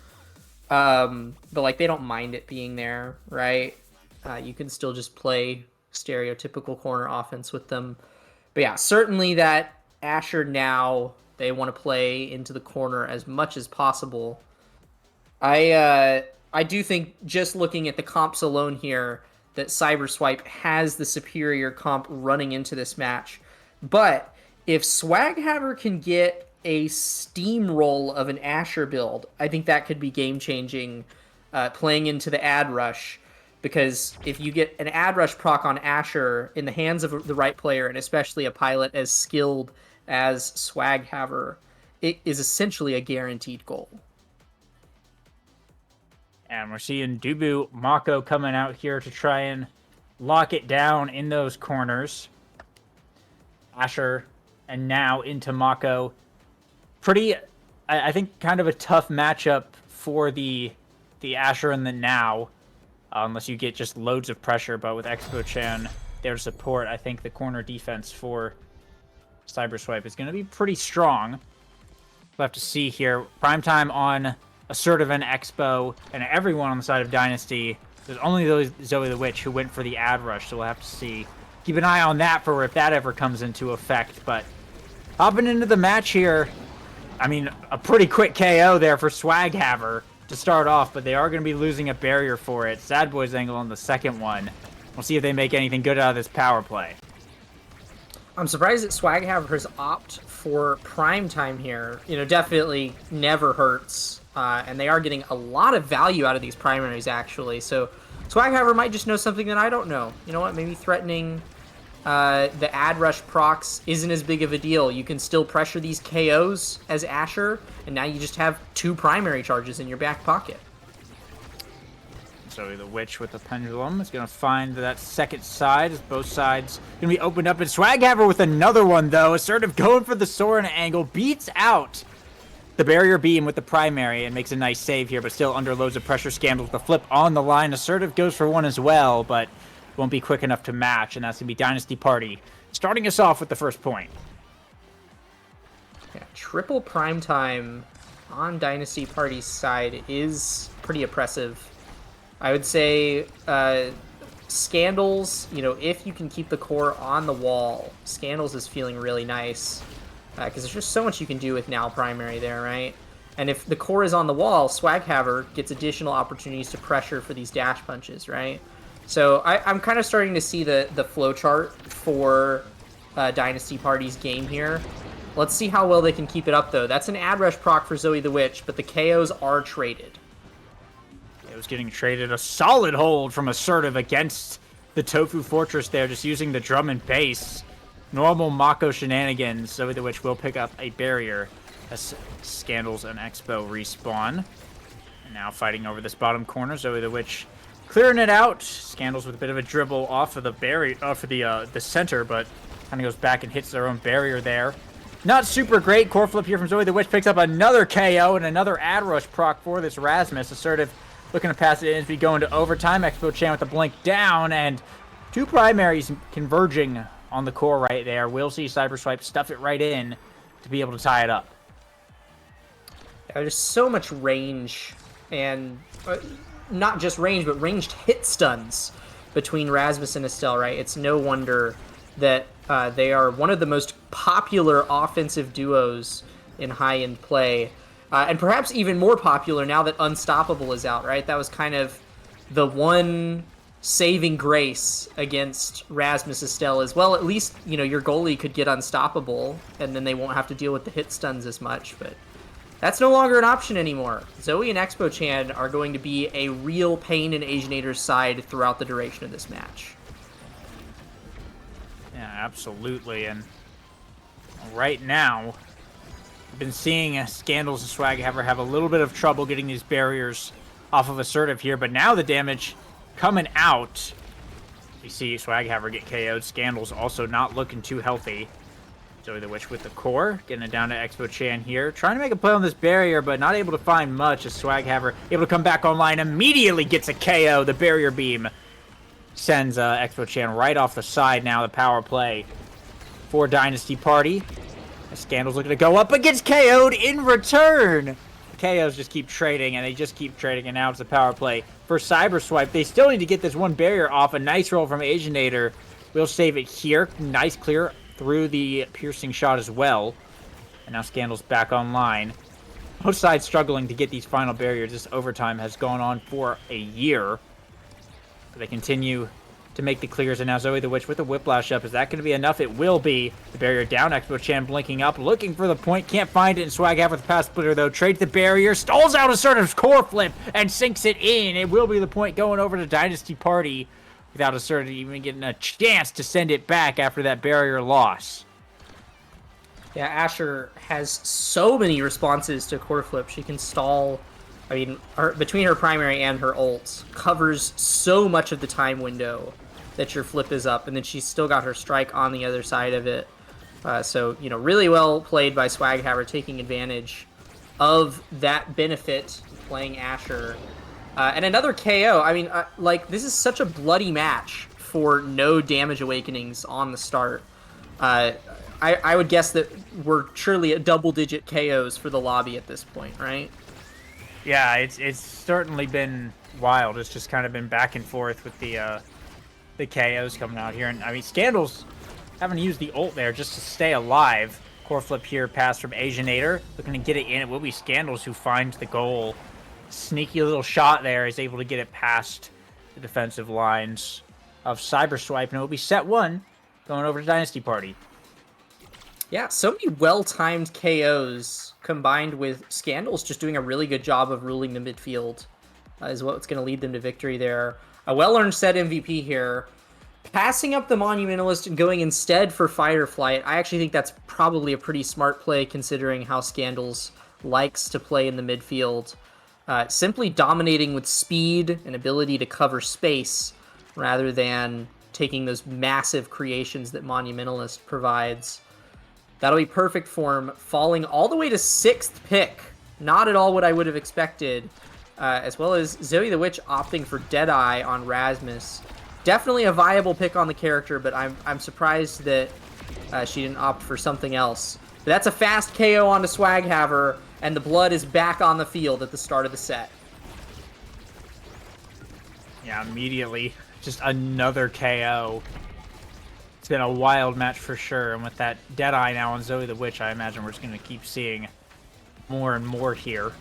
But like they don't mind it being there, right? You can still just play stereotypical corner offense with them. But yeah, certainly that Asher now, they want to play into the corner as much as possible. I do think, just looking at the comps alone here, that Cyberswipe has the superior comp running into this match. But if Swaghammer can get a steamroll of an Asher build, I think that could be game-changing playing into the ad rush. Because if you get an ad rush proc on Asher in the hands of the right player, and especially a pilot as skilled as Swaghammer, it is essentially a guaranteed goal. And we're seeing Dubu Mako coming out here to try and lock it down in those corners. Asher and now into Mako. Pretty, I think, kind of a tough matchup for the Asher and the Now. Unless you get just loads of pressure, but with Expo Chan there to support, I think the corner defense for Cyberswipe is going to be pretty strong. We'll have to see here. Primetime on Assertive and Expo, and everyone on the side of Dynasty. There's only those Zoe the Witch who went for the ad rush, so we'll have to see. Keep an eye on that for if that ever comes into effect. But hopping into the match here, I mean, a pretty quick KO there for Swaghammer to start off, but they are going to be losing a barrier for it. Sad Boys angle on the second one. We'll see if they make anything good out of this power play. I'm surprised that Swaghammer's opt for prime time here. You know, definitely never hurts. And they are getting a lot of value out of these primaries, actually. So Swaghammer might just know something that I don't know. You know what? Maybe threatening the ad rush procs isn't as big of a deal. You can still pressure these KOs as Asher, and now you just have 2 primary charges in your back pocket. So the Witch with the Pendulum is going to find that second side as both sides going to be opened up. And Swaghammer with another one, though. Assertive going for the Soren angle. Beats out the barrier beam with the primary and makes a nice save here, but still under loads of pressure. Scandal with the flip on the line. Assertive goes for one as well, but won't be quick enough to match. And that's going to be Dynasty Party starting us off with the first point. Yeah, triple primetime on Dynasty Party's side is pretty oppressive. I would say Scandals, you know, if you can keep the core on the wall, Scandals is feeling really nice. Because there's just so much you can do with now primary there, right? And if the core is on the wall, Swaghammer gets additional opportunities to pressure for these dash punches, right? So I'm kind of starting to see the flow chart for Dynasty Party's game here. Let's see how well they can keep it up, though. That's an ad rush proc for Zoe the Witch, but the KOs are traded. It was getting traded. A solid hold from Assertive against the Tofu Fortress there, just using the drum and bass. Normal Mako shenanigans, Zoe the Witch will pick up a barrier as Scandals and Expo respawn. And now fighting over this bottom corner, Zoe the Witch clearing it out. Scandals with a bit of a dribble off of the barrier, off of the center, but kind of goes back and hits their own barrier there. Not super great. Core flip here from Zoe the Witch picks up another KO and another ad rush proc for this Rasmus. Assertive looking to pass it in as we go into overtime. Expo Chan with the blink down, and 2 primaries converging on the core right there. We'll see Cyberswipe stuff it right in to be able to tie it up. Yeah, there's so much range, and not just range, but ranged hit stuns between Rasmus and Estelle, right? It's no wonder that they are one of the most popular offensive duos in high-end play. And perhaps even more popular now that Unstoppable is out, right? That was kind of the one saving grace against Rasmus Estelle as well. At least, you know, your goalie could get Unstoppable, and then they won't have to deal with the hit stuns as much. But that's no longer an option anymore. Zoe and Expo Chan are going to be a real pain in Asianator's side throughout the duration of this match. Yeah, absolutely. And Right now, I've been seeing Scandals and Swaghammer have a little bit of trouble getting these barriers off of Assertive here, but now the damage coming out. We see Swaghammer get KO'd. Scandals also not looking too healthy. Zoe the Witch with the core, getting it down to Expo Chan here. Trying to make a play on this barrier, but not able to find much as Swaghammer able to come back online. Immediately gets a KO. The barrier beam sends Expo Chan right off the side now. The power play for Dynasty Party. Scandals looking to go up, but gets KO'd in return. KOs just keep trading, and they just keep trading, and now it's the power play for Cyberswipe. They still need to get this one barrier off. A nice roll from Asianator. We'll save it here. Nice clear through the piercing shot as well. And now Scandal's back online. Both sides struggling to get these final barriers. This overtime has gone on for a year. But they continue to make the clears, and now Zoe the Witch with the Whiplash up. Is that going to be enough? It will be. The barrier down, Expo Chan blinking up, looking for the point, can't find it, and Swaghammer with the pass splitter, though, trades the barrier, stalls out Assertive's core flip, and sinks it in. It will be the point going over to Dynasty Party, without Assertive even getting a chance to send it back after that barrier loss. Yeah, Asher has so many responses to core flip. She can stall, I mean, between her primary and her ult, covers so much of the time window that your flip is up, and then she's still got her strike on the other side of it. So, you know, really well played by Swaghammer, taking advantage of that benefit, playing Asher. And another KO. I mean, like, this is such a bloody match for no damage awakenings on the start. I would guess that we're surely at double-digit KOs for the lobby at this point, right? Yeah, it's certainly been wild. It's just kind of been back and forth with the KOs coming out here. And, I mean, Scandals haven't used the ult there just to stay alive. Core flip here, pass from Asianator. Looking to get it in. It will be Scandals who finds the goal. Sneaky little shot there. Is able to get it past the defensive lines of Cyberswipe. And it will be set 1 going over to Dynasty Party. Yeah, so many well-timed KOs combined with Scandals just doing a really good job of ruling the midfield is what's going to lead them to victory there. A well-earned set MVP here. Passing up the Monumentalist and going instead for Fighter Flight, I actually think that's probably a pretty smart play considering how Scandals likes to play in the midfield. Simply dominating with speed and ability to cover space rather than taking those massive creations that Monumentalist provides. That'll be perfect for him, falling all the way to 6th pick. Not at all what I would have expected. As well as Zoe the Witch opting for Deadeye on Rasmus. Definitely a viable pick on the character, but I'm surprised that she didn't opt for something else. But that's a fast KO onto Swaghammer, and the blood is back on the field at the start of the set. Yeah, immediately. Just another KO. It's been a wild match for sure, and with that Deadeye now on Zoe the Witch, I imagine we're just going to keep seeing more and more here.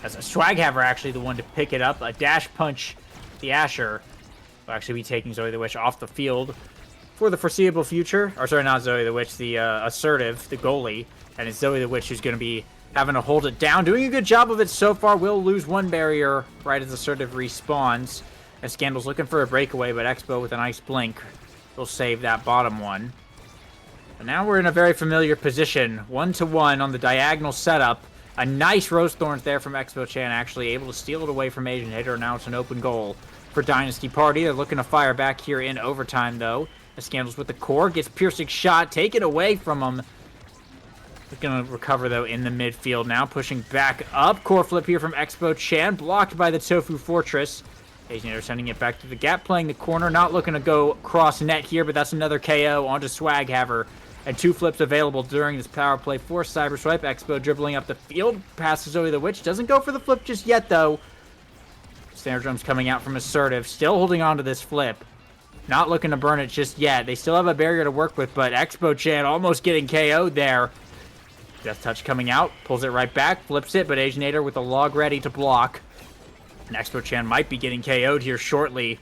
As a Swaghammer actually the one to pick it up, a dash punch the Asher will actually be taking Zoe the Witch off the field for the foreseeable future. Or sorry, not Zoe the Witch, the Assertive, the goalie, and it's Zoe the Witch who's going to be having to hold it down. Doing a good job of it so far. Will lose one barrier right as Assertive respawns. And Scandal's looking for a breakaway, but Expo with a nice blink will save that bottom one. But now we're in a very familiar position. 1-to-1 on the diagonal setup. A nice Rose Thorns there from Expo Chan, actually able to steal it away from Asianator. Now it's an open goal for Dynasty Party. They're looking to fire back here in overtime, though. The Scandals with the core. Gets piercing shot. Taken away from him. They're going to recover, though, in the midfield now. Pushing back up. Core flip here from Expo Chan. Blocked by the Tofu Fortress. Asianator sending it back to the gap, playing the corner. Not looking to go cross net here, but that's another KO onto Swaghammer. And 2 flips available during this power play for Cyberswipe. Expo dribbling up the field. Passes Zoe the Witch. Doesn't go for the flip just yet, though. Snare drums coming out from Assertive. Still holding on to this flip. Not looking to burn it just yet. They still have a barrier to work with, but Expo Chan almost getting KO'd there. Death Touch coming out. Pulls it right back. Flips it, but Asianator with the log ready to block. And Expo Chan might be getting KO'd here shortly,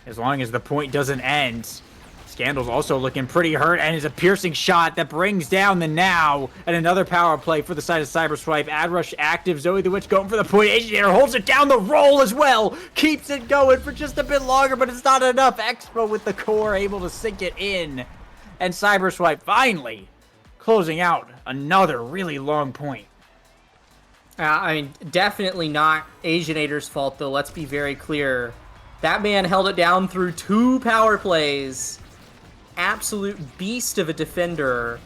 as long as the point doesn't end. Scandal's also looking pretty hurt, and is a piercing shot that brings down the Now. And another power play for the side of Cyberswipe. Ad Rush active. Zoe the Witch going for the point. Asianator holds it down the roll as well. Keeps it going for just a bit longer, but it's not enough. Expo with the core able to sink it in. And Cyberswipe finally closing out another really long point. I mean, definitely not Asianator's fault, though. Let's be very clear. That man held it down through 2 power plays. Absolute beast of a defender.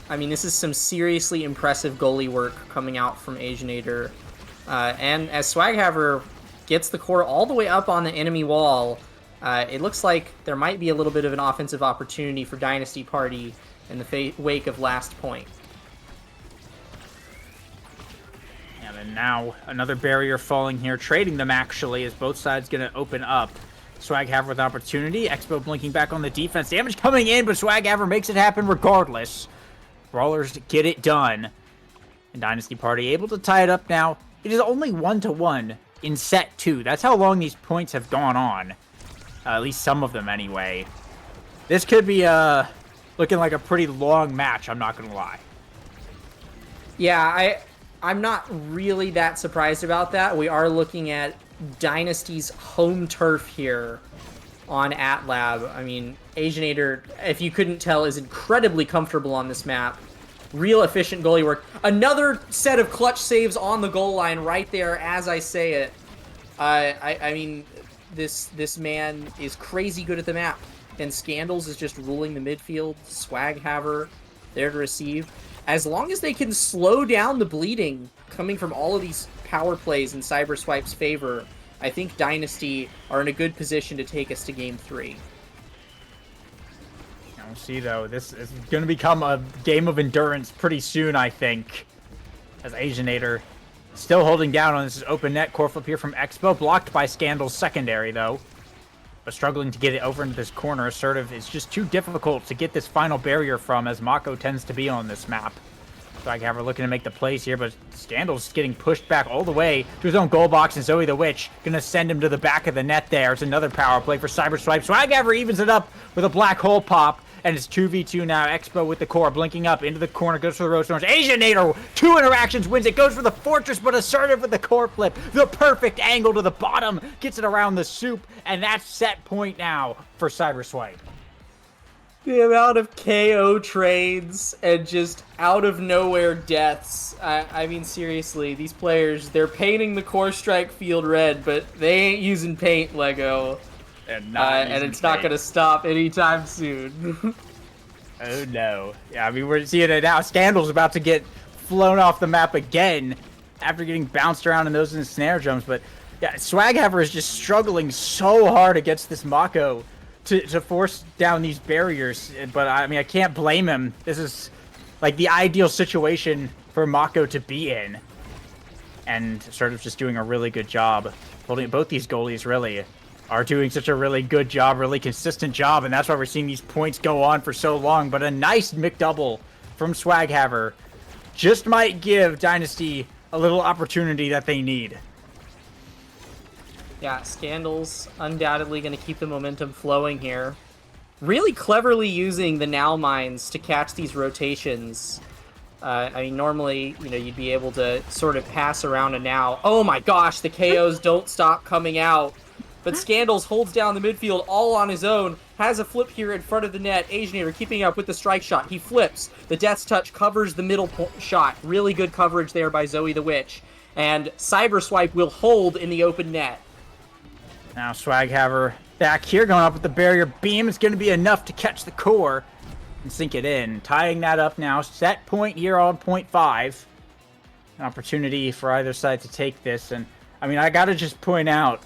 I mean, this is some seriously impressive goalie work coming out from Asianator. And as Swaghaver gets the core all the way up on the enemy wall, it looks like there might be a little bit of an offensive opportunity for Dynasty Party in the wake of last point. And now another barrier falling here, trading them actually, as both sides going to open up. Swaghaver with opportunity. Expo blinking back on the defense. Damage coming in, but Swaghaver makes it happen regardless. Brawlers get it done. And Dynasty Party able to tie it up now. It is only 1-1 in set 2. That's how long these points have gone on. At least some of them anyway. This could be looking like a pretty long match, I'm not going to lie. Yeah, I'm not really that surprised about that. We are looking at Dynasty's home turf here on AtLab. I mean, Asianator, if you couldn't tell, is incredibly comfortable on this map. Real efficient goalie work. Another set of clutch saves on the goal line right there as I say it. I mean, this man is crazy good at the map. And Scandals is just ruling the midfield. Swaghaver there to receive. As long as they can slow down the bleeding coming from all of these power plays in Cyberswipe's favor, I think Dynasty are in a good position to take us to Game 3. We'll see, though. This is going to become a game of endurance pretty soon, I think. As Asianator still holding down on this open net. Core flip here from Expo. Blocked by Scandal's secondary, though. But struggling to get it over into this corner. Assertive is just too difficult to get this final barrier from, as Mako tends to be on this map. Swaghaver looking to make the plays here, but Scandal's getting pushed back all the way to his own goal box, and Zoe the Witch gonna send him to the back of the net there. It's another power play for Cyberswipe. Swaghaver evens it up with a black hole pop, and it's 2v2 now. Expo with the core, blinking up into the corner, goes for the Rose Orange. Asianator, 2 interactions, wins it, goes for the Fortress, but Assertive with the core flip. The perfect angle to the bottom, gets it around the soup, and that's set point now for Cyberswipe. The amount of KO trades and just out of nowhere deaths. I mean, seriously, these players, they're painting the Core Strike field red, but they ain't using paint, Lego. And it's not going to stop anytime soon. Oh, no. Yeah, I mean, we're seeing it now. Scandal's about to get flown off the map again after getting bounced around in those snare jumps. But, yeah, Swaghaver is just struggling so hard against this Mako to force down these barriers. But, I mean, I can't blame him. This is, like, the ideal situation for Mako to be in. And sort of just doing a really good job. Holding both these goalies, really, are doing such a really good job, really consistent job, and that's why we're seeing these points go on for so long. But a nice McDouble from Swaghaver just might give Dynasty a little opportunity that they need. Yeah, Scandal's undoubtedly going to keep the momentum flowing here. Really cleverly using the Now Mines to catch these rotations. I mean, normally, you know, you'd be able to sort of pass around a Now. Oh my gosh, the KOs don't stop coming out. But Scandals holds down the midfield all on his own, has a flip here in front of the net. Asianator keeping up with the strike shot. He flips. The Death's Touch covers the middle shot. Really good coverage there by Zoe the Witch. And Cyberswipe will hold in the open net. Now Swaghaver back here, going up with the barrier beam. It's going to be enough to catch the core and sink it in. Tying that up now. Set point here on point 5. An opportunity for either side to take this. And, I mean, I got to just point out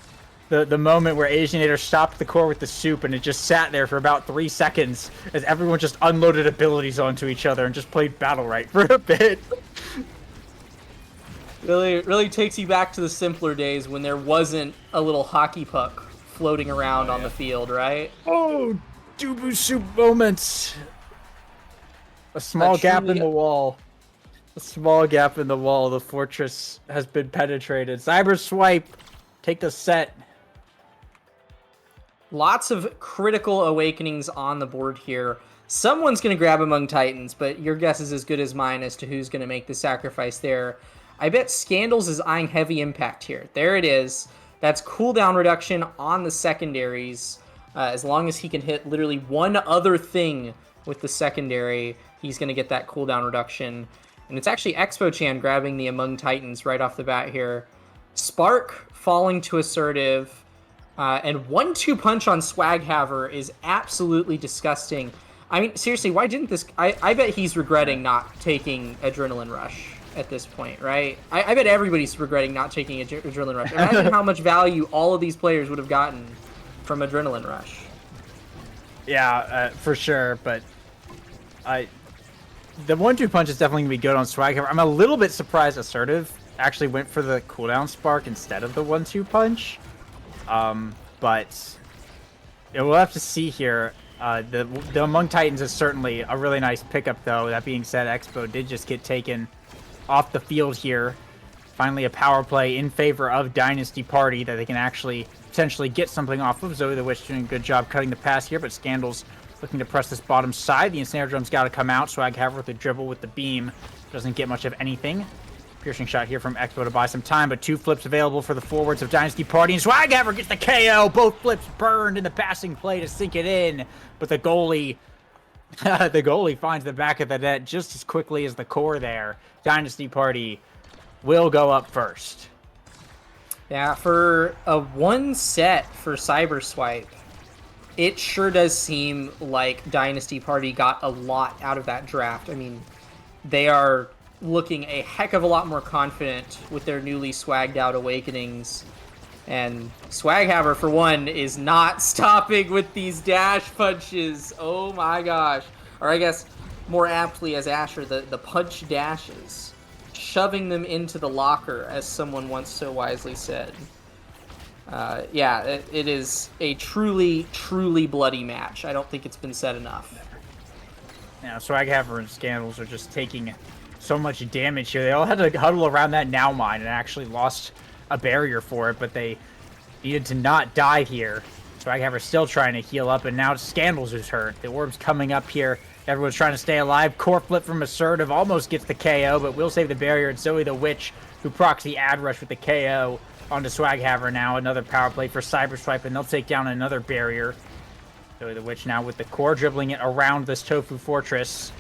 the moment where Asianator stopped the core with the soup, and it just sat there for about 3 seconds as everyone just unloaded abilities onto each other and just played Battle Right for a bit. Really takes you back to the simpler days when there wasn't a little hockey puck floating around on the field, right? Oh, Dubu soup moments. A small gap in the wall. A small gap in the wall. The fortress has been penetrated. Cyberswipe, take the set. Lots of critical awakenings on the board here. Someone's going to grab Among Titans, but your guess is as good as mine as to who's going to make the sacrifice there. I bet Scandals is eyeing heavy impact here. There it is. That's cooldown reduction on the secondaries. As long as he can hit literally one other thing with the secondary. He's going to get that cooldown reduction. And it's actually Expo Chan grabbing the Among Titans right off the bat here. Spark falling to assertive. And 1-2 punch on Swaghaver is absolutely disgusting. I mean, seriously, why didn't this... I bet he's regretting not taking Adrenaline Rush at this point, right? I bet everybody's regretting not taking Adrenaline Rush. Imagine how much value all of these players would have gotten from Adrenaline Rush. Yeah, for sure, but the 1-2 punch is definitely going to be good on Swaghaver. I'm a little bit surprised Assertive actually went for the cooldown spark instead of the 1-2 punch. But we'll have to see here. The Among Titans is certainly a really nice pickup, though. That being said, Expo did just get taken off the field here. Finally, a power play in favor of Dynasty Party that they can actually potentially get something off of. Zoe the Witch doing a good job cutting the pass here, but Scandals looking to press this bottom side. The Ensnare Drum's got to come out. Swaghaver with the dribble with the beam. Doesn't get much of anything. Piercing shot here from Expo to buy some time, but 2 flips available for the forwards of Dynasty Party, and Swaghaver gets the KO. Both flips burned in the passing play to sink it in, but the goalie finds the back of the net just as quickly as the core there. Dynasty Party will go up first. Yeah, for a 1 set for Cyberswipe, it sure does seem like Dynasty Party got a lot out of that draft. I mean, they are looking a heck of a lot more confident with their newly swagged out Awakenings. And Swaghaver, for one, is not stopping with these dash punches. Oh my gosh. Or I guess, more aptly as Asher, the punch dashes. Shoving them into the locker, as someone once so wisely said. Yeah, it is a truly, truly bloody match. I don't think it's been said enough. Now, Swaghaver and Scandals are just taking so much damage here. They all had to huddle around that Now Mine and actually lost a barrier for it, but they needed to not die here. Swaghaver's still trying to heal up, and now Scandals is hurt. The orb's coming up here. Everyone's trying to stay alive. Core flip from Assertive almost gets the KO, but will save the barrier. It's Zoe the Witch who procs the ad rush with the KO onto Swaghaver now. Another power play for Cyberswipe, and they'll take down another barrier. Zoe the Witch now with the core dribbling it around this Tofu Fortress.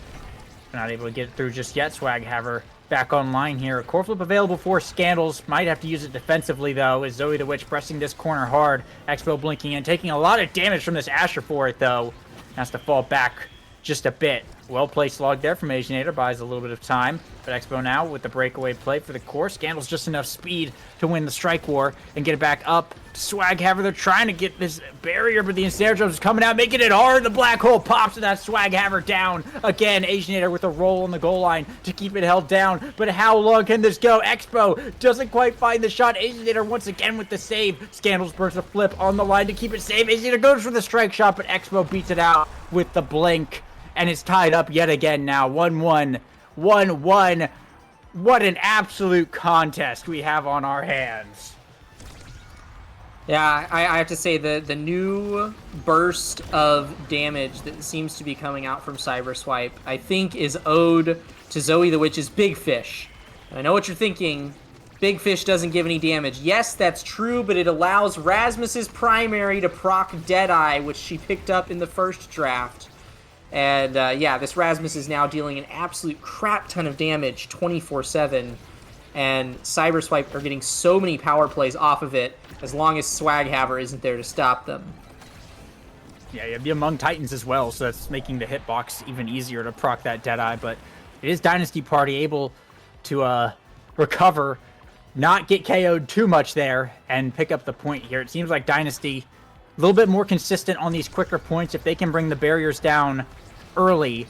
Not able to get it through just yet. Swaghaver back online here. A core flip available for Scandals. Might have to use it defensively, though, as Zoe the Witch pressing this corner hard. Expo blinking in, taking a lot of damage from this Asher for it, though. Has to fall back just a bit. Well-placed log there from Asianator. Buys a little bit of time. But Expo now with the breakaway play for the core. Scandals just enough speed to win the strike war and get it back up. Swaghaver, they're trying to get this barrier, but the Ensnare Drums is coming out, making it hard. The black hole pops and that Swaghaver down. Again, Asianator with a roll on the goal line to keep it held down. But how long can this go? Expo doesn't quite find the shot. Asianator once again with the save. Scandals burns a flip on the line to keep it safe. Asianator goes for the strike shot, but Expo beats it out with the blink. And it's tied up yet again now. 1-1. 1-1. What an absolute contest we have on our hands. Yeah, I have to say the new burst of damage that seems to be coming out from Cyberswipe, I think, is owed to Zoe the Witch's Big Fish. And I know what you're thinking. Big Fish doesn't give any damage. Yes, that's true, but it allows Rasmus's primary to proc Deadeye, which she picked up in the first draft. And yeah, this Rasmus is now dealing an absolute crap ton of damage 24/7. And Cyberswipe are getting so many power plays off of it as long as Swaghaver isn't there to stop them. Yeah, you have the Among Titans as well, so that's making the hitbox even easier to proc that Deadeye. But it is Dynasty Party able to recover, not get KO'd too much there, and pick up the point here. It seems like Dynasty a little bit more consistent on these quicker points. If they can bring the barriers down early,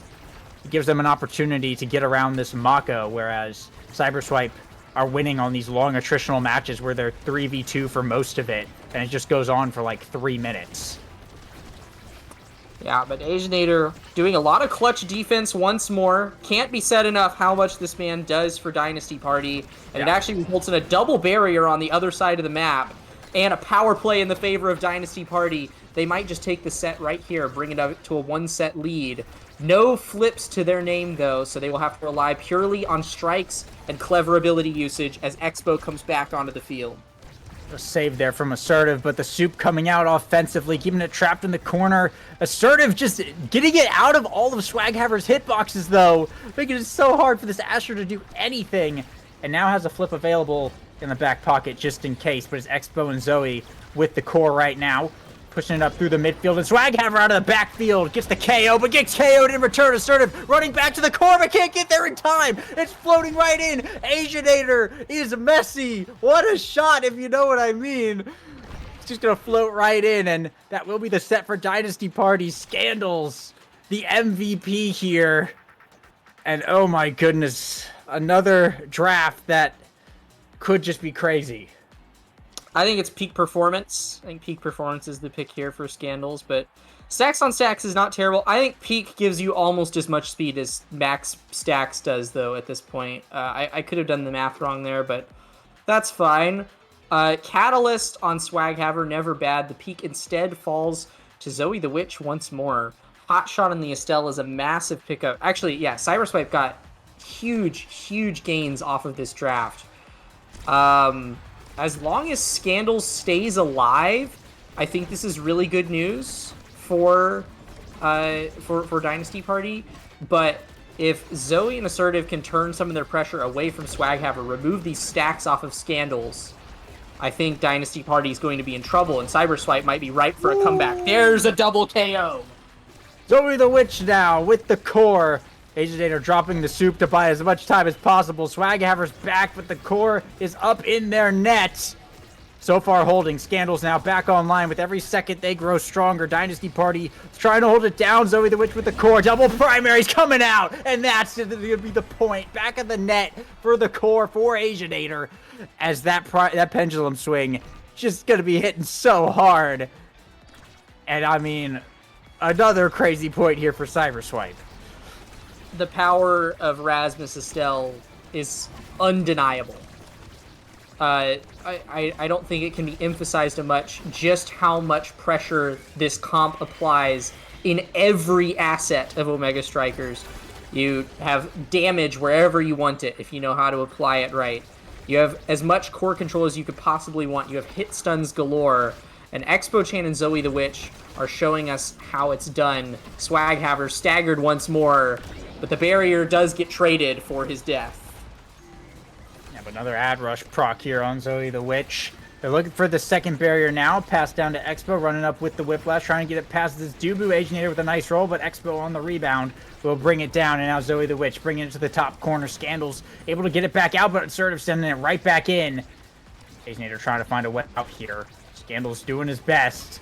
it gives them an opportunity to get around this Mako, whereas Cyberswipe are winning on these long attritional matches where they're 3v2 for most of it, and it just goes on for like 3 minutes. Yeah, but Asianator doing a lot of clutch defense once more. Can't be said enough how much this man does for Dynasty Party, and it actually results in a double barrier on the other side of the map, and a power play in the favor of Dynasty Party. They might just take the set right here, bring it up to a 1-set lead. No flips to their name, though, so they will have to rely purely on strikes and clever ability usage as Expo comes back onto the field. A save there from Assertive, but the Soup coming out offensively, keeping it trapped in the corner. Assertive just getting it out of all of Swaghammer's hitboxes, though, making it so hard for this Asher to do anything. And now has a flip available in the back pocket just in case, but it's Expo and Zoe with the core right now. Pushing it up through the midfield, and Swaghammer out of the backfield gets the KO, but gets KO'd in return. Assertive running back to the core, but can't get there in time. It's floating right in. Asianator is messy. What a shot, if you know what I mean. It's just gonna float right in, and that will be the set for Dynasty Party. Scandals, the MVP here. And oh my goodness, another draft that could just be crazy. I think it's peak performance. I think peak performance is the pick here for Scandals, but stacks on stacks is not terrible. I think peak gives you almost as much speed as max stacks does, though, at this point. I could have done the math wrong there, but that's fine. Catalyst on Swaghammer, never bad. The peak instead falls to Zoe the Witch once more. Hot Shot on the Estelle is a massive pickup. Actually, yeah, Cyberswipe got huge gains off of this draft. As long as Scandals stays alive, I think this is really good news for Dynasty Party. But if Zoe and Assertive can turn some of their pressure away from Swaghammer, remove these stacks off of Scandals, I think Dynasty Party is going to be in trouble, and Cyberswipe might be ripe for a comeback. There's a double KO! Zoe the Witch now with the core. Agitator dropping the Soup to buy as much time as possible. Swaghammer's back, but the core is up in their net. So far holding. Scandals now back online. With every second they grow stronger. Dynasty Party is trying to hold it down. Zoe the Witch with the core. Double primaries coming out. And that's going to be the point. Back of the net for the core for Agitator. As that pendulum swing just going to be hitting so hard. And I mean, another crazy point here for Cyberswipe. The power of Rasmus Estelle is undeniable. I don't think it can be emphasized much just how much pressure this comp applies in every asset of Omega Strikers. You have damage wherever you want it if you know how to apply it right. You have as much core control as you could possibly want. You have hit stuns galore. And Expo Chan and Zoe the Witch are showing us how it's done. Swaghammer staggered once more, but the barrier does get traded for his death. Yeah, but another ad rush proc here on Zoe the Witch. They're looking for the second barrier now. Pass down to Expo, running up with the Whiplash, trying to get it past this Dubu. Aginator with a nice roll, but Expo on the rebound will bring it down. And now Zoe the Witch bringing it to the top corner. Scandals able to get it back out, but Assertive sending it right back in. Aginator trying to find a way out here. Scandals doing his best.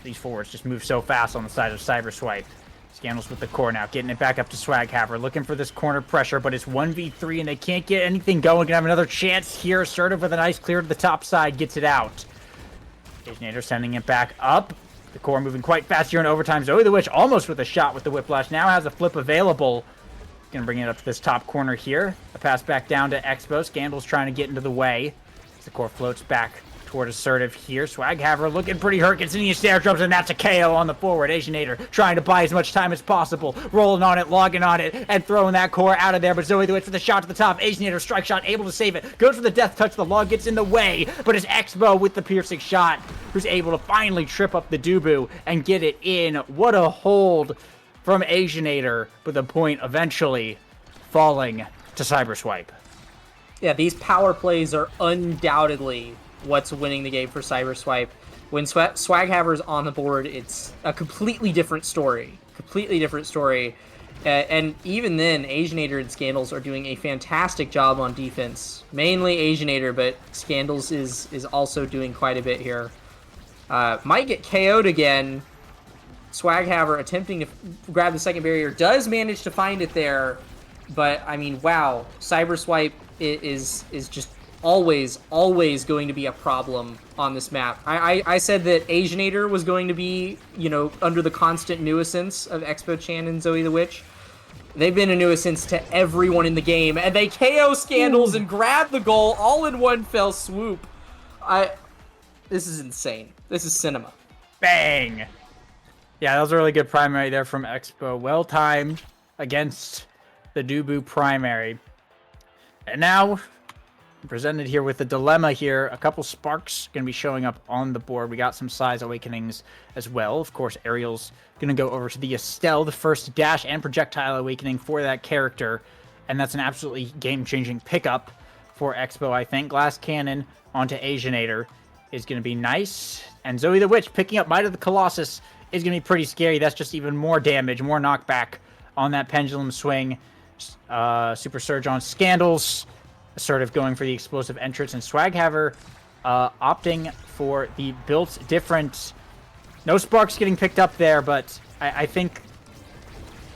These forwards just move so fast on the side of Cyberswipe. Scandals with the core now, getting it back up to Swaghammer, looking for this corner pressure, but it's 1v3 and they can't get anything going. Gonna have another chance here. Assertive with a nice clear to the top side, gets it out. Aginator sending it back up. The core moving quite fast here in overtime. Zoe the Witch almost with a shot with the Whiplash. Now has a flip available. Gonna bring it up to this top corner here. A pass back down to Expo. Scandals trying to get into the way. The core floats back toward Assertive here. Swaghammer looking pretty hurt. Gets in the snare drums, and that's a KO on the forward. Aginator trying to buy as much time as possible. Rolling on it, logging on it, and throwing that core out of there. But Zoe the Witch with the shot to the top. Aginator strike shot, able to save it. Goes for the death touch. The log gets in the way. But it's Expo with the piercing shot, who's able to finally trip up the Dubu and get it in. What a hold from Aginator. But the point eventually falling to Cyberswipe. Yeah, these power plays are undoubtedly what's winning the game for Cyberswipe. When Swaghammer's on the board, it's a completely different story. And even then, Aginator and Scandals are doing a fantastic job on defense. Mainly Aginator, but Scandals is also doing quite a bit here. Might get KO'd again. Swaghammer attempting to grab the second barrier. Does manage to find it there. But, I mean, wow. Cyberswipe is just always going to be a problem on this map. I said that Aginator was going to be, under the constant nuisance of Expo Chan and Zoe the Witch. They've been a nuisance to everyone in the game, and they KO Scandals and grab the goal all in one fell swoop. This is insane. This is cinema. Bang! Yeah, that was a really good primary there from Expo. Well timed against the Dubu primary. And now presented here with a dilemma here. A couple sparks going to be showing up on the board. We got some size awakenings as well. Of course, Ariel's going to go over to the Estelle, the first dash and projectile awakening for that character. And that's an absolutely game-changing pickup for Expo, I think. Glass Cannon onto Asianator is going to be nice. And Zoe the Witch picking up Might of the Colossus is going to be pretty scary. That's just even more damage, more knockback on that pendulum swing. Super Surge on Scandals. Assertive going for the explosive entrance, and Swaghaver opting for the built different. No sparks getting picked up there, but I think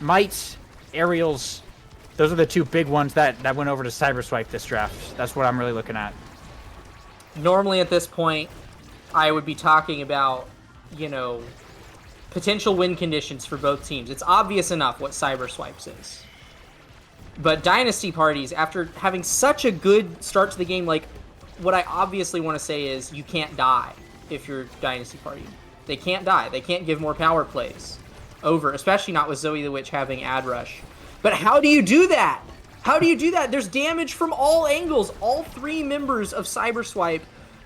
Might, Aerials, those are the two big ones that went over to Cyberswipe this draft. That's what I'm really looking at. Normally at this point, I would be talking about, potential win conditions for both teams. It's obvious enough what Cyberswipes is. But Dynasty parties, after having such a good start to the game, like, what I obviously want to say is you can't die if you're Dynasty party. They can't die. They can't give more power plays over, especially not with Zoe the Witch having Ad Rush. But how do you do that? How do you do that? There's damage from all angles. All three members of Cyberswipe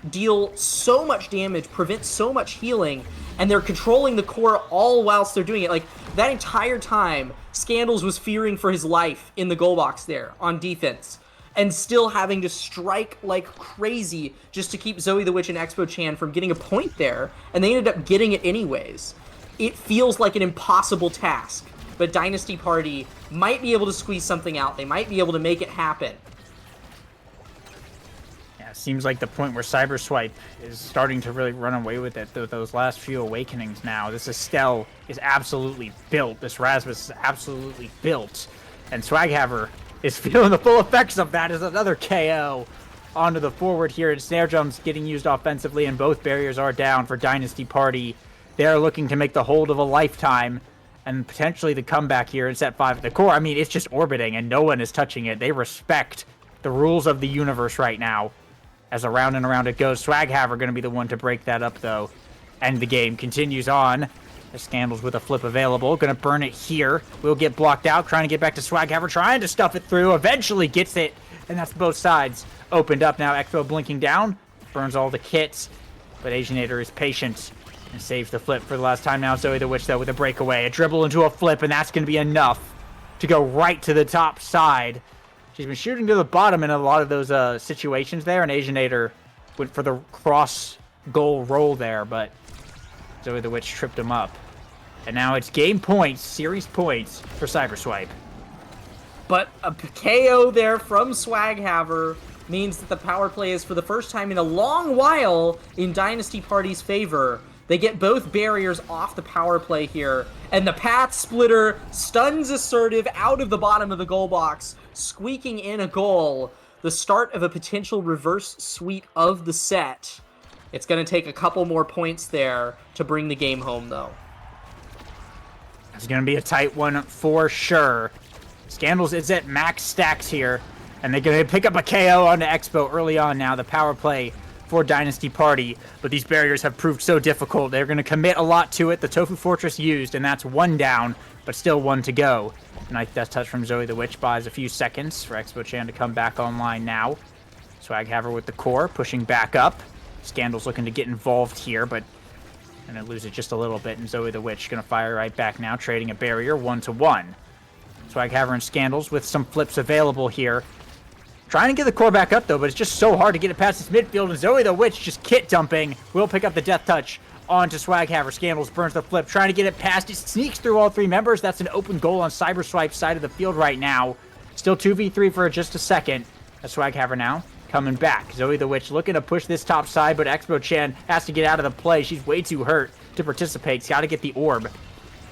deal so much damage, prevent so much healing, and they're controlling the core all whilst they're doing it. Like, that entire time, Scandals was fearing for his life in the goal box there on defense, and still having to strike like crazy just to keep Zoe the Witch and Expo Chan from getting a point there, and they ended up getting it anyways. It feels like an impossible task, but Dynasty Party might be able to squeeze something out. They might be able to make it happen. Seems like the point where Cyberswipe is starting to really run away with it. Those last few awakenings now. This Estelle is absolutely built. This Rasmus is absolutely built. And Swaghaver is feeling the full effects of that as another KO onto the forward here. And Snare Drum's getting used offensively, and both barriers are down for Dynasty Party. They are looking to make the hold of a lifetime and potentially the comeback here in set 5 at the core. I mean, it's just orbiting, and no one is touching it. They respect the rules of the universe right now. As around and around it goes. Swaghaver going to be the one to break that up, though. And the game continues on. The Scandals with a flip available. Going to burn it here. Will get blocked out. Trying to get back to Swaghaver. Trying to stuff it through. Eventually gets it. And that's both sides opened up now. Expo blinking down. Burns all the kits. But Asianator is patient. And saves the flip for the last time now. Zoe the Witch, though, with a breakaway. A dribble into a flip. And that's going to be enough to go right to the top side. She's been shooting to the bottom in a lot of those situations there, and Asianator went for the cross-goal roll there, but Zoe the Witch tripped him up. And now it's game points, series points for Cyberswipe. But a KO there from Swaghaver means that the power play is for the first time in a long while in Dynasty Party's favor. They get both barriers off the power play here, and the Path Splitter stuns Assertive out of the bottom of the goal box, squeaking in a goal. The start of a potential reverse sweep of the set. It's going to take a couple more points there to bring the game home, though. It's going to be a tight one for sure. Scandals is at max stacks here, and they're going to pick up a KO onto Expo early on now. The power play for Dynasty Party, but these barriers have proved so difficult. They're going to commit a lot to it. The Tofu Fortress used, and that's one down, but still one to go. Nice death touch from Zoe the Witch buys a few seconds for Expo Chan to come back online now. Swaghaver with the core, pushing back up. Scandal's looking to get involved here, but gonna lose it just a little bit, and Zoe the Witch gonna fire right back now, trading a barrier 1-1. Swaghaver and Scandals with some flips available here. Trying to get the core back up, though, but it's just so hard to get it past this midfield, and Zoe the Witch just kit dumping. Will pick up the death touch onto Swaghaver. Scandals burns the flip, trying to get it past. It sneaks through all three members. That's an open goal on Cyberswipe's side of the field right now. Still 2v3 for just a second. That's Swaghaver now coming back. Zoe the Witch looking to push this top side, but Expo Chan has to get out of the play. She's way too hurt to participate. She's got to get the orb.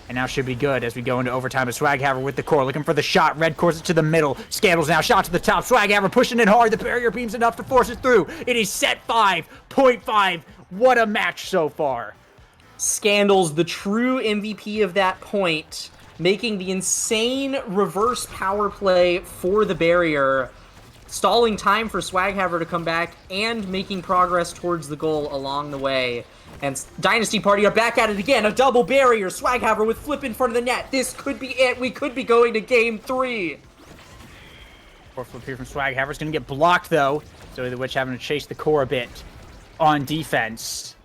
And now should be good as we go into overtime. Swaghaver with the core, looking for the shot. Red course it to the middle. Scandals now, shot to the top. Swaghaver pushing it hard. The barrier beam's enough to force it through. It is set 5.5. What a match so far. Scandals, the true MVP of that point, making the insane reverse power play for the barrier, stalling time for Swaghaver to come back, and making progress towards the goal along the way. And Dynasty Party are back at it again. A double barrier. Swaghaver with flip in front of the net. This could be it. We could be going to game 3. Core flip here from Swaghaver's going to get blocked, though. Zoe the Witch having to chase the core a bit on defense.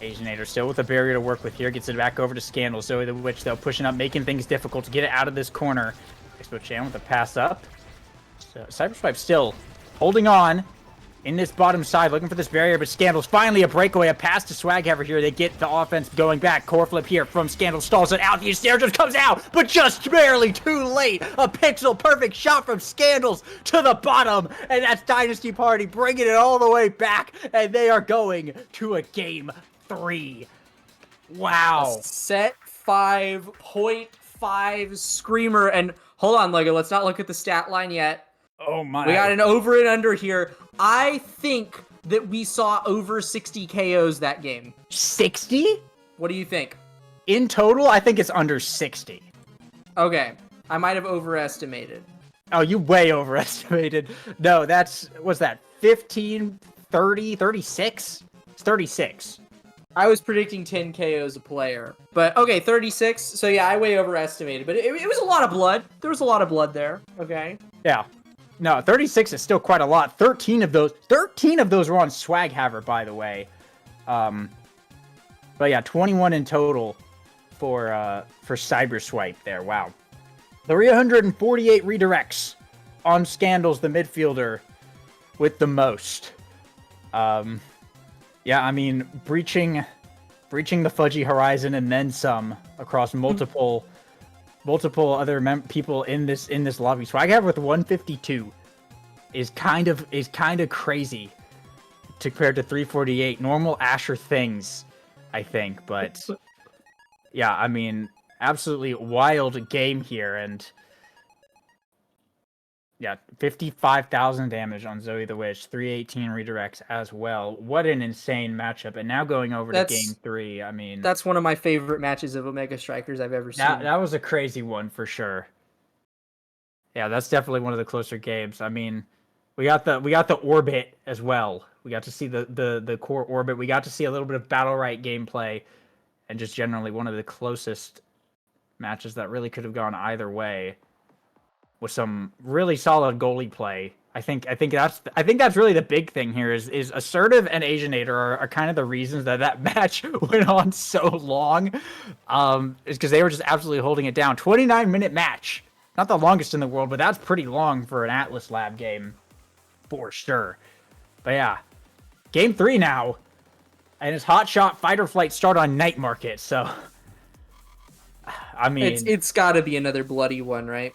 Asianator still with a barrier to work with here. Gets it back over to Scandal. Zoe the Witch, though, pushing up, making things difficult to get it out of this corner. Expo Chan with a pass up. So Cyberswipe still holding on in this bottom side, looking for this barrier, but Scandal's finally a breakaway, a pass to Swaghaver here. They get the offense going back. Core flip here from Scandal, stalls it out. The snare just comes out, but just barely too late. A pixel perfect shot from Scandals to the bottom, and that's Dynasty Party bringing it all the way back, and they are going to a game 3. Wow. Set 5.5 Screamer, and hold on, Lego, let's not look at the stat line yet. Oh my. We got an over and under here. I think that we saw over 60 KOs that game. 60? What do you think? In total, I think it's under 60. Okay, I might have overestimated. Oh, you way overestimated. No, what's that, 15, 30, 36? It's 36. I was predicting 10 KOs a player. But, okay, 36. So, yeah, I way overestimated. But it was a lot of blood. There was a lot of blood there. Okay. Yeah. No, 36 is still quite a lot. 13 of those were on Swaghaver, by the way. But yeah, 21 in total for Cyberswipe there. Wow. 348 redirects on Scandals, the midfielder with the most. Yeah, I mean, breaching the Fudgy Horizon and then some across multiple other people in this lobby. Swaghaver with 152 is kind of crazy compared to 348. Normal Asher things, I think, but yeah, I mean, absolutely wild game here, and yeah, 55,000 damage on Zoe the Witch, 318 redirects as well. What an insane matchup! And now going over to game 3, I mean, that's one of my favorite matches of Omega Strikers I've ever seen. That was a crazy one for sure. Yeah, that's definitely one of the closer games. I mean, we got the orbit as well. We got to see the core orbit. We got to see a little bit of Battle Right gameplay, and just generally one of the closest matches that really could have gone either way, with some really solid goalie play. I think that's really the big thing here is Assertive and Asianator are kind of the reasons that match went on so long. Is because they were just absolutely holding it down. 29-minute match. Not the longest in the world, but that's pretty long for an Atlas Lab game for sure. But yeah, game 3 now. And it's Hot Shot Fight or Flight start on Night Market. So I mean, it's got to be another bloody one, right?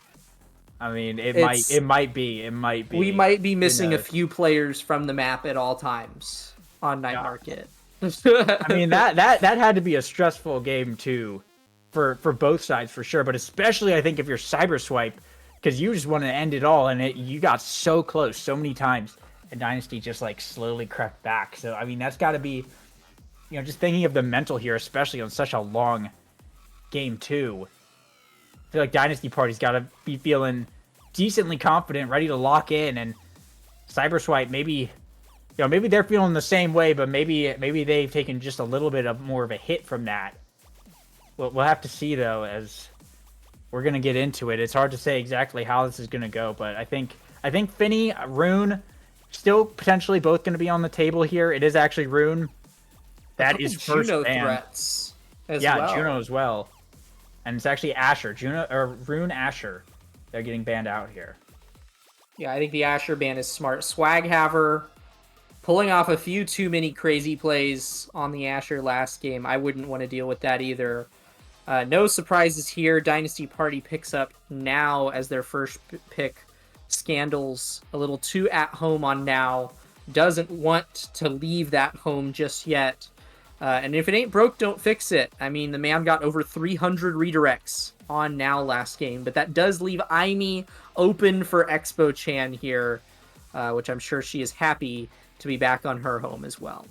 I mean, it might be. We might be missing a few players from the map at all times on Night Market. I mean, that had to be a stressful game too, for both sides for sure. But especially, I think if you're Cyberswipe, because you just want to end it all, and you got so close so many times, and Dynasty just like slowly crept back. So I mean, that's got to be, just thinking of the mental here, especially on such a long game 2. I feel like Dynasty Party's got to be feeling decently confident, ready to lock in, and Cyberswipe maybe they're feeling the same way, but maybe they've taken just a little bit of more of a hit from that. We'll have to see though, as we're gonna get into it. It's hard to say exactly how this is gonna go, but I think Finny, Rune, still potentially both gonna be on the table here. It is actually Rune that is first Juno ban. threats as well. Yeah, Juno as well. And it's actually Asher, Rune Asher. They're getting banned out here. Yeah, I think the Asher ban is smart. Swaghaver pulling off a few too many crazy plays on the Asher last game. I wouldn't want to deal with that either. No surprises here. Dynasty Party picks up now as their first pick. Scandals a little too at home on now. Doesn't want to leave that home just yet. And if it ain't broke, don't fix it. I mean, the man got over 300 redirects on now last game, but that does leave Aimee open for Expo Chan here, which I'm sure she is happy to be back on her home as well.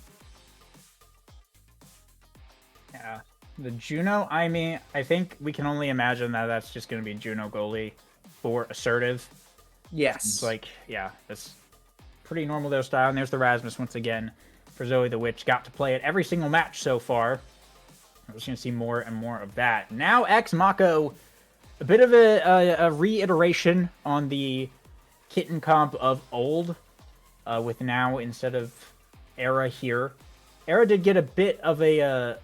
Yeah, the Juno Aimee, I think we can only imagine that that's just going to be Juno goalie for Assertive. Yes. It's like, yeah, that's pretty normal their style. And there's the Rasmus once again for Zoe the Witch. Got to play it every single match so far. We're just going to see more and more of that. Now X Mako, a bit of a reiteration on the kitten comp of old, with now instead of Era here. Era did get a bit of they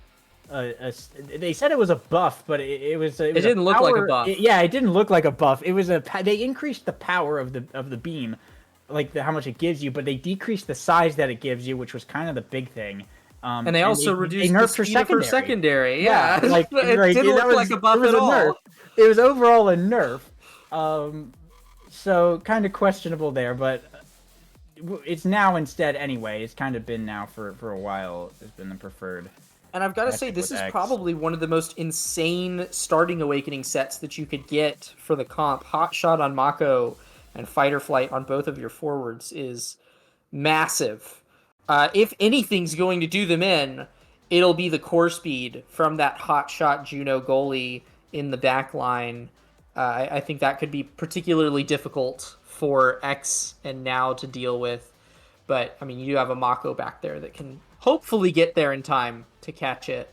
said it was a buff, but it was It didn't look like a buff. It didn't look like a buff. It was they increased the power of the beam, like how much it gives you, but they decreased the size that it gives you, which was kind of the big thing. And they also reduced the speed of her secondary. Yeah, like it didn't look like a buff at all. Nerf. It was overall a nerf. So kind of questionable there, but it's now instead anyway. It's kind of been now for a while. It's been the preferred. And I've got to say, this is probably one of the most insane starting Awakening sets that you could get for the comp. Hot Shot on Mako and Fight or Flight on both of your forwards is massive. If anything's going to do them in, it'll be the core speed from that Hot Shot Juno goalie in the back line. I think that could be particularly difficult for X and Now to deal with. But, I mean, you have a Mako back there that can hopefully get there in time to catch it.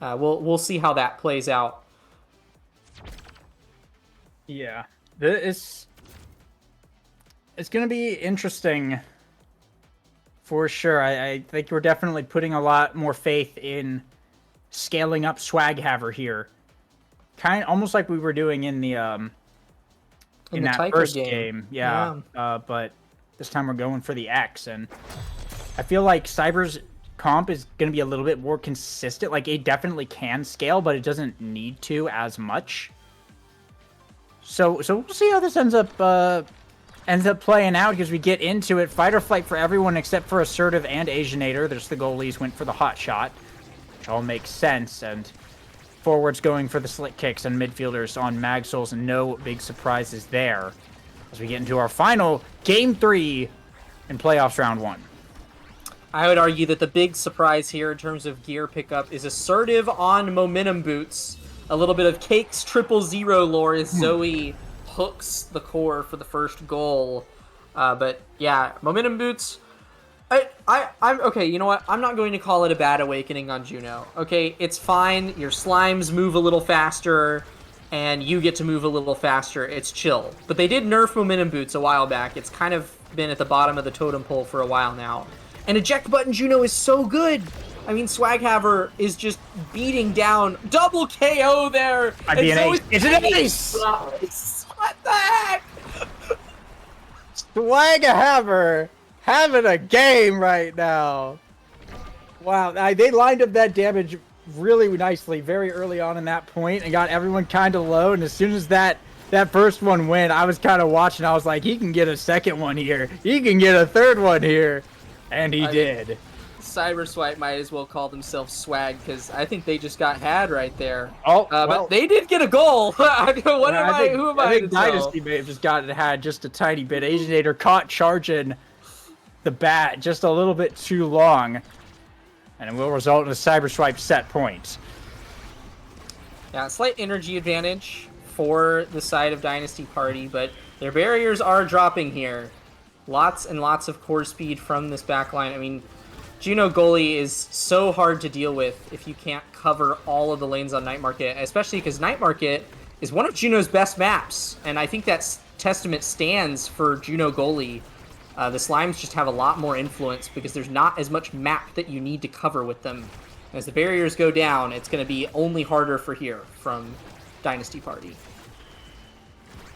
We'll see how that plays out. Yeah. It's going to be interesting for sure. I think we're definitely putting a lot more faith in scaling up Swaghaver here. Kind of almost like we were doing in the in that Taika first game. Yeah. But this time we're going for the X, and I feel like Cyber's comp is going to be a little bit more consistent. Like, it definitely can scale, but it doesn't need to as much. So we'll see how this ends up playing out, because we get into it. Fight or Flight for everyone except for Assertive and Asianator. There's the goalies went for the hot shot, which all makes sense, and forwards going for the slick kicks, and midfielders on Mag Souls. No big surprises there as we get into our final Game 3 in playoffs round 1. I would argue that the big surprise here in terms of gear pickup is Assertive on Momentum Boots. A little bit of Cakes 000 lore as Zoe hooks the core for the first goal. But yeah, Momentum Boots. I'm okay. You know what? I'm not going to call it a bad awakening on Juno. Okay, it's fine. Your slimes move a little faster, and you get to move a little faster. It's chill. But they did nerf Momentum Boots a while back. It's kind of been at the bottom of the totem pole for a while now. And Eject Button Juno is so good. I mean, Swaghaver is just beating down. Double KO there. I'd be an ace. It's an ace! What the heck? Swaghaver having a game right now. Wow, they lined up that damage really nicely very early on in that point and got everyone kind of low. And as soon as that first one went, I was kind of watching. I was like, he can get a second one here. He can get a third one here. And he did. Cyberswipe might as well call themselves Swag, because I think they just got had right there. Oh, but they did get a goal. Who am I think Dynasty may have just had just a tiny bit. Asianator caught charging the bat just a little bit too long, and it will result in a Cyberswipe set point. Yeah, slight energy advantage for the side of Dynasty Party, but their barriers are dropping here. Lots and lots of core speed from this backline. I mean, Juno goalie is so hard to deal with if you can't cover all of the lanes on Night Market, especially because Night Market is one of Juno's best maps, and I think that testament stands for Juno goalie. The Slimes just have a lot more influence because there's not as much map that you need to cover with them. As the barriers go down, it's going to be only harder for here from Dynasty Party.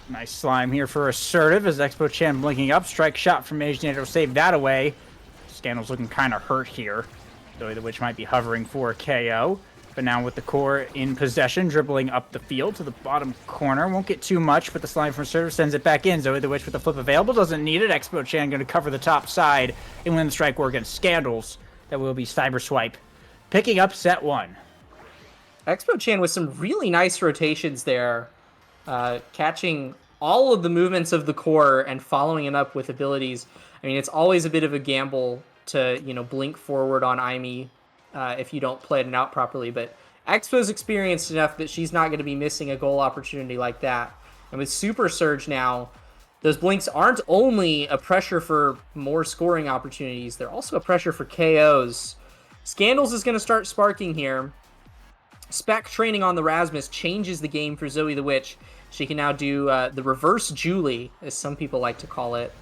Nice slime here for Assertive as Expo Chan blinking up. Strike shot from Asianator will save that away. Scandal's looking kind of hurt here. Zoe the Witch might be hovering for a KO. But now with the core in possession, dribbling up the field to the bottom corner. Won't get too much, but the slime from Assertive sends it back in. Zoe the Witch with the flip available. Doesn't need it. Expo Chan going to cover the top side and win the strike war against Scandals. That will be Cyberswipe picking up set 1. Expo Chan with some really nice rotations there. Catching all of the movements of the core and following it up with abilities. I mean, it's always a bit of a gamble to, blink forward on Aimee if you don't play it out properly. But Expo's experienced enough that she's not going to be missing a goal opportunity like that. And with Super Surge now, those blinks aren't only a pressure for more scoring opportunities, they're also a pressure for KOs. Scandals is going to start sparking here. Spec training on the Rasmus changes the game for Zoe the Witch. She can now do the reverse Julie, as some people like to call it,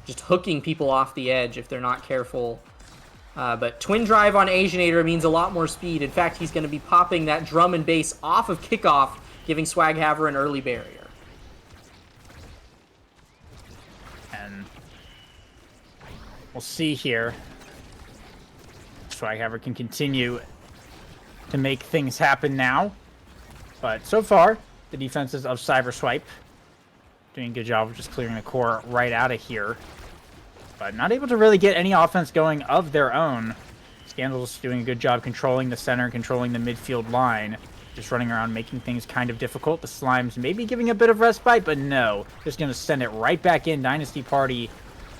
just hooking people off the edge if they're not careful. But Twin Drive on Asianator means a lot more speed. In fact, he's going to be popping that drum and bass off of kickoff, giving Swaghaver an early barrier. And we'll see here. Swaghaver can continue to make things happen now. But so far, the defenses of Cyberswipe doing a good job of just clearing the core right out of here. But not able to really get any offense going of their own. Scandal's doing a good job controlling the center, controlling the midfield line. Just running around making things kind of difficult. The Slimes maybe giving a bit of respite, but no. Just going to send it right back in. Dynasty Party,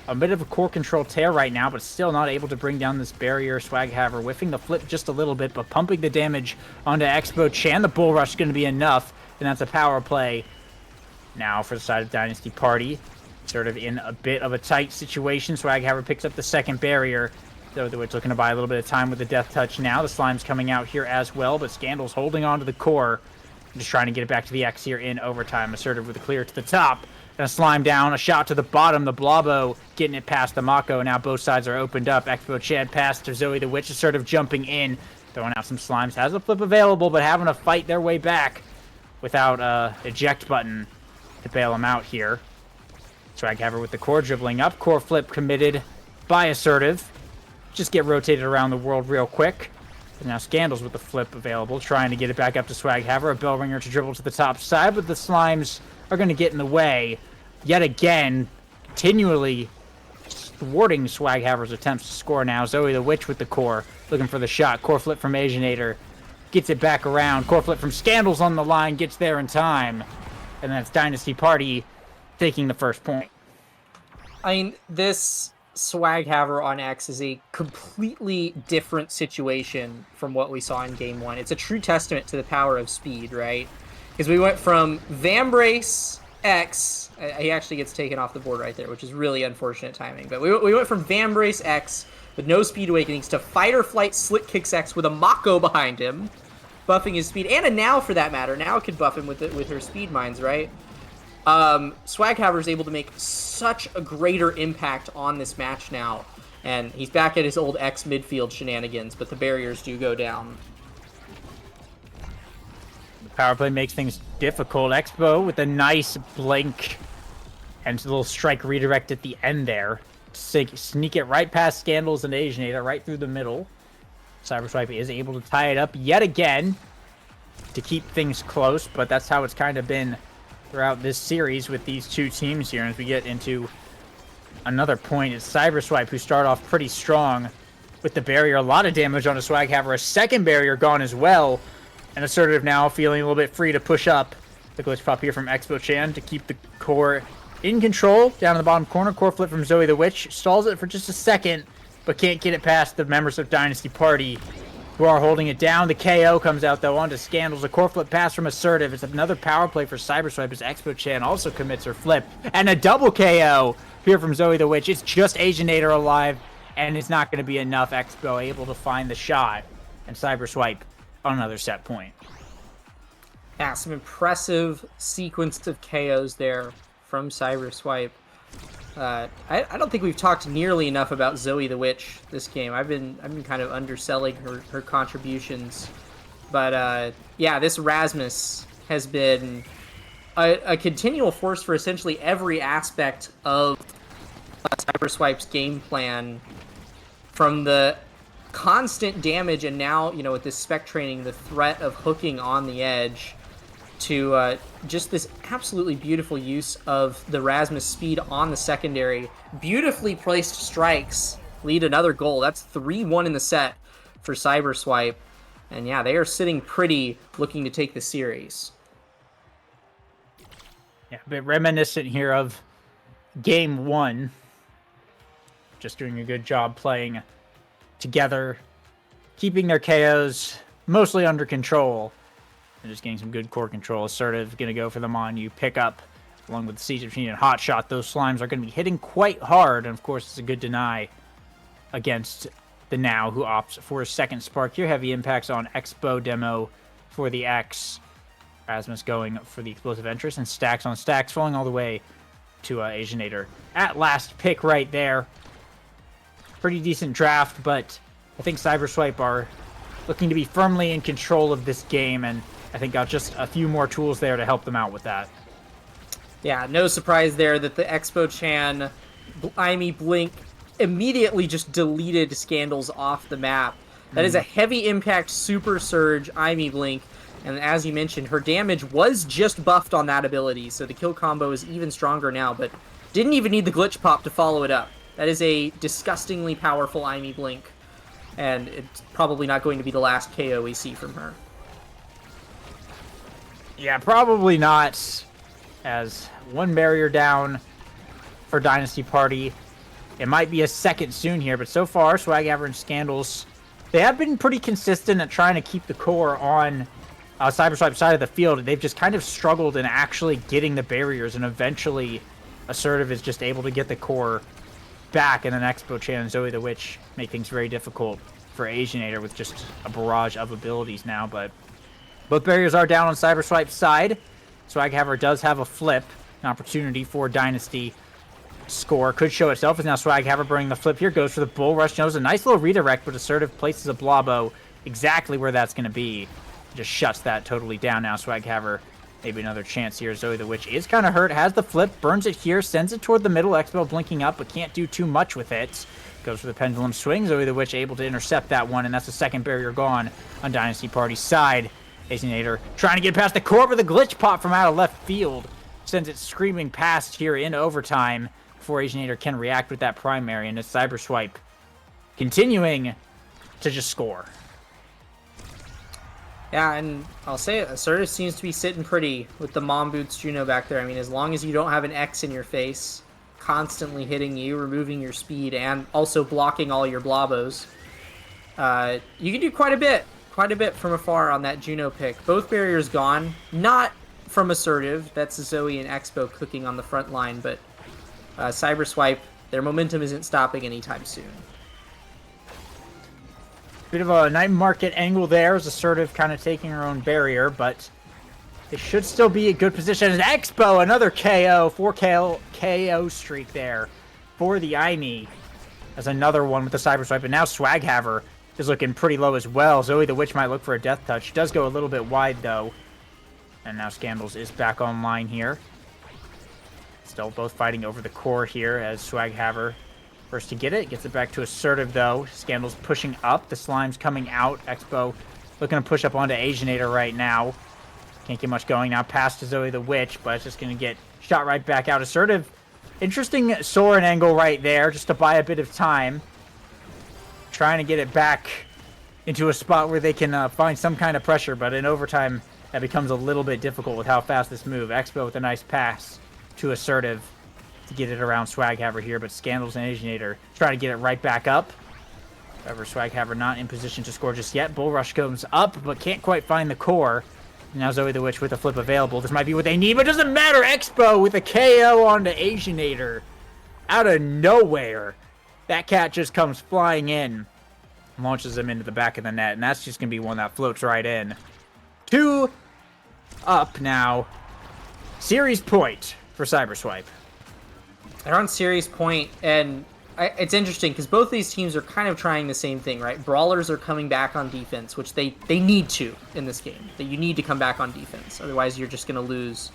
a bit of a core control tear right now, but still not able to bring down this barrier. Swaghaver whiffing the flip just a little bit, but pumping the damage onto Expo Chan. The Bull Rush is going to be enough, and that's a power play now for the side of Dynasty Party. Sort of in a bit of a tight situation. Swaghaver picks up the second barrier. Though the Witch looking to buy a little bit of time with the Death Touch now. The Slime's coming out here as well, but Scandal's holding on to the core. Just trying to get it back to the X here in overtime. Assertive with a clear to the top. And a Slime down, a shot to the bottom. The Blobo getting it past the Mako. Now both sides are opened up. Expo Chad pass to Zoe the Witch. Assertive jumping in. Throwing out some Slimes. Has a flip available, but having to fight their way back without eject button to bail them out here. Swaghaver with the core dribbling up. Core flip committed by Assertive. Just get rotated around the world real quick. And now Scandals with the flip available, trying to get it back up to Swaghaver. A bell ringer to dribble to the top side, but the Slimes are going to get in the way. Yet again, continually thwarting Swaghaver's attempts to score now. Zoe the Witch with the core, looking for the shot. Core flip from Asianator. Gets it back around. Core flip from Scandals on the line, gets there in time. And that's Dynasty Party taking the first point. I mean, this Swaghaver on X is a completely different situation from what we saw in Game 1. It's a true testament to the power of speed, right? Because we went from Vambrace X, he actually gets taken off the board right there, which is really unfortunate timing, but we went from Vambrace X with no speed awakenings to Fight or Flight Slick Kicks X with a Mako behind him, buffing his speed, and a Now for that matter. Now could buff him with her speed mines, right? Swaghaver is able to make such a greater impact on this match now, and he's back at his old X midfield shenanigans, but the barriers do go down. The power play makes things difficult. Expo with a nice blink and a little strike redirect at the end there. Sneak it right past Scandals and Asianator, right through the middle. Cyberswipe is able to tie it up yet again to keep things close, but that's how it's kind of been throughout this series with these two teams here. And as we get into another point, it's Cyberswipe who start off pretty strong with the barrier. A lot of damage on a Swaghaver. A second barrier gone as well. And Assertive now feeling a little bit free to push up. The glitch pop here from Expo Chan to keep the core in control. Down in the bottom corner, core flip from Zoe the Witch. Stalls it for just a second, but can't get it past the members of Dynasty Party, who are holding it down. The KO comes out, though, onto Scandals. A core flip pass from Assertive. It's another power play for Cyberswipe as Expo Chan also commits her flip. And a double KO here from Zoe the Witch. It's just Asianator alive, and it's not going to be enough. Expo able to find the shot, and Cyberswipe on another set point. Yeah, some impressive sequence of KOs there from Cyberswipe. I don't think we've talked nearly enough about Zoe the Witch this game. I've been kind of underselling her contributions, but yeah, this Rasmus has been a continual force for essentially every aspect of Cyberswipe's game plan, from the constant damage and now, you know, with this spec training, the threat of hooking on the edge, to just this absolutely beautiful use of the Rasmus speed on the secondary. Beautifully placed strikes lead another goal. That's 3-1 in the set for Cyberswipe. And yeah, they are sitting pretty, looking to take the series. Yeah, a bit reminiscent here of Game 1. Just doing a good job playing together, keeping their KOs mostly under control. And just getting some good core control. Assertive going to go for them on you. Pick up along with the Siege of Machine and Hot Shot. Those Slimes are going to be hitting quite hard. And of course, it's a good deny against the Now, who opts for a second spark here. Heavy impacts on Expo demo for the X. Rasmus going for the explosive entrance, and stacks on stacks, falling all the way to Asianator. At last pick right there. Pretty decent draft, but I think Cyberswipe are looking to be firmly in control of this game, and I think got just a few more tools there to help them out with that. Yeah, no surprise there that the Expo Chan Imi Blink immediately just deleted Scandals off the map. That is a heavy impact super surge Imi Blink, and as you mentioned, her damage was just buffed on that ability, so the kill combo is even stronger now, but didn't even need the glitch pop to follow it up. That is a disgustingly powerful Imi Blink, and it's probably not going to be the last KO we see from her. Yeah, probably not, as one barrier down for Dynasty Party. It might be a second soon here, but so far, Swaghaver and Scandals, they have been pretty consistent at trying to keep the core on Cyberswipe's side of the field. They've just kind of struggled in actually getting the barriers, and eventually Assertive is just able to get the core back, and then Expo Chan and Zoe the Witch make things very difficult for Asianator with just a barrage of abilities now, but both barriers are down on Cyberswipe's side. Swaghaver does have a flip, an opportunity for Dynasty. Score could show itself as now Swaghaver bringing the flip here, goes for the Bull Rush, knows a nice little redirect, but Assertive places a Blobbo exactly where that's going to be. Just shuts that totally down now. Swaghaver, maybe another chance here. Zoe the Witch is kind of hurt, has the flip, burns it here, sends it toward the middle. Expo blinking up, but can't do too much with it. Goes for the Pendulum Swing. Zoe the Witch able to intercept that one, and that's the second barrier gone on Dynasty Party's side. Asianator trying to get past the core with a glitch pop from out of left field. Sends it screaming past here in overtime before Asianator can react with that primary, and it's Cyberswipe continuing to just score. Yeah, and I'll say it, Assertive seems to be sitting pretty with the Mom Boots Juno back there. I mean, as long as you don't have an X in your face, constantly hitting you, removing your speed, and also blocking all your Blobos, you can do quite a bit from afar on that Juno pick. Both barriers gone, not from Assertive, that's Zoe and Expo cooking on the front line, but Cyberswipe, their momentum isn't stopping anytime soon. Bit of a night market angle there as Assertive kind of taking her own barrier, but they should still be a good position. As Expo, another KO, 4 KO streak there for the Imi. As another one with the Cyberswipe, and now Swaghaver is looking pretty low as well. Zoe the Witch might look for a death touch. Does go a little bit wide though. And now Scandals is back online here. Still both fighting over the core here as Swaghaver first to get it. Gets it back to Assertive though. Scandals pushing up. The slime's coming out. Expo looking to push up onto Asianator right now. Can't get much going now past to Zoe the Witch, but it's just going to get shot right back out. Assertive, interesting Soren angle right there just to buy a bit of time. Trying to get it back into a spot where they can find some kind of pressure, but in overtime that becomes a little bit difficult with how fast this move. Expo with a nice pass to Assertive to get it around Swaghaver here, but Scandals and Asianator try to get it right back up. However, Swaghaver not in position to score just yet. Bull Rush comes up, but can't quite find the core. Now Zoe the Witch with a flip available. This might be what they need, but it doesn't matter. Expo with a KO onto Asianator. Out of nowhere. That cat just comes flying in. Launches him into the back of the net, and that's just going to be one that floats right in. 2 up now. Series point for Cyberswipe. They're on series point, and it's interesting because both these teams are kind of trying the same thing, right? Brawlers are coming back on defense, which they need to in this game. That you need to come back on defense, otherwise you're just going to lose.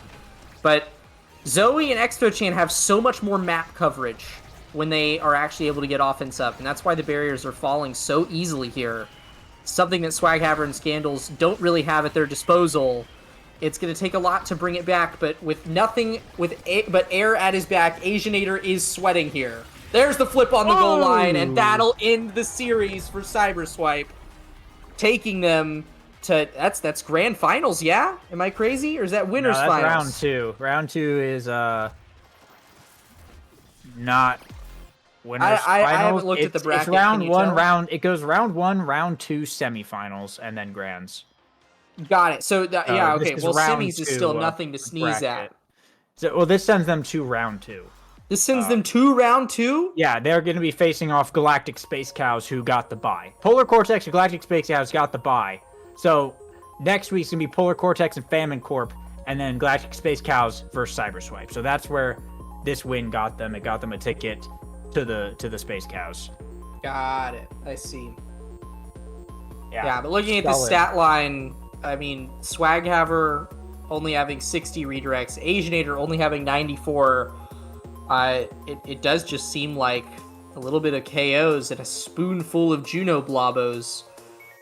But Zoe and Expo Chan have so much more map coverage when they are actually able to get offense up, and that's why the barriers are falling so easily here. Something that Swaghaver and Scandals don't really have at their disposal. It's going to take a lot to bring it back, but with nothing but air at his back, Asianator is sweating here. There's the flip on the goal line, and that'll end the series for Cyberswipe, taking them to that's grand finals. Yeah, am I crazy, or is that winners that's finals? Round 2. Round 2 is not winners finals. I haven't looked at the bracket. It's round Can you 1, tell? It goes round 1, round 2, semifinals, and then grands. Got it. So yeah, This okay. is Well, round semis is 2 still nothing to sneeze bracket. at. So, well, this sends them to round 2. This sends them to round 2. Yeah, they're going to be facing off Galactic Space Cows, who got the bye. Polar Cortex and Galactic Space Cows got the bye. So next week's going to be Polar Cortex and Famine Corp, and then Galactic Space Cows versus Cyberswipe. So that's where this win got them. It got them a ticket to the Space Cows. Got it. I see. Yeah, But looking at the solid. stat line, I mean, Swaghaver only having 60 redirects, Asianator only having 94. It does just seem like a little bit of KOs and a spoonful of Juno Blobos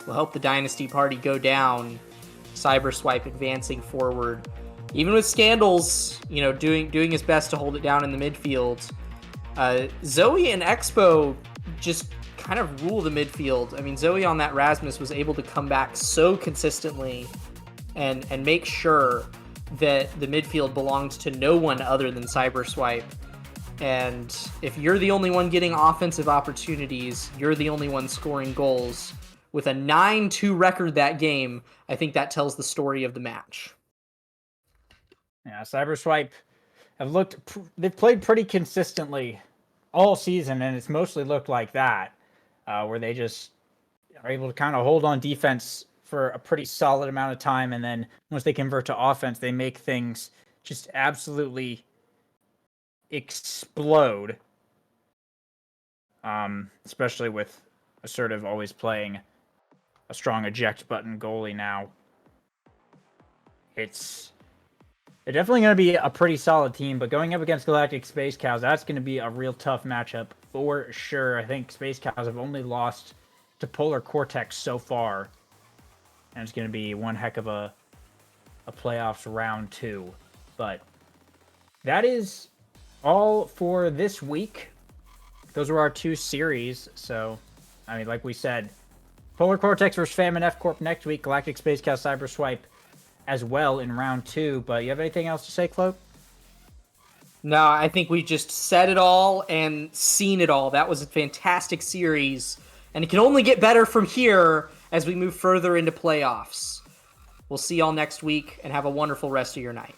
will help the Dynasty party go down. Cyberswipe advancing forward. Even with Scandals, doing his best to hold it down in the midfield. Zoe and Expo just kind of rule the midfield. I mean, Zoe on that Rasmus was able to come back so consistently and make sure that the midfield belonged to no one other than Cyberswipe. And if you're the only one getting offensive opportunities, you're the only one scoring goals. With a 9-2 record that game, I think that tells the story of the match. Yeah, Cyberswipe they've played pretty consistently all season, and it's mostly looked like that, where they just are able to kind of hold on defense for a pretty solid amount of time, and then once they convert to offense, they make things just absolutely explode. Especially with Assertive always playing a strong eject button goalie now. They're definitely going to be a pretty solid team, but going up against Galactic Space Cows, that's going to be a real tough matchup for sure. I think Space Cows have only lost to Polar Cortex so far, and it's going to be one heck of a playoffs round 2. But that is all for this week. Those were our 2 series, so, I mean, like we said, Polar Cortex versus Famine F Corp next week, Galactic Space Cows Cyberswipe as well in round 2. But you have anything else to say, Cloak? No, I think we just said it all and seen it all. That was a fantastic series, and it can only get better from here as we move further into playoffs. We'll see y'all next week, and have a wonderful rest of your night.